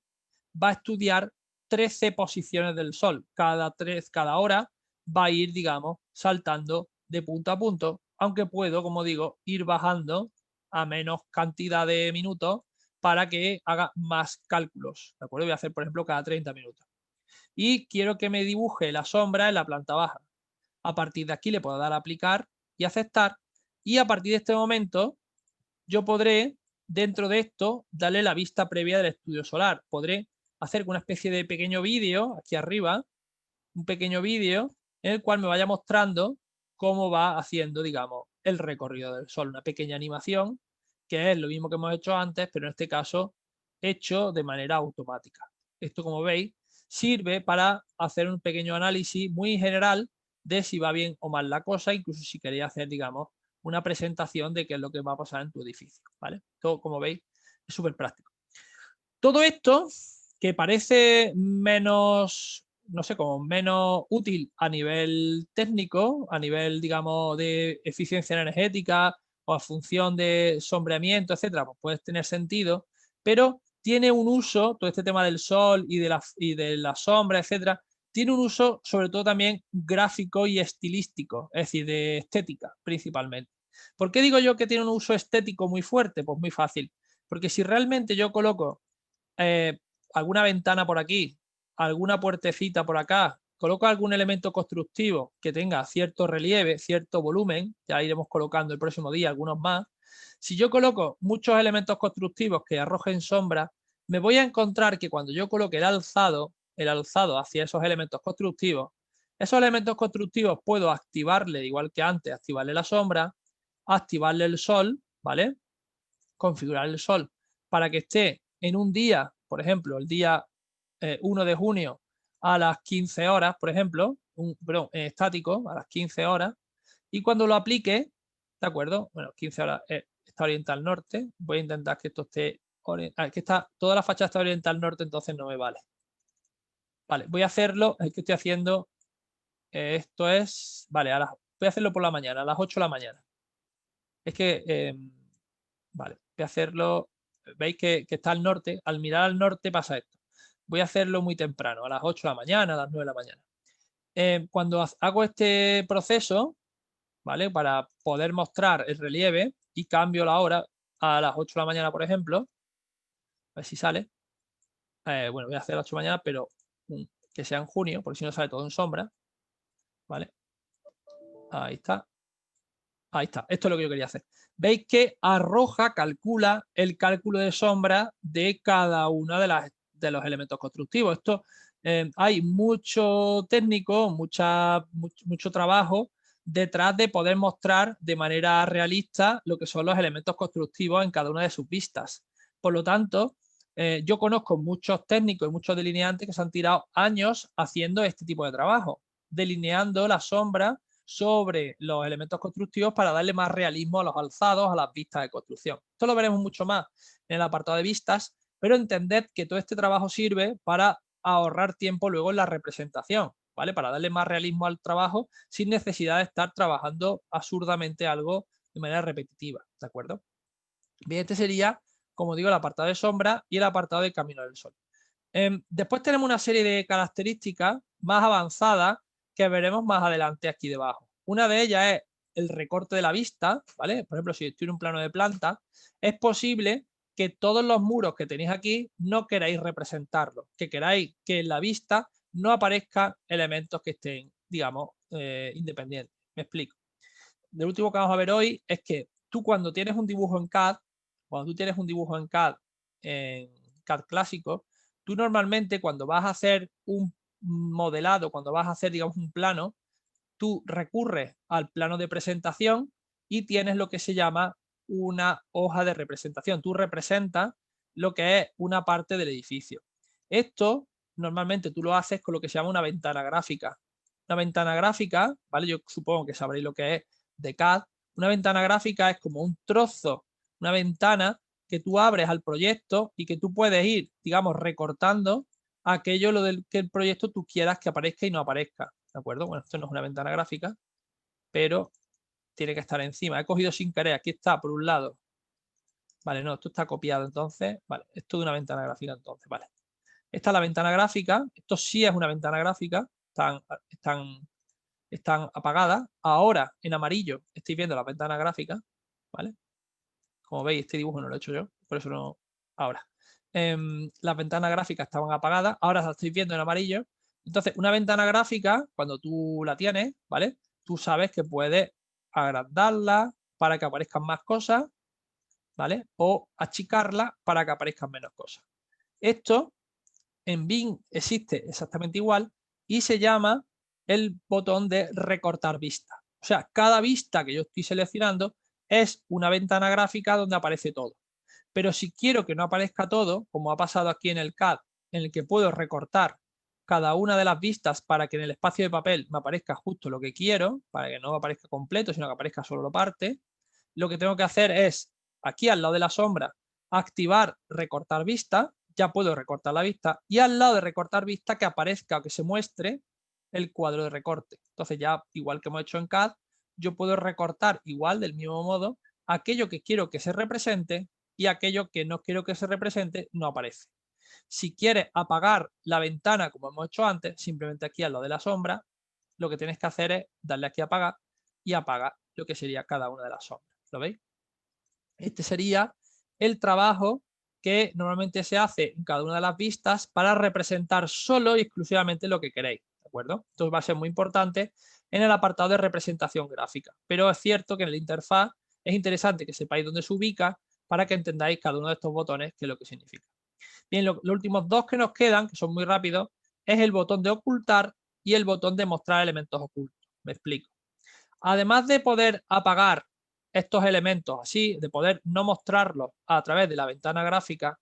va a estudiar 13 posiciones del Sol. Cada hora va a ir, digamos, saltando de punto a punto, aunque puedo, como digo, ir bajando a menos cantidad de minutos para que haga más cálculos. ¿De acuerdo? Voy a hacer, por ejemplo, cada 30 minutos. Y quiero que me dibuje la sombra en la planta baja. A partir de aquí le puedo dar a aplicar y aceptar. Y a partir de este momento yo podré, dentro de esto, darle la vista previa del estudio solar. Podré hacer una especie de pequeño vídeo aquí arriba, un pequeño vídeo en el cual me vaya mostrando cómo va haciendo, digamos, el recorrido del Sol. Una pequeña animación que es lo mismo que hemos hecho antes, pero en este caso hecho de manera automática. Esto, como veis, sirve para hacer un pequeño análisis muy general de si va bien o mal la cosa, incluso si queréis hacer, digamos, una presentación de qué es lo que va a pasar en tu edificio, ¿vale? Todo, como veis, es súper práctico. Todo esto, que parece menos, no sé, como menos útil a nivel técnico, a nivel, digamos, de eficiencia energética o a función de sombreamiento, etcétera, pues puede tener sentido, pero tiene un uso, todo este tema del sol y de la sombra, etcétera, tiene un uso sobre todo también gráfico y estilístico, es decir, de estética principalmente. ¿Por qué digo yo que tiene un uso estético muy fuerte? Pues muy fácil, porque si realmente yo coloco alguna ventana por aquí, alguna puertecita por acá, coloco algún elemento constructivo que tenga cierto relieve, cierto volumen, ya iremos colocando el próximo día algunos más. Si yo coloco muchos elementos constructivos que arrojen sombra, me voy a encontrar que cuando yo coloque el alzado hacia esos elementos constructivos puedo activarle, igual que antes, activarle la sombra, activarle el sol, ¿vale? Configurar el sol para que esté en un día, por ejemplo, el día 1 de junio a las 15 horas, por ejemplo, perdón, estático a las 15 horas, y cuando lo aplique, ¿de acuerdo? Bueno, 15 horas está orientada al norte, voy a intentar que esto esté, que está, toda la fachada está orientada al norte, entonces no me vale. Vale, voy a hacerlo, es que estoy haciendo, esto es, vale, voy a hacerlo por la mañana, a las 8 de la mañana. Es que, vale, voy a hacerlo, veis que está al norte, al mirar al norte pasa esto. Voy a hacerlo muy temprano, a las 8 de la mañana, a las 9 de la mañana. Cuando hago este proceso, ¿vale? Para poder mostrar el relieve y cambio la hora a las 8 de la mañana, por ejemplo, a ver si sale. Bueno, voy a hacer las 8 de la mañana, pero que sea en junio, porque si no sale todo en sombra, ¿vale? Ahí está. Ahí está, esto es lo que yo quería hacer. Veis que arroja, calcula el cálculo de sombra de cada uno de los elementos constructivos. Esto hay mucho técnico, mucho trabajo detrás de poder mostrar de manera realista lo que son los elementos constructivos en cada una de sus vistas. Por lo tanto, yo conozco muchos técnicos y muchos delineantes que se han tirado años haciendo este tipo de trabajo, delineando la sombra sobre los elementos constructivos para darle más realismo a los alzados, a las vistas de construcción. Esto lo veremos mucho más en el apartado de vistas, pero entended que todo este trabajo sirve para ahorrar tiempo luego en la representación, ¿vale? Para darle más realismo al trabajo sin necesidad de estar trabajando absurdamente algo de manera repetitiva, ¿de acuerdo? Bien, este sería, como digo, el apartado de sombra y el apartado de camino del sol. Después tenemos una serie de características más avanzadas que veremos más adelante aquí debajo. Una de ellas es el recorte de la vista, ¿vale? Por ejemplo, si estoy en un plano de planta, es posible que todos los muros que tenéis aquí no queráis representarlos, que queráis que en la vista no aparezcan elementos que estén, digamos, independientes. Me explico. Lo último que vamos a ver hoy es que tú cuando tienes un dibujo en CAD, en CAD clásico, tú normalmente cuando vas a hacer un modelado, cuando vas a hacer, digamos, un plano, tú recurres al plano de presentación y tienes lo que se llama una hoja de representación. Tú representas lo que es una parte del edificio. Esto normalmente tú lo haces con lo que se llama una ventana gráfica. Una ventana gráfica, ¿vale? Yo supongo que sabréis lo que es de CAD. Una ventana gráfica es como un trozo, una ventana que tú abres al proyecto y que tú puedes ir, digamos, recortando aquello lo del que el proyecto tú quieras que aparezca y no aparezca, ¿de acuerdo? Bueno, esto no es una ventana gráfica, pero tiene que estar encima. He cogido sin querer, aquí está, por un lado. Vale, no, esto está copiado entonces. Vale, esto de una ventana gráfica entonces, vale. Esta es la ventana gráfica, esto sí es una ventana gráfica, están apagadas. Ahora, en amarillo, estáis viendo la ventana gráfica, ¿vale? Como veis, este dibujo no lo he hecho yo, por eso no... Ahora, las ventanas gráficas estaban apagadas, ahora las estáis viendo en amarillo. Entonces, una ventana gráfica, cuando tú la tienes, ¿vale? Tú sabes que puedes agrandarla para que aparezcan más cosas, ¿vale? O achicarla para que aparezcan menos cosas. Esto en BIM existe exactamente igual y se llama el botón de recortar vista. O sea, cada vista que yo estoy seleccionando es una ventana gráfica donde aparece todo. Pero si quiero que no aparezca todo, como ha pasado aquí en el CAD, en el que puedo recortar cada una de las vistas para que en el espacio de papel me aparezca justo lo que quiero, para que no aparezca completo, sino que aparezca solo la parte, lo que tengo que hacer es, aquí al lado de la sombra, activar recortar vista, ya puedo recortar la vista, y al lado de recortar vista que aparezca o que se muestre el cuadro de recorte. Entonces ya, igual que hemos hecho en CAD, yo puedo recortar igual, del mismo modo, aquello que quiero que se represente y aquello que no quiero que se represente no aparece. Si quieres apagar la ventana, como hemos hecho antes, simplemente aquí al lado de la sombra, lo que tienes que hacer es darle aquí a apagar y apaga lo que sería cada una de las sombras. ¿Lo veis? Este sería el trabajo que normalmente se hace en cada una de las vistas para representar solo y exclusivamente lo que queréis, ¿de acuerdo? Esto va a ser muy importante en el apartado de representación gráfica, pero es cierto que en la interfaz es interesante que sepáis dónde se ubica para que entendáis cada uno de estos botones qué es lo que significa. Bien, los últimos dos que nos quedan, que son muy rápidos, es el botón de ocultar y el botón de mostrar elementos ocultos. Me explico. Además de poder apagar estos elementos así, de poder no mostrarlos a través de la ventana gráfica,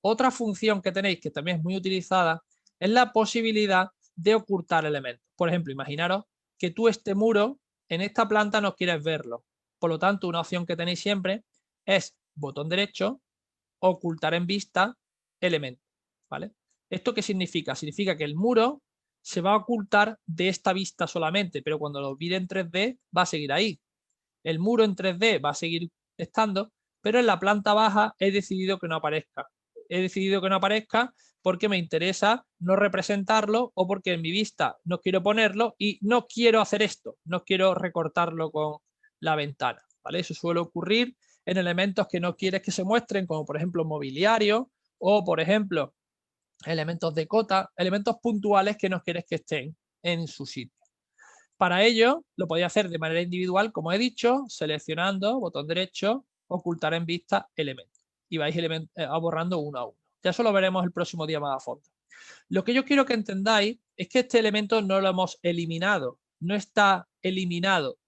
otra función que tenéis que también es muy utilizada es la posibilidad de ocultar elementos. Por ejemplo, imaginaros que tú este muro en esta planta no quieres verlo. Por lo tanto, una opción que tenéis siempre es botón derecho, ocultar en vista, elemento. ¿Vale? ¿Esto qué significa? Significa que el muro se va a ocultar de esta vista solamente, pero cuando lo mire en 3D va a seguir ahí. El muro en 3D va a seguir estando, pero en la planta baja he decidido que no aparezca. He decidido que no aparezca porque me interesa no representarlo o porque en mi vista no quiero ponerlo y no quiero hacer esto, no quiero recortarlo con la ventana. ¿Vale? Eso suele ocurrir en elementos que no quieres que se muestren, como por ejemplo mobiliario o por ejemplo elementos de cota, elementos puntuales que no quieres que estén en su sitio. Para ello, lo podéis hacer de manera individual, como he dicho, seleccionando, botón derecho, ocultar en vista elementos. Y vais borrando uno a uno. Ya eso lo veremos el próximo día más a fondo. Lo que yo quiero que entendáis es que este elemento no lo hemos eliminado. No está eliminado.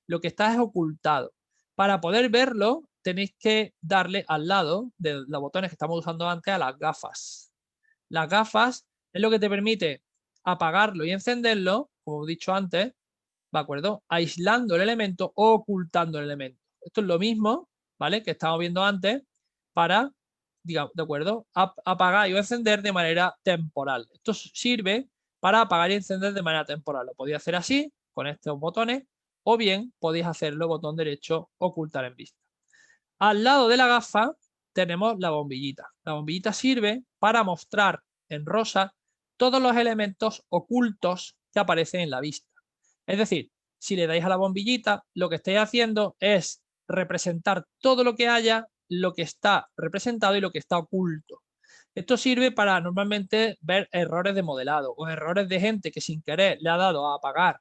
Lo que está es ocultado. Para poder verlo, tenéis que darle al lado de los botones que estamos usando antes a las gafas. Las gafas es lo que te permite apagarlo y encenderlo, como he dicho antes, ¿de acuerdo? Aislando el elemento o ocultando el elemento. Esto es lo mismo, ¿vale? Que estábamos viendo antes para, digamos, ¿de acuerdo? Apagar y encender de manera temporal. Esto sirve para apagar y encender de manera temporal. Lo podéis hacer así, con estos botones, o bien podéis hacerlo botón derecho, ocultar en vista. Al lado de la gafa tenemos la bombillita. La bombillita sirve para mostrar en rosa todos los elementos ocultos que aparecen en la vista. Es decir, si le dais a la bombillita, lo que estáis haciendo es representar todo lo que haya, lo que está representado y lo que está oculto. Esto sirve para normalmente ver errores de modelado o errores de gente que sin querer le ha dado a apagar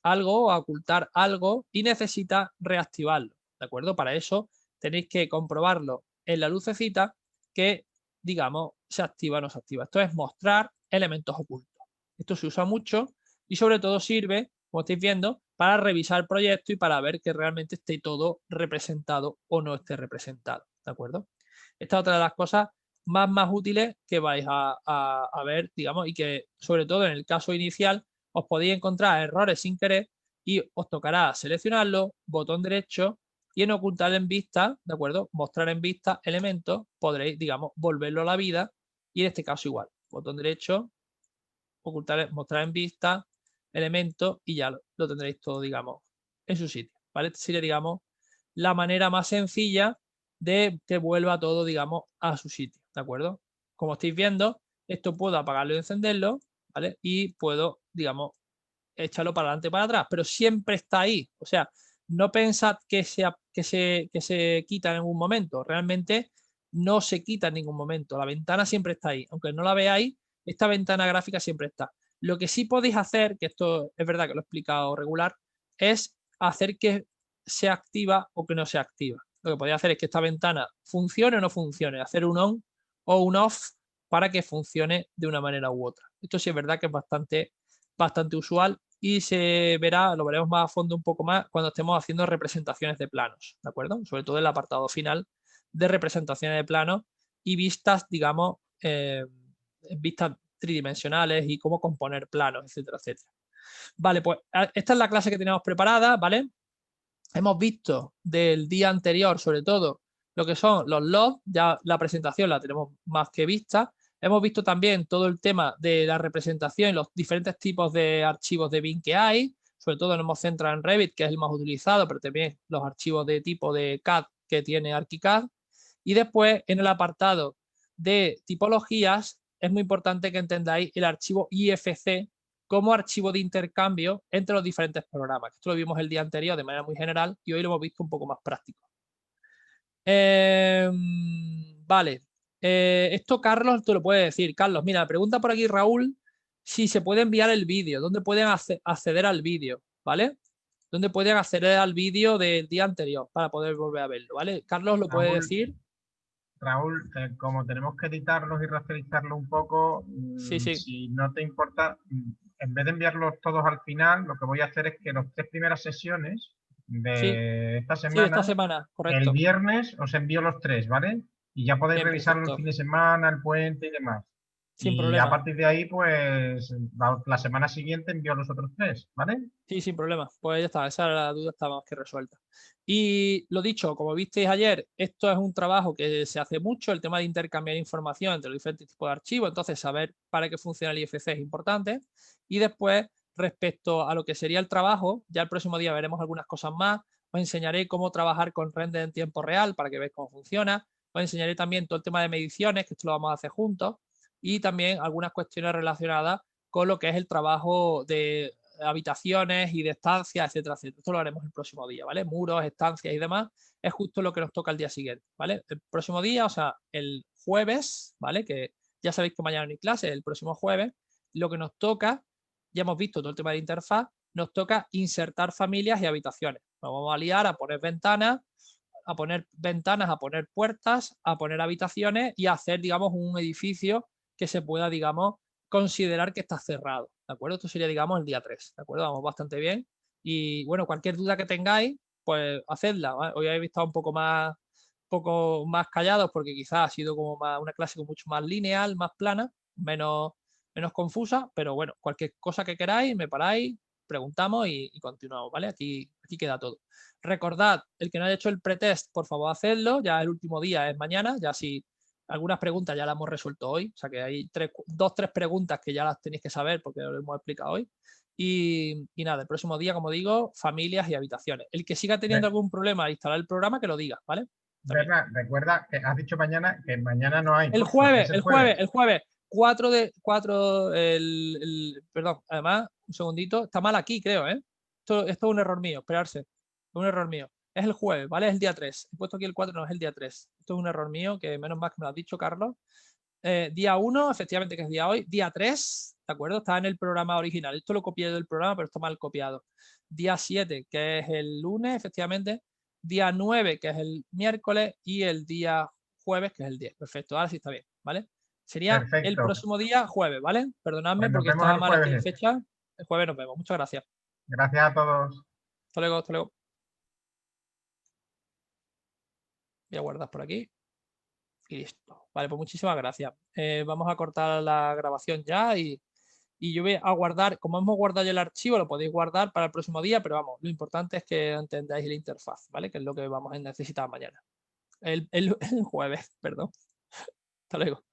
algo o a ocultar algo y necesita reactivarlo. ¿De acuerdo? Para eso tenéis que comprobarlo en la lucecita que, digamos, se activa o no se activa. Esto es mostrar elementos ocultos. Esto se usa mucho y sobre todo sirve, como estáis viendo, para revisar el proyecto y para ver que realmente esté todo representado o no esté representado. ¿De acuerdo? Esta es otra de las cosas más útiles que vais a ver, digamos, y que sobre todo en el caso inicial os podéis encontrar errores sin querer y os tocará seleccionarlo, botón derecho y en ocultar en vista, ¿de acuerdo? Mostrar en vista elementos, podréis, digamos, volverlo a la vida y en este caso igual, botón derecho, ocultar, mostrar en vista, elementos y ya lo tendréis todo, digamos, en su sitio, ¿vale? Esta sería, digamos, la manera más sencilla de que vuelva todo, digamos, a su sitio, ¿de acuerdo? Como estáis viendo, esto puedo apagarlo y encenderlo, ¿vale? Y puedo, digamos, echarlo para adelante y para atrás, pero siempre está ahí. O sea, no pensad que se quita en ningún momento. Realmente no se quita en ningún momento. La ventana siempre está ahí. Aunque no la veáis, esta ventana gráfica siempre está. Lo que sí podéis hacer, que esto es verdad que lo he explicado regular, es hacer que sea activa o que no sea activa. Lo que podéis hacer es que esta ventana funcione o no funcione, hacer un on o un off para que funcione de una manera u otra. Esto sí es verdad que es bastante usual y se verá, lo veremos más a fondo un poco más cuando estemos haciendo representaciones de planos, ¿de acuerdo? Sobre todo el apartado final de representaciones de planos y vistas, digamos, vistas tridimensionales y cómo componer planos, etcétera, etcétera. Vale, pues esta es la clase que tenemos preparada, ¿vale? Hemos visto del día anterior, sobre todo, lo que son los logs, ya la presentación la tenemos más que vista. Hemos visto también todo el tema de la representación, los diferentes tipos de archivos de BIM que hay, sobre todo nos hemos centrado en Revit, que es el más utilizado, pero también los archivos de tipo de CAD que tiene ArchiCAD. Y después, en el apartado de tipologías, es muy importante que entendáis el archivo IFC como archivo de intercambio entre los diferentes programas. Esto lo vimos el día anterior de manera muy general y hoy lo hemos visto un poco más práctico. Vale. Esto Carlos te lo puede decir. Carlos, mira, pregunta por aquí Raúl si se puede enviar el vídeo, dónde pueden acceder al vídeo, ¿vale? ¿Dónde pueden acceder al vídeo del día anterior para poder volver a verlo, ¿vale? Carlos lo puede decir. Raúl, como tenemos que editarlos y rasterizarlo un poco, Sí, sí. si no te importa, en vez de enviarlos todos al final, lo que voy a hacer es que las 3 primeras sesiones de esta semana, sí, esta semana, correcto. el viernes os envío los 3, ¿vale? Y ya podéis Bien, revisarlo el perfecto. fin de semana, el puente y demás. Sin y problema. a partir de ahí, pues la semana siguiente envío los otros 3, ¿vale? Sí, sin problema. Pues ya está, esa era la duda, está más que resuelta. Y lo dicho, como visteis ayer, esto es un trabajo que se hace mucho, el tema de intercambiar información entre los diferentes tipos de archivos, entonces saber para qué funciona el IFC es importante. Y después, respecto a lo que sería el trabajo, ya el próximo día veremos algunas cosas más. Os enseñaré cómo trabajar con render en tiempo real para que veáis cómo funciona. Os enseñaré también todo el tema de mediciones, que esto lo vamos a hacer juntos. Y también algunas cuestiones relacionadas con lo que es el trabajo de habitaciones y de estancias, etcétera, etcétera. Esto lo haremos el próximo día, ¿vale? Muros, estancias y demás, es justo lo que nos toca el día siguiente, ¿vale? El próximo día, o sea, el jueves, ¿vale? Que ya sabéis que mañana no hay clase, el próximo jueves, lo que nos toca, ya hemos visto todo el tema de interfaz, nos toca insertar familias y habitaciones. Nos vamos a liar a poner ventanas, a poner puertas, a poner habitaciones y a hacer, digamos, un edificio que se pueda, digamos, considerar que está cerrado, ¿de acuerdo? Esto sería, digamos, el día 3, ¿de acuerdo? Vamos bastante bien. Y, bueno, cualquier duda que tengáis, pues hacedla, ¿vale? Hoy habéis estado un poco más callados porque quizás ha sido como una clase mucho más lineal, más plana, menos confusa, pero bueno, cualquier cosa que queráis, me paráis, preguntamos y continuamos, ¿vale? Aquí queda todo. Recordad, el que no haya hecho el pretest, por favor, hacedlo. Ya el último día es mañana. Ya si algunas preguntas ya las hemos resuelto hoy. O sea que hay 3 preguntas que ya las tenéis que saber porque lo hemos explicado hoy. Y nada, el próximo día, como digo, familias y habitaciones. El que siga teniendo algún problema al instalar el programa, que lo diga, ¿vale? Berna, recuerda que has dicho mañana que mañana no hay. El curso, jueves, es el jueves. 4 perdón, además, un segundito, está mal aquí, creo, ¿eh? Esto es un error mío, esperarse. Es un error mío. Es el jueves, ¿vale? Es el día 3. He puesto aquí el 4, no es el día 3. Esto es un error mío, que menos mal que me lo has dicho, Carlos. Día 1, efectivamente, que es día hoy. Día 3, ¿de acuerdo? Está en el programa original. Esto lo copié del programa, pero está mal copiado. Día 7, que es el lunes, efectivamente. Día 9, que es el miércoles. Y el día jueves, que es el 10. Perfecto, ahora sí está bien, ¿vale? Sería Perfecto. el próximo día jueves, ¿vale? Perdonadme Pues nos porque vemos estaba el mal aquí en jueves. fecha. El jueves nos vemos. Muchas gracias. Gracias a todos. Hasta luego, hasta luego. Voy a guardar por aquí. Y listo. Vale, pues muchísimas gracias. Vamos a cortar la grabación ya y yo voy a guardar, como hemos guardado ya el archivo, lo podéis guardar para el próximo día, pero vamos, lo importante es que entendáis la interfaz, ¿vale? Que es lo que vamos a necesitar mañana. El jueves, perdón. Hasta luego.